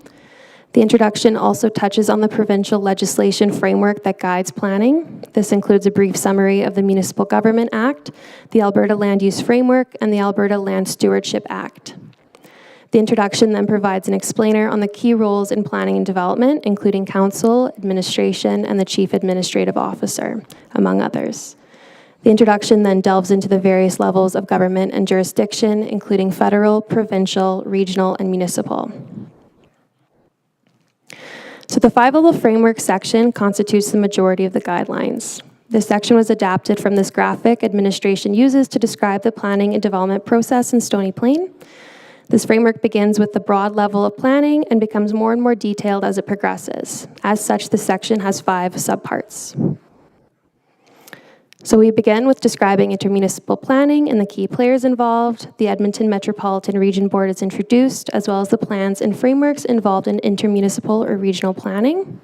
The introduction also touches on the provincial legislation framework that guides planning. This includes a brief summary of the Municipal Government Act, the Alberta Land Use Framework, and the Alberta Land Stewardship Act. The introduction then provides an explainer on the key roles in planning and development, including council, administration, and the chief administrative officer, among others. The introduction then delves into the various levels of government and jurisdiction, including federal, provincial, regional, and municipal. So the 5-level framework section constitutes the majority of the guidelines. This section was adapted from this graphic administration uses to describe the planning and development process in Stony Plain. This framework begins with the broad level of planning and becomes more and more detailed as it progresses. As such, this section has 5 subparts. So we begin with describing intermunicipal planning and the key players involved. The Edmonton Metropolitan Region Board is introduced, as well as the plans and frameworks involved in intermunicipal or regional planning.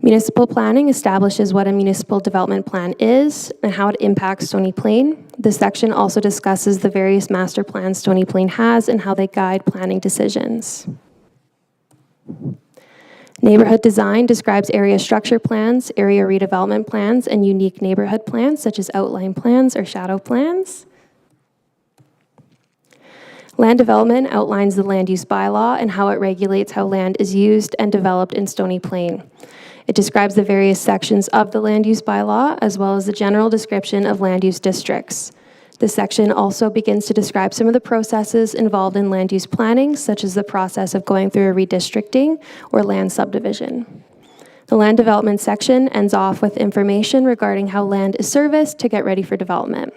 Municipal planning establishes what a municipal development plan is and how it impacts Stony Plain. This section also discusses the various master plans Stony Plain has and how they guide planning decisions. Neighborhood design describes area structure plans, area redevelopment plans, and unique neighborhood plans such as outline plans or shadow plans. Land development outlines the land use bylaw and how it regulates how land is used and developed in Stony Plain. It describes the various sections of the land use bylaw as well as the general description of land use districts. This section also begins to describe some of the processes involved in land use planning, such as the process of going through a redistricting or land subdivision. The land development section ends off with information regarding how land is serviced to get ready for development.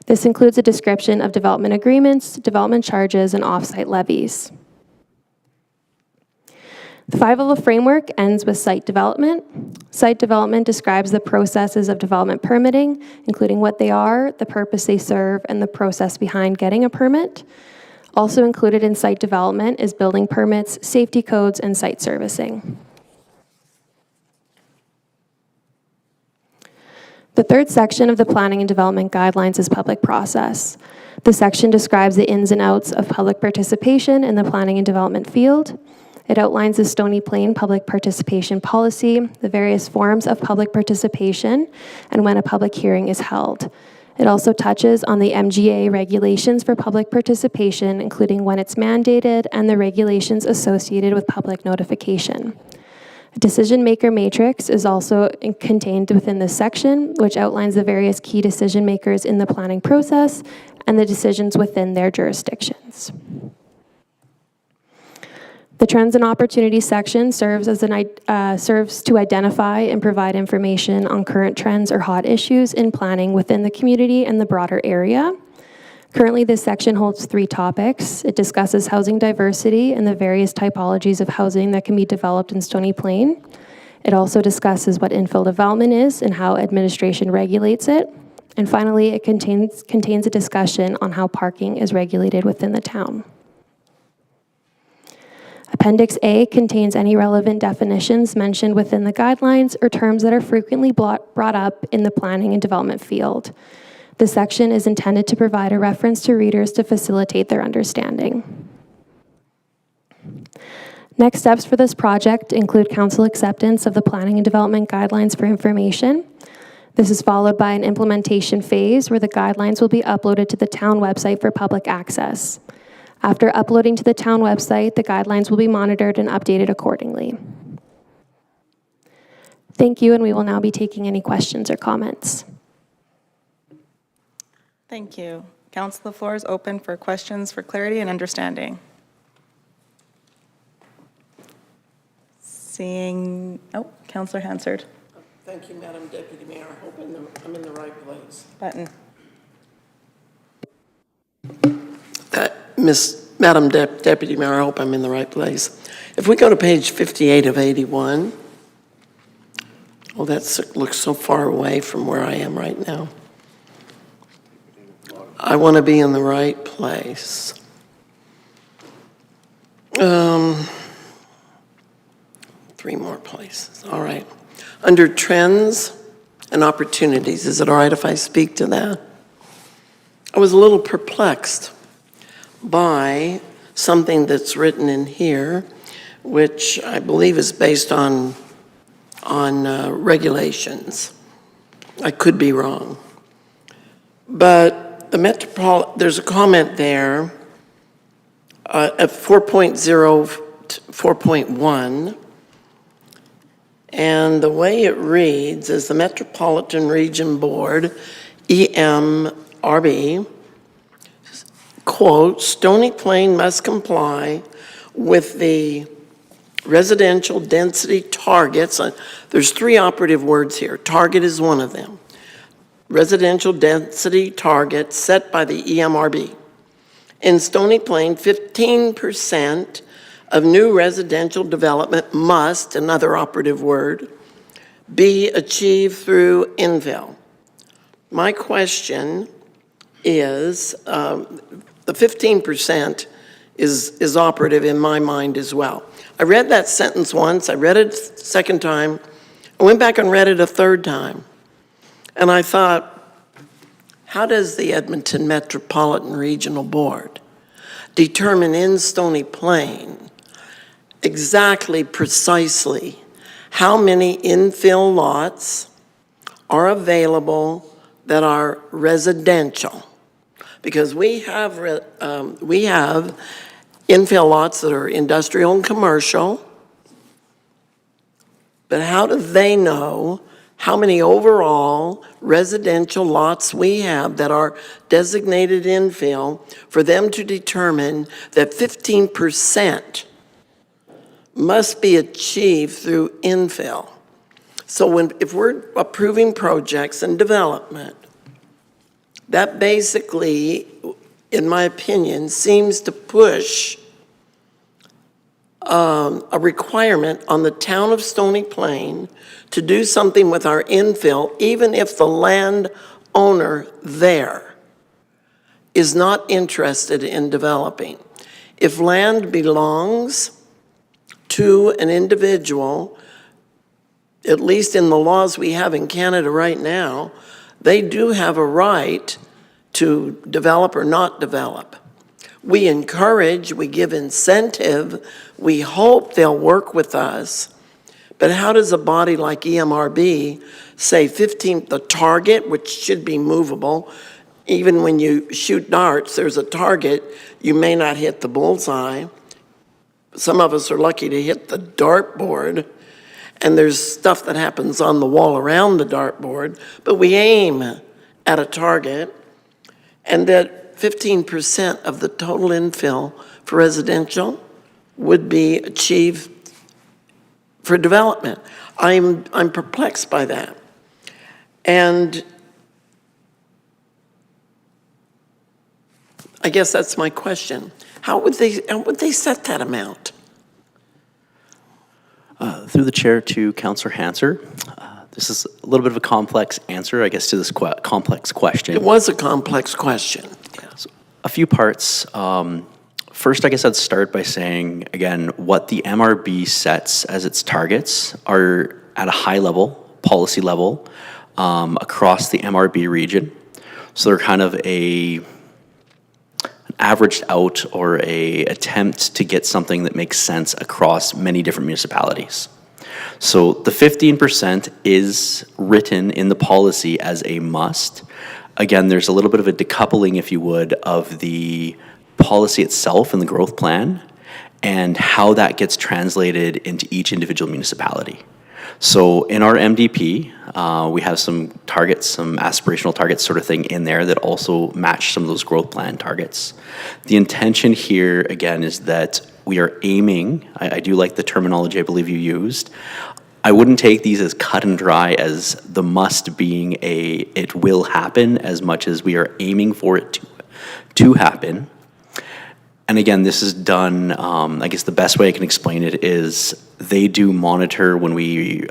This includes a description of development agreements, development charges, and off-site levies. The five-level framework ends with site development. Site development describes the processes of development permitting, including what they are, the purpose they serve, and the process behind getting a permit. Also included in site development is building permits, safety codes, and site servicing. The third section of the Planning and Development Guidelines is public process. The section describes the ins and outs of public participation in the planning and development field. It outlines the Stony Plain public participation policy, the various forms of public participation, and when a public hearing is held. It also touches on the MGA regulations for public participation, including when it's mandated and the regulations associated with public notification. A decision maker matrix is also contained within this section, which outlines the various key decision makers in the planning process and the decisions within their jurisdictions. The Trends and Opportunities section serves to identify and provide information on current trends or hot issues in planning within the community and the broader area. Currently, this section holds 3 topics. It discusses housing diversity and the various typologies of housing that can be developed in Stony Plain. It also discusses what infill development is and how administration regulates it. And finally, it contains a discussion on how parking is regulated within the town. Appendix A contains any relevant definitions mentioned within the guidelines or terms that are frequently brought up in the planning and development field. This section is intended to provide a reference to readers to facilitate their understanding. Next steps for this project include council acceptance of the planning and development guidelines for information. This is followed by an implementation phase where the guidelines will be uploaded to the town website for public access. After uploading to the town website, the guidelines will be monitored and updated accordingly. Thank you, and we will now be taking any questions or comments. Thank you. Council, the floor is open for questions for clarity and understanding. Seeing, Councillor Hansard. Thank you, Madam Deputy Mayor. I hope I'm in the right place. Button. Madam Deputy Mayor, I hope I'm in the right place. If we go to page 58 of 81, oh, that looks so far away from where I am right now. I want to be in the right place. 3 more places, all right. Under trends and opportunities, is it all right if I speak to that? I was a little perplexed by something that's written in here, which I believe is based on regulations. I could be wrong. But there's a comment there at 4.0, 4.1, and the way it reads is the Metropolitan Region Board, EMRB, quote, Stony Plain must comply with the residential density targets. There's 3 operative words here. Target is one of them. Residential density target set by the EMRB. In Stony Plain, 15% of new residential development must, another operative word, be achieved through infill. My question is, the 15% is operative in my mind as well. I read that sentence once, I read it second time, I went back and read it a third time, and I thought, how does the Edmonton Metropolitan Regional Board determine in Stony Plain exactly, precisely, how many infill lots are available that are residential? Because we have infill lots that are industrial and commercial, but how do they know how many overall residential lots we have that are designated infill for them to determine that 15% must be achieved through infill? So if we're approving projects and development, that basically, in my opinion, seems to push a requirement on the town of Stony Plain to do something with our infill, even if the landowner there is not interested in developing. If land belongs to an individual, at least in the laws we have in Canada right now, they do have a right to develop or not develop. We encourage, we give incentive, we hope they'll work with us. But how does a body like EMRB say the target, which should be movable, even when you shoot darts, there's a target, you may not hit the bullseye. Some of us are lucky to hit the dartboard, and there's stuff that happens on the wall around the dartboard, but we aim at a target, and that 15% of the total infill for residential would be achieved for development. I'm perplexed by that. And I guess that's my question. How would they set that amount? Through the chair to Councillor Hanser. This is a little bit of a complex answer, I guess, to this complex question. It was a complex question. Yeah, so a few parts. First, I guess I'd start by saying, again, what the MRB sets as its targets are at a high level, policy level, across the MRB region. So they're kind of an averaged out or a attempt to get something that makes sense across many different municipalities. So the 15% is written in the policy as a must. Again, there's a little bit of a decoupling, if you would, of the policy itself and the growth plan and how that gets translated into each individual municipality. So in our MDP, we have some targets, some aspirational targets sort of thing in there that also match some of those growth plan targets. The intention here, again, is that we are aiming, I do like the terminology I believe you used, I wouldn't take these as cut and dry as the must being it will happen as much as we are aiming for it to happen. And again, this is done, I guess the best way I can explain it is they do monitor when we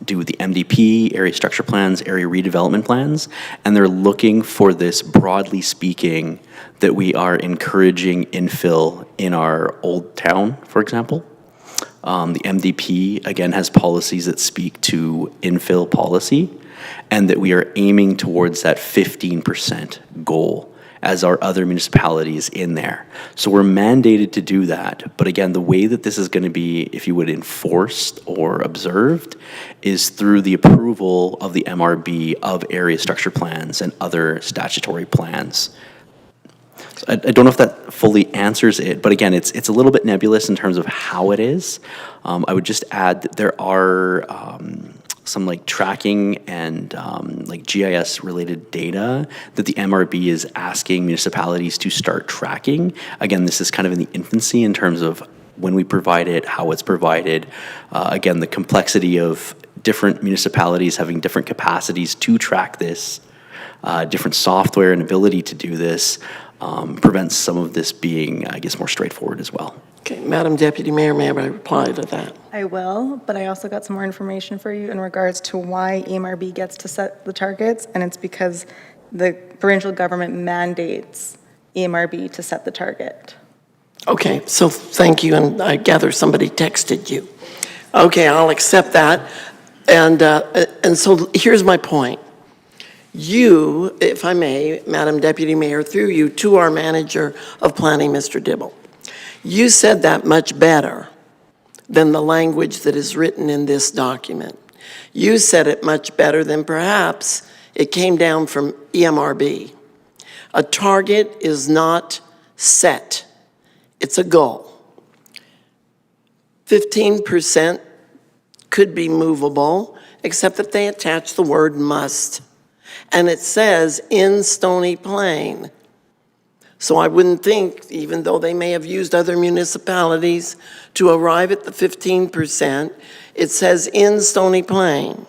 do the MDP, area structure plans, area redevelopment plans, and they're looking for this, broadly speaking, that we are encouraging infill in our old town, for example. The MDP, again, has policies that speak to infill policy, and that we are aiming towards that 15% goal as our other municipalities in there. So we're mandated to do that. But again, the way that this is going to be, if you would, enforced or observed is through the approval of the MRB of area structure plans and other statutory plans. So I don't know if that fully answers it, but again, it's a little bit nebulous in terms of how it is. I would just add that there are some like tracking and like GIS related data that the MRB is asking municipalities to start tracking. Again, this is kind of in the infancy in terms of when we provide it, how it's provided. Again, the complexity of different municipalities having different capacities to track this, different software and ability to do this prevents some of this being, I guess, more straightforward as well. Okay, Madam Deputy Mayor, may I reply to that? I will, but I also got some more information for you in regards to why EMRB gets to set the targets, and it's because the provincial government mandates EMRB to set the target. Okay, so thank you, and I gather somebody texted you. Okay, I'll accept that. And so here's my point. You, if I may, Madam Deputy Mayor, through you to our manager of planning, Mr. Dibble, you said that much better than the language that is written in this document. You said it much better than perhaps it came down from EMRB. A target is not set, it's a goal. 15% could be movable, except that they attach the word must. And it says in Stony Plain. So I wouldn't think, even though they may have used other municipalities to arrive at the 15%, it says in Stony Plain.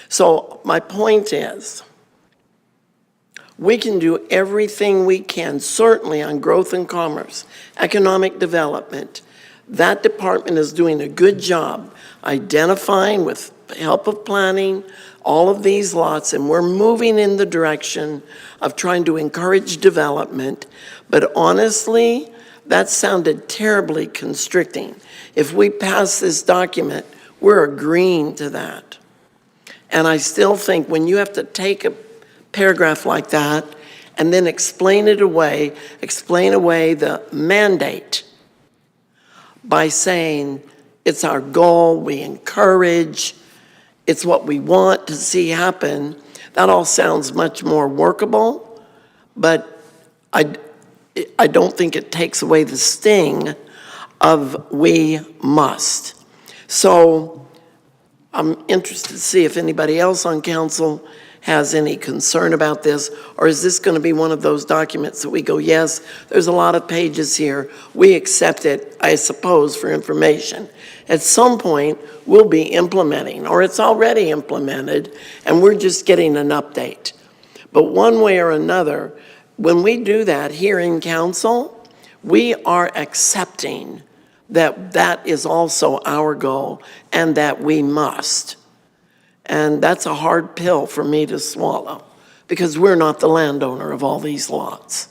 So my point is, we can do everything we can, certainly on growth and commerce, economic development. That department is doing a good job identifying, with help of planning, all of these lots, and we're moving in the direction of trying to encourage development. But honestly, that sounded terribly constricting. If we pass this document, we're agreeing to that. And I still think when you have to take a paragraph like that and then explain away the mandate by saying it's our goal, we encourage, it's what we want to see happen, that all sounds much more workable, but I don't think it takes away the sting of we must. So I'm interested to see if anybody else on council has any concern about this, or is this going to be one of those documents that we go, yes, there's a lot of pages here, we accept it, I suppose, for information. At some point, we'll be implementing, or it's already implemented, and we're just getting an update. But one way or another, when we do that here in council, we are accepting that that is also our goal and that we must. And that's a hard pill for me to swallow because we're not the landowner of all these lots.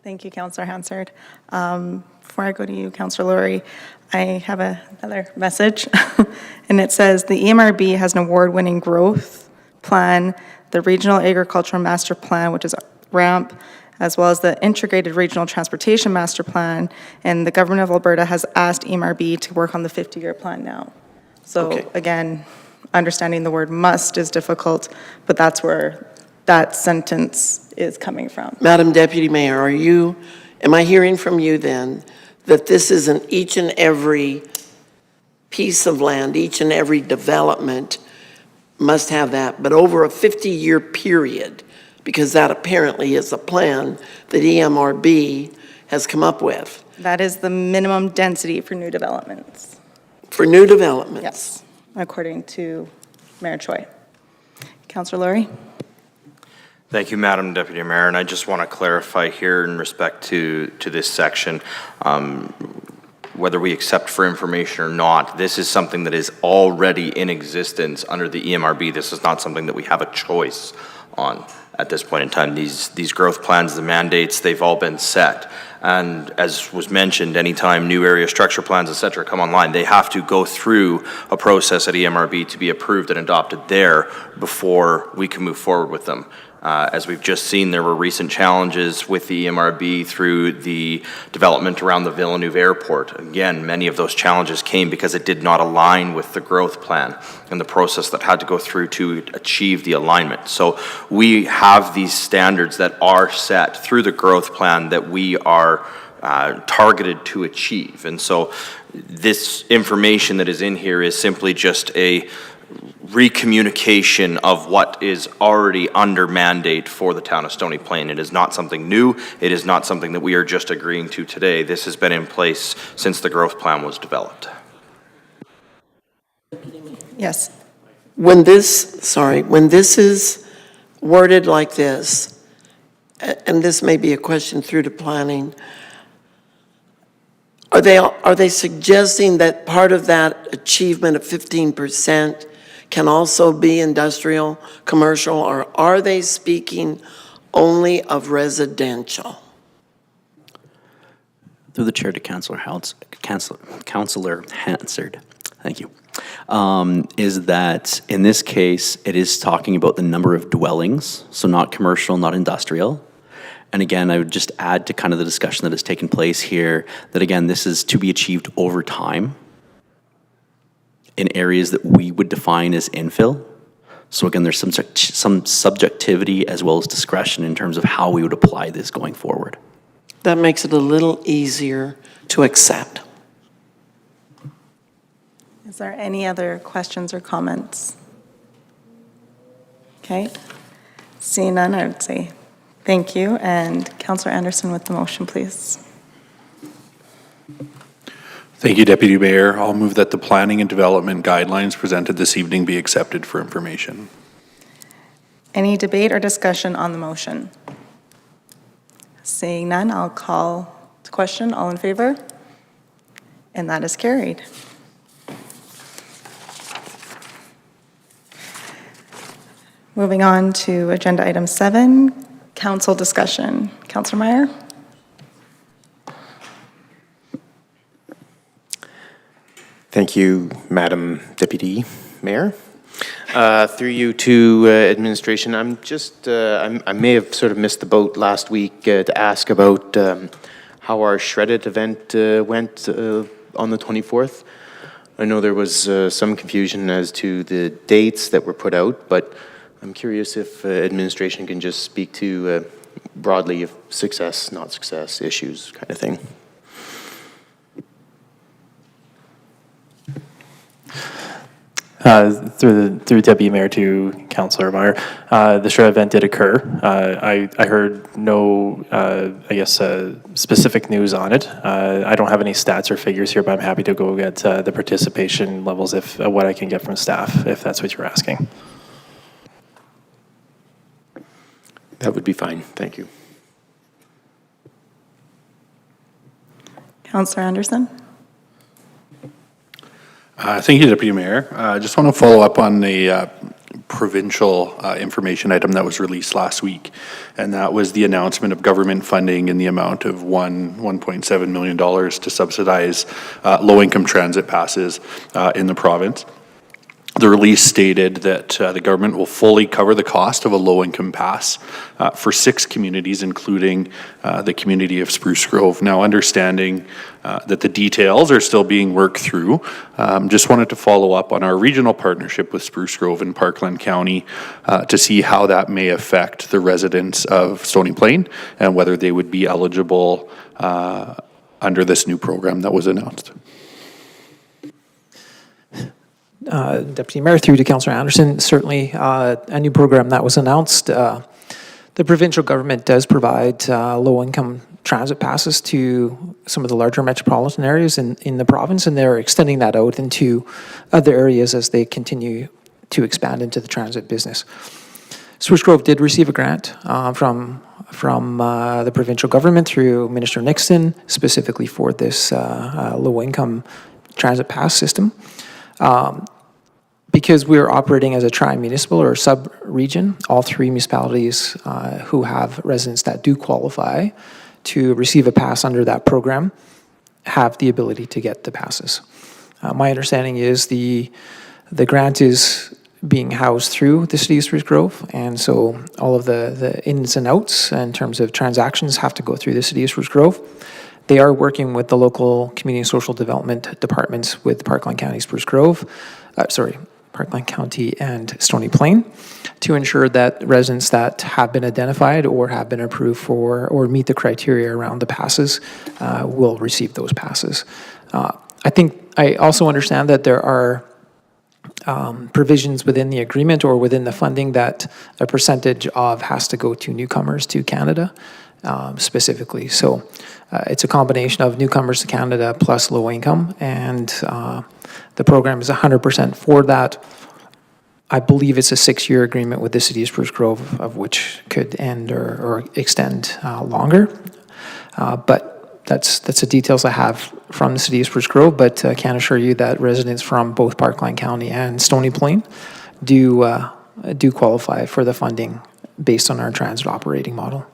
Thank you, Councillor Hansard. Before I go to you, Councillor Laurie, I have another message. And it says, the EMRB has an award-winning growth plan, the Regional Agricultural Master Plan, which is RAMP, as well as the Integrated Regional Transportation Master Plan, and the Government of Alberta has asked EMRB to work on the 50-year plan now. So Okay. again, understanding the word must is difficult, but that's where that sentence is coming from. Madam Deputy Mayor, am I hearing from you then that this isn't each and every piece of land, each and every development must have that, but over a 50-year period, because that apparently is a plan that EMRB has come up with. That is the minimum density for new developments. For new developments? Yes, according to Mayor Choi. Councillor Laurie? Thank you, Madam Deputy Mayor, and I just want to clarify here in respect to this section, whether we accept for information or not, this is something that is already in existence under the EMRB. This is not something that we have a choice on at this point in time. These growth plans, the mandates, they've all been set. And as was mentioned, anytime new area structure plans, et cetera, come online, they have to go through a process at EMRB to be approved and adopted there before we can move forward with them. As we've just seen, there were recent challenges with the EMRB through the development around the Villeneuve Airport. Again, many of those challenges came because it did not align with the growth plan and the process that had to go through to achieve the alignment. So we have these standards that are set through the growth plan that we are targeted to achieve. And so this information that is in here is simply just a recommunication of what is already under mandate for the town of Stony Plain. It is not something new. It is not something that we are just agreeing to today. This has been in place since the growth plan was developed. Yes. When this is worded like this, and this may be a question through to planning, are they suggesting that part of that achievement of 15% can also be industrial, commercial, or are they speaking only of residential? Through the chair to Councillor Hansard. Thank you. Is that in this case, it is talking about the number of dwellings, so not commercial, not industrial. And again, I would just add to kind of the discussion that has taken place here, that again, this is to be achieved over time in areas that we would define as infill. So again, there's some subjectivity as well as discretion in terms of how we would apply this going forward. That makes it a little easier to accept. Is there any other questions or comments? Okay. Seeing none, I would say thank you. And Councillor Anderson with the motion, please. Thank you, Deputy Mayor. I'll move that the planning and development guidelines presented this evening be accepted for information. Any debate or discussion on the motion? Seeing none, I'll call the question. All in favor? And that is carried. Moving on to agenda item 7, council discussion. Councillor Meyer? Thank you, Madam Deputy Mayor. Through you to administration, I'm just, I may have sort of missed the boat last week to ask about how our Shredded event went on the 24th. I know there was some confusion as to the dates that were put out, but I'm curious if administration can just speak to broadly of success, not success issues kind of thing. Through Deputy Mayor to Councillor Meyer, the Shred event did occur. I heard no, specific news on it. I don't have any stats or figures here, but I'm happy to go get the participation levels if what I can get from staff, if that's what you're asking. That would be fine. Thank you. Councillor Anderson? Thank you, Deputy Mayor. I just want to follow up on the provincial information item that was released last week, and that was the announcement of government funding in the amount of $1.7 million to subsidize low-income transit passes in the province. The release stated that the government will fully cover the cost of a low-income pass for 6 communities, including the community of Spruce Grove. Now, understanding that the details are still being worked through, just wanted to follow up on our regional partnership with Spruce Grove in Parkland County to see how that may affect the residents of Stony Plain and whether they would be eligible under this new program that was announced. Deputy Mayor, through to Councillor Anderson, certainly a new program that was announced. The provincial government does provide low-income transit passes to some of the larger metropolitan areas in the province, and they're extending that out into other areas as they continue to expand into the transit business. Spruce Grove did receive a grant from the provincial government through Minister Nixon, specifically for this low-income transit pass system. Because we're operating as a tri-municipal or sub-region, all 3 municipalities who have residents that do qualify to receive a pass under that program have the ability to get the passes. My understanding is the grant is being housed through the City of Spruce Grove, and so all of the ins and outs in terms of transactions have to go through the City of Spruce Grove. They are working with the local community and social development departments with Parkland County, Spruce Grove, Parkland County and Stony Plain to ensure that residents that have been identified or have been approved for or meet the criteria around the passes will receive those passes. I also understand that there are provisions within the agreement or within the funding that a percentage of has to go to newcomers to Canada specifically. So it's a combination of newcomers to Canada plus low income, and the program is 100% for that. I believe it's a 6-year agreement with the City of Spruce Grove, of which could end or extend longer. But that's the details I have from the City of Spruce Grove, but I can assure you that residents from both Parkland County and Stony Plain do qualify for the funding based on our transit operating model.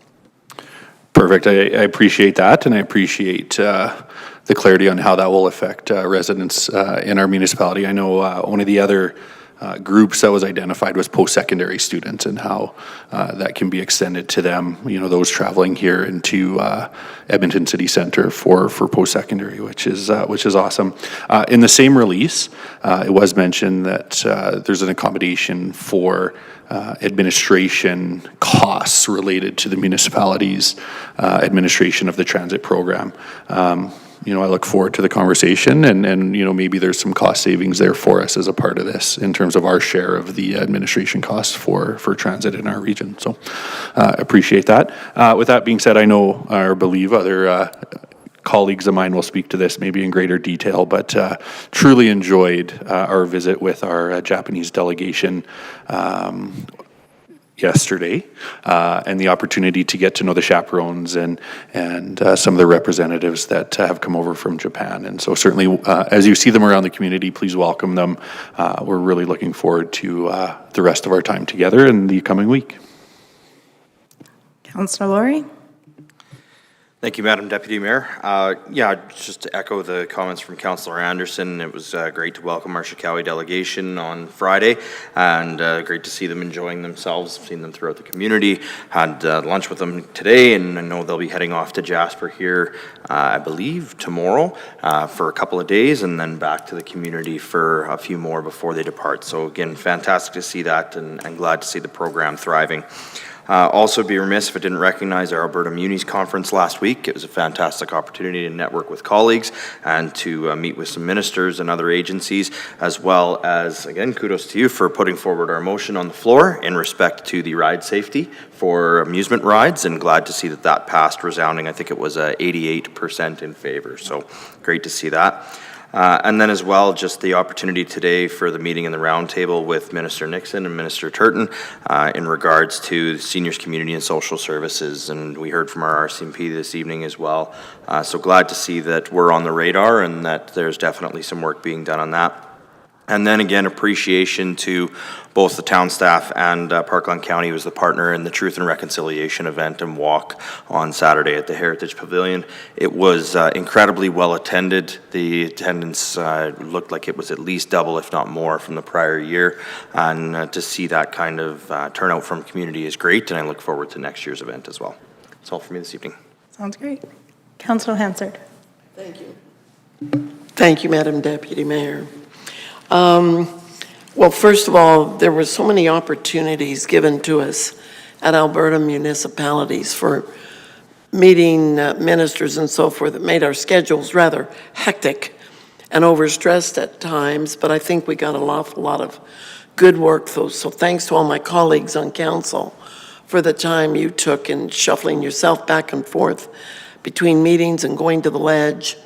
Perfect. I appreciate that, and I appreciate the clarity on how that will affect residents in our municipality. I know one of the other groups that was identified was post-secondary students, and how that can be extended to them, those traveling here into Edmonton City Centre for post-secondary, which is awesome. In the same release, it was mentioned that there's an accommodation for administration costs related to the municipality's administration of the transit program. I look forward to the conversation, and maybe there's some cost savings there for us as a part of this in terms of our share of the administration costs for transit in our region. So appreciate that. With that being said, I know or believe other colleagues of mine will speak to this maybe in greater detail, but truly enjoyed our visit with our Japanese delegation yesterday, and the opportunity to get to know the chaperones and some of the representatives that have come over from Japan. And so certainly, as you see them around the community, please welcome them. We're really looking forward to the rest of our time together in the coming week. Councillor Laurie? Thank you, Madam Deputy Mayor. Just to echo the comments from Councillor Anderson, it was great to welcome our Shikowie delegation on Friday, and great to see them enjoying themselves. I've seen them throughout the community, had lunch with them today, and I know they'll be heading off to Jasper here, I believe, tomorrow for a couple of days, and then back to the community for a few more before they depart. So again, fantastic to see that, and glad to see the program thriving. Also be remiss if I didn't recognize our Alberta Munis Conference last week. It was a fantastic opportunity to network with colleagues and to meet with some ministers and other agencies, as well as, again, kudos to you for putting forward our motion on the floor in respect to the ride safety for amusement rides, and glad to see that passed resounding. I think it was 88% in favor, so great to see that. And then as well, just the opportunity today for the meeting in the roundtable with Minister Nixon and Minister Turton in regards to seniors, community and social services. And we heard from our RCMP this evening as well. So glad to see that we're on the radar and that there's definitely some work being done on that. And then again, appreciation to both the town staff and Parkland County was the partner in the Truth and Reconciliation event and walk on Saturday at the Heritage Pavilion. It was incredibly well attended. The attendance looked like it was at least double, if not more, from the prior year. And to see that kind of turnout from community is great, and I look forward to next year's event as well. That's all for me this evening. Sounds great. Councillor Hansard? Thank you. Thank you, Madam Deputy Mayor. Well, first of all, there were so many opportunities given to us at Alberta municipalities for meeting ministers and so forth that made our schedules rather hectic and overstressed at times, but I think we got an awful lot of good work, though. So thanks to all my colleagues on council for the time you took in shuffling yourself back and forth between meetings and going to the ledge,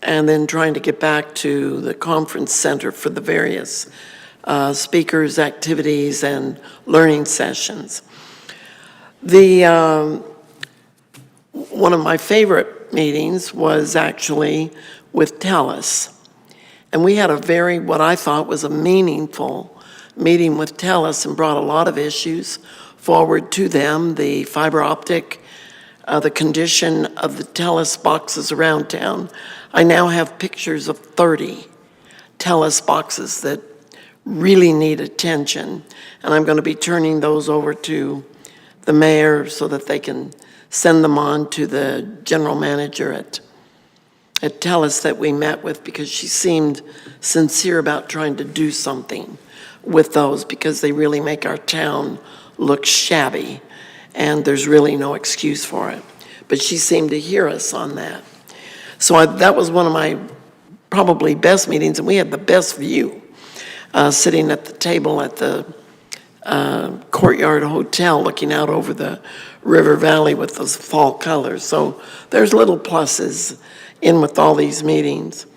and then trying to get back to the conference center for the various speakers, activities, and learning sessions. One of my favorite meetings was actually with TELUS. And we had what I thought was a meaningful meeting with TELUS, and brought a lot of issues forward to them, the fiber optic, the condition of the TELUS boxes around town. I now have pictures of 30 TELUS boxes that really need attention, and I'm going to be turning those over to the mayor so that they can send them on to the general manager at TELUS that we met with, because she seemed sincere about trying to do something with those, because they really make our town look shabby, and there's really no excuse for it. But she seemed to hear us on that. So that was one of my probably best meetings, and we had the best view sitting at the table at the Courtyard Hotel, looking out over the river valley with those fall colors. So there's little pluses in with all these meetings.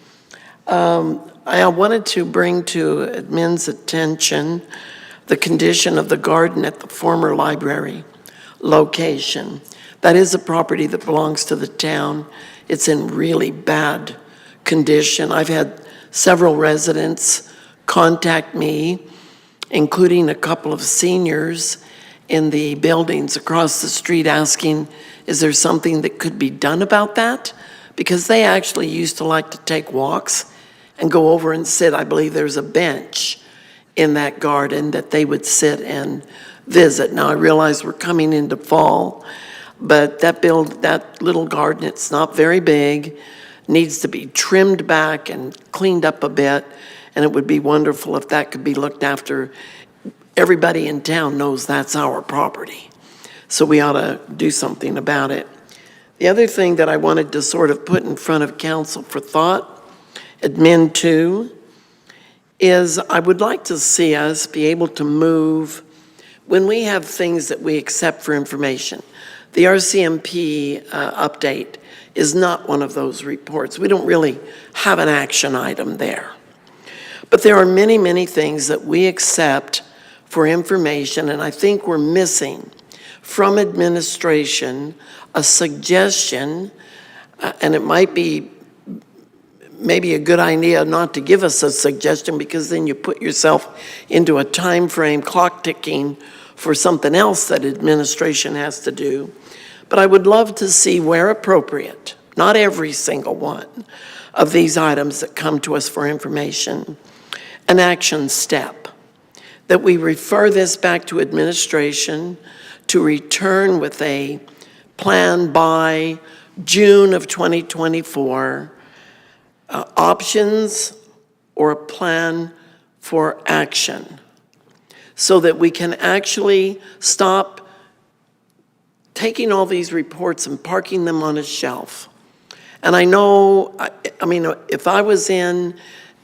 I wanted to bring to admin's attention the condition of the garden at the former library location. That is a property that belongs to the town. It's in really bad condition. I've had several residents contact me, including a couple of seniors, in the buildings across the street asking, is there something that could be done about that? Because they actually used to like to take walks and go over and sit. I believe there's a bench in that garden that they would sit and visit. Now, I realize we're coming into fall, but that little garden, it's not very big, needs to be trimmed back and cleaned up a bit, and it would be wonderful if that could be looked after. Everybody in town knows that's our property, so we ought to do something about it. The other thing that I wanted to sort of put in front of council for thought, admin too, is I would like to see us be able to move when we have things that we accept for information. The RCMP update is not one of those reports. We don't really have an action item there. But there are many, many things that we accept for information, and I think we're missing from administration a suggestion, and it might be maybe a good idea not to give us a suggestion, because then you put yourself into a time frame, clock ticking for something else that administration has to do. But I would love to see, where appropriate, not every single one of these items that come to us for information, an action step, that we refer this back to administration to return with a plan by June of 2024, options or a plan for action, so that we can actually stop taking all these reports and parking them on a shelf. And I know, I mean, if I was in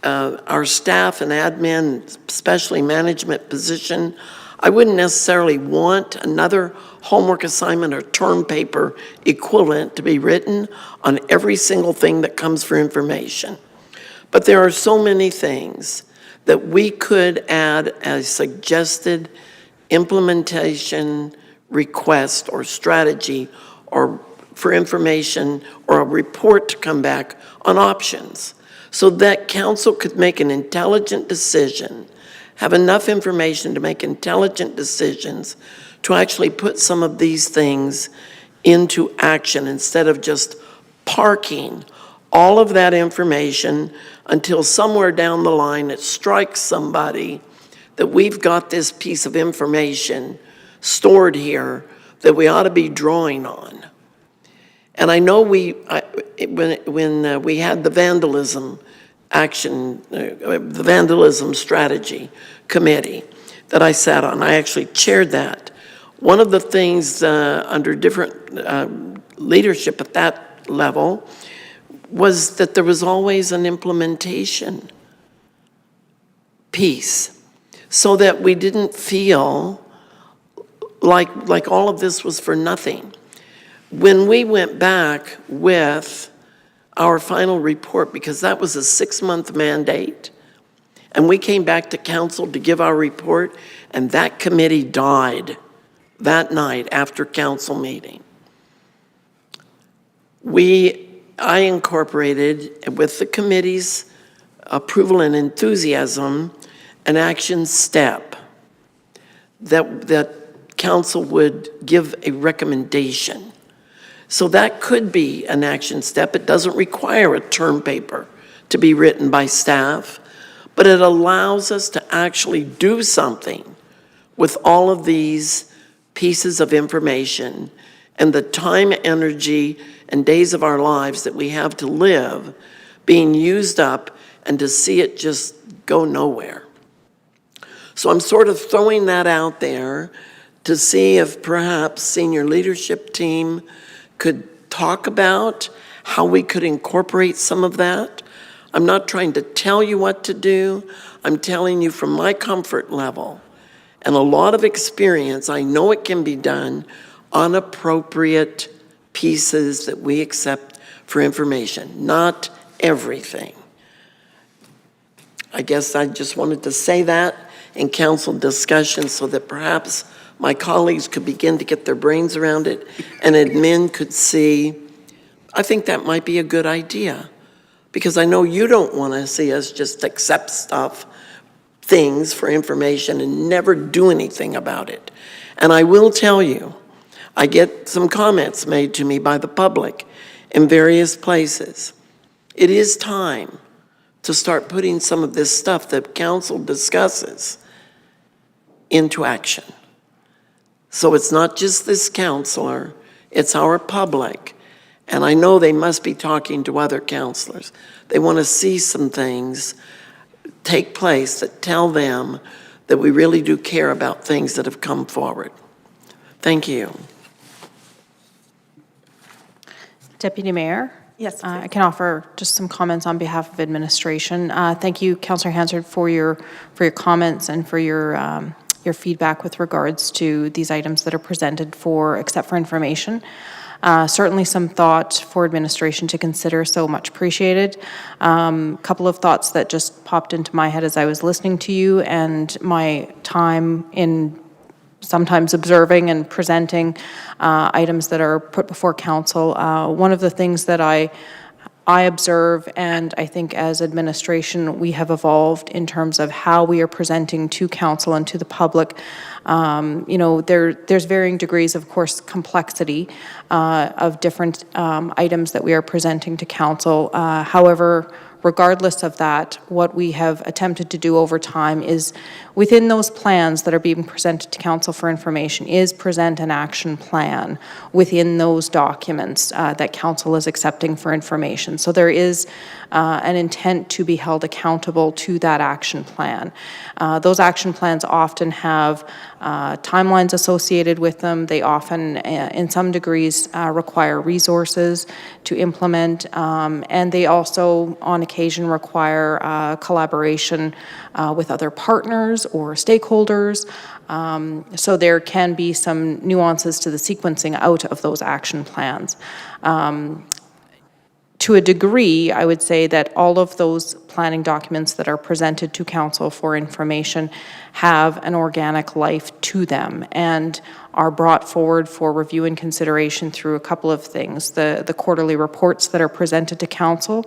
our staff and admin, especially management position, I wouldn't necessarily want another homework assignment or term paper equivalent to be written on every single thing that comes for information. But there are so many things that we could add as suggested implementation request or strategy, or for information or a report to come back on options, so that council could make an intelligent decision, have enough information to make intelligent decisions to actually put some of these things into action, instead of just parking all of that information until somewhere down the line it strikes somebody that we've got this piece of information stored here that we ought to be drawing on. And I know when we had the vandalism action, the vandalism strategy committee that I sat on, I actually chaired that. One of the things under different leadership at that level was that there was always an implementation piece, so that we didn't feel like all of this was for nothing. When we went back with our final report, because that was a 6-month mandate, and we came back to council to give our report, and that committee died that night after council meeting. I incorporated, with the committee's approval and enthusiasm, an action step that council would give a recommendation. So that could be an action step. It doesn't require a term paper to be written by staff, but it allows us to actually do something with all of these pieces of information and the time, energy, and days of our lives that we have to live being used up, and to see it just go nowhere. So I'm sort of throwing that out there to see if perhaps senior leadership team could talk about how we could incorporate some of that. I'm not trying to tell you what to do. I'm telling you from my comfort level and a lot of experience, I know it can be done on appropriate pieces that we accept for information, not everything. I guess I just wanted to say that in council discussion, so that perhaps my colleagues could begin to get their brains around it, and admin could see, I think that might be a good idea. Because I know you don't want to see us just accept things for information and never do anything about it. And I will tell you, I get some comments made to me by the public in various places. It is time to start putting some of this stuff that council discusses into action. So it's not just this councilor, it's our public. And I know they must be talking to other councilors. They want to see some things take place that tell them that we really do care about things that have come forward. Thank you. Deputy Mayor? Yes, I can offer just some comments on behalf of administration. Thank you, Councillor Hansard, for your comments and for your feedback with regards to these items that are presented for, except for information. Certainly some thought for administration to consider, so much appreciated. Couple of thoughts that just popped into my head as I was listening to you, and my time in sometimes observing and presenting items that are put before council. One of the things that I observe, and I think as administration we have evolved in terms of how we are presenting to council and to the public. You know, there's varying degrees, of course, complexity of different items that we are presenting to council. However, regardless of that, what we have attempted to do over time is, within those plans that are being presented to council for information, is present an action plan within those documents that council is accepting for information. So there is an intent to be held accountable to that action plan. Those action plans often have timelines associated with them. They often, in some degrees, require resources to implement, and they also, on occasion, require collaboration with other partners or stakeholders. So there can be some nuances to the sequencing out of those action plans. To a degree, I would say that all of those planning documents that are presented to council for information have an organic life to them and are brought forward for review and consideration through a couple of things. The quarterly reports that are presented to council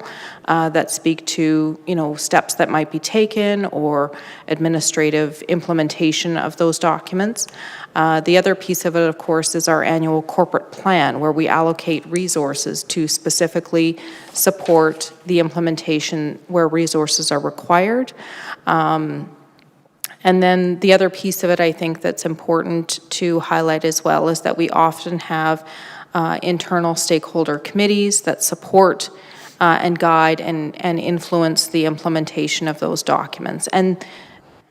that speak to, you know, steps that might be taken or administrative implementation of those documents. The other piece of it, of course, is our annual corporate plan, where we allocate resources to specifically support the implementation where resources are required. And then the other piece of it, I think, that's important to highlight as well, is that we often have internal stakeholder committees that support and guide and influence the implementation of those documents. And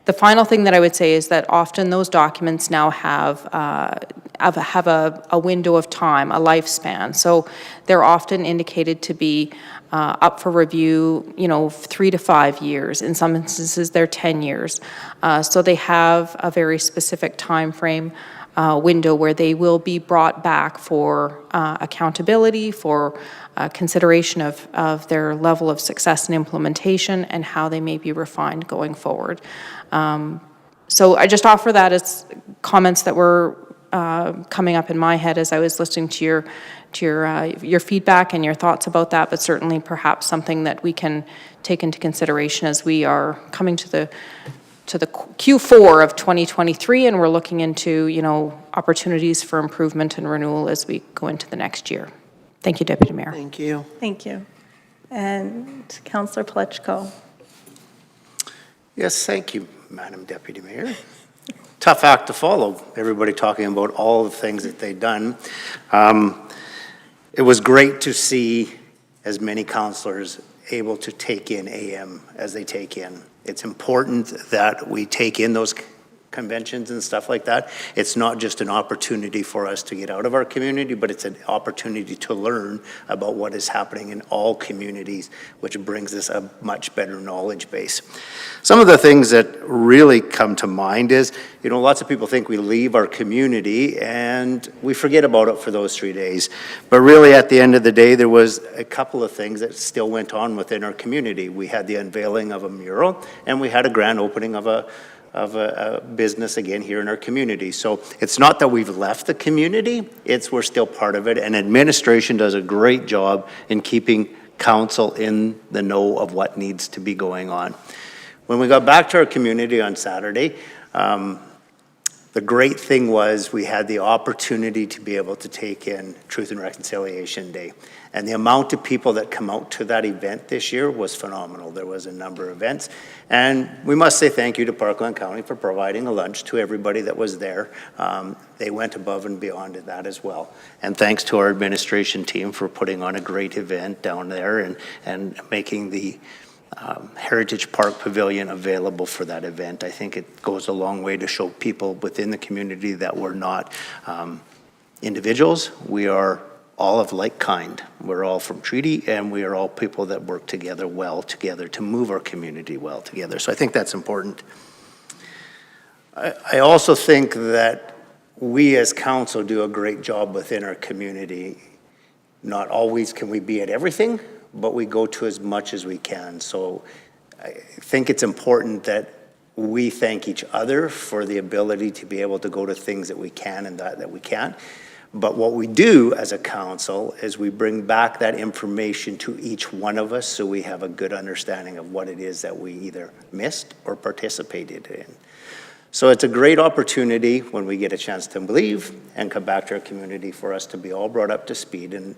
the final thing that I would say is that often those documents now have a window of time, a lifespan. So they're often indicated to be up for review, you know, 3 to 5 years. In some instances, they're 10 years. So they have a very specific time frame window where they will be brought back for accountability, for consideration of their level of success and implementation, and how they may be refined going forward. So I just offer that as comments that were coming up in my head as I was listening to your feedback and your thoughts about that, but certainly perhaps something that we can take into consideration as we are coming to the Q4 of 2023, and we're looking into, you know, opportunities for improvement and renewal as we go into the next year. Thank you, Deputy Mayor. Thank you. Thank you. And Councillor Palechko. Yes, thank you, Madam Deputy Mayor. Tough act to follow, everybody talking about all the things that they've done. It was great to see as many councillors able to take in AM as they take in. It's important that we take in those conventions and stuff like that. It's not just an opportunity for us to get out of our community, but it's an opportunity to learn about what is happening in all communities, which brings us a much better knowledge base. Some of the things that really come to mind is, you know, lots of people think we leave our community and we forget about it for those 3 days. But really, at the end of the day, there was a couple of things that still went on within our community. We had the unveiling of a mural, and we had a grand opening of a business again here in our community. So it's not that we've left the community, it's we're still part of it, and administration does a great job in keeping council in the know of what needs to be going on. When we got back to our community on Saturday, The great thing was we had the opportunity to be able to take in Truth and Reconciliation Day. And the amount of people that come out to that event this year was phenomenal. There was a number of events. And we must say thank you to Parkland County for providing a lunch to everybody that was there. They went above and beyond that as well. And thanks to our administration team for putting on a great event down there and making the Heritage Park Pavilion available for that event. I think it goes a long way to show people within the community that we're not individuals. We are all of like kind. We're all from treaty, and we are all people that work together well together to move our community well together. So I think that's important. I also think that we as council do a great job within our community. Not always can we be at everything, but we go to as much as we can. So I think it's important that we thank each other for the ability to be able to go to things that we can and that we can't. But what we do as a council is we bring back that information to each one of us so we have a good understanding of what it is that we either missed or participated in. So it's a great opportunity when we get a chance to leave and come back to our community for us to be all brought up to speed and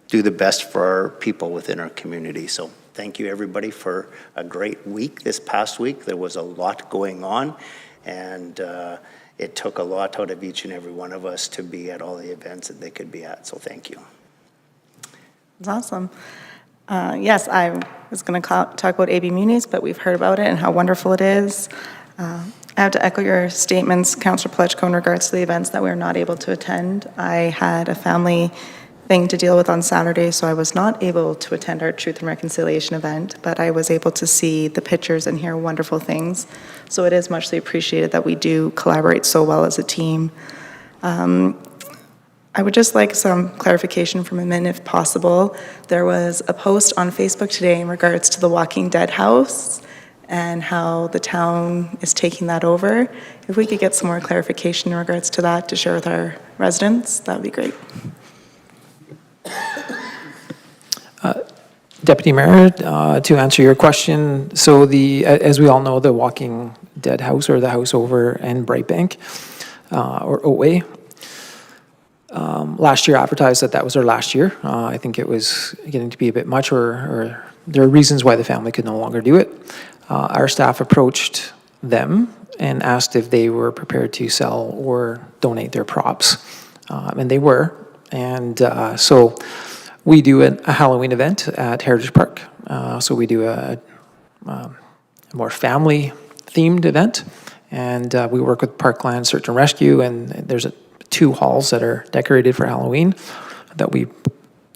do the best for our people within our community. So thank you everybody for a great week this past week. There was a lot going on, and it took a lot out of each and every one of us to be at all the events that they could be at, so thank you. It's awesome. Yes, I was going to talk about AB Munis, but we've heard about it and how wonderful it is. I have to echo your statements, Councillor Pletchko, in regards to the events that we were not able to attend. I had a family thing to deal with on Saturday, so I was not able to attend our Truth and Reconciliation event, but I was able to see the pictures and hear wonderful things. So it is muchly appreciated that we do collaborate so well as a team. I would just like some clarification from Amin, if possible. There was a post on Facebook today in regards to the Walking Dead house and how the town is taking that over. If we could get some more clarification in regards to that to share with our residents, that would be great. Deputy Mayor, to answer your question, so as we all know, the Walking Dead house, or the house over in Brightbank, or Otway, last year advertised that was our last year. I think it was getting to be a bit much, or there are reasons why the family could no longer do it. Our staff approached them and asked if they were prepared to sell or donate their props, and they were. And so we do a Halloween event at Heritage Park. So we do a more family-themed event, and we work with Parkland Search and Rescue, and there's 2 halls that are decorated for Halloween that we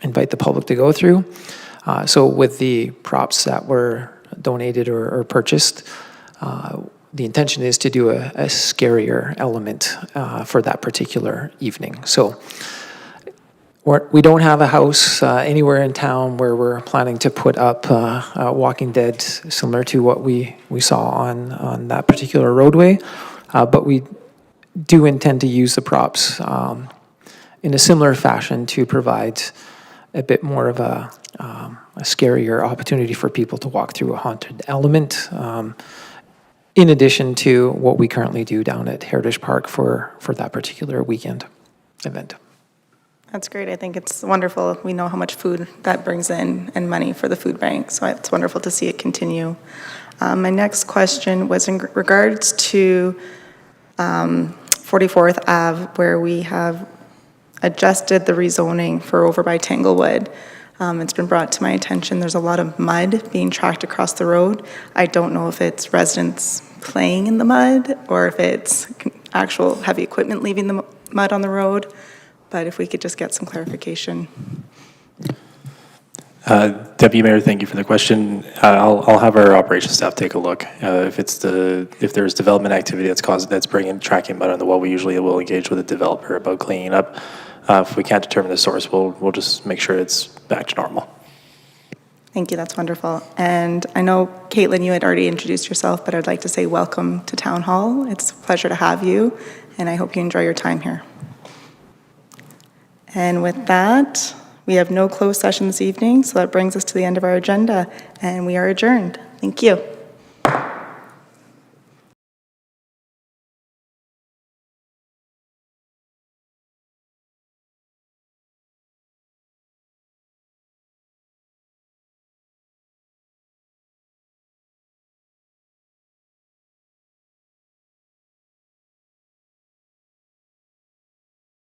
invite the public to go through. So with the props that were donated or purchased, the intention is to do a scarier element for that particular evening. So we don't have a house anywhere in town where we're planning to put up Walking Dead similar to what we saw on that particular roadway, but we do intend to use the props in a similar fashion to provide a bit more of a scarier opportunity for people to walk through a haunted element, in addition to what we currently do down at Heritage Park for that particular weekend event. That's great. I think it's wonderful. We know how much food that brings in and money for the food bank, so it's wonderful to see it continue. My next question was in regards to 44th Ave, where we have adjusted the rezoning for over by Tanglewood. It's been brought to my attention, there's a lot of mud being tracked across the road. I don't know if it's residents playing in the mud or if it's actual heavy equipment leaving the mud on the road, but if we could just get some clarification. Deputy Mayor, thank you for the question. I'll have our operations staff take a look. If there's development activity that's bringing tracking mud on the wall, we usually will engage with the developer about cleaning up. If we can't determine the source, we'll just make sure it's back to normal. Thank you, that's wonderful. And I know, Caitlin, you had already introduced yourself, but I'd like to say welcome to Town Hall. It's a pleasure to have you, and I hope you enjoy your time here. And with that, we have no closed session this evening, so that brings us to the end of our agenda, and we are adjourned. Thank you.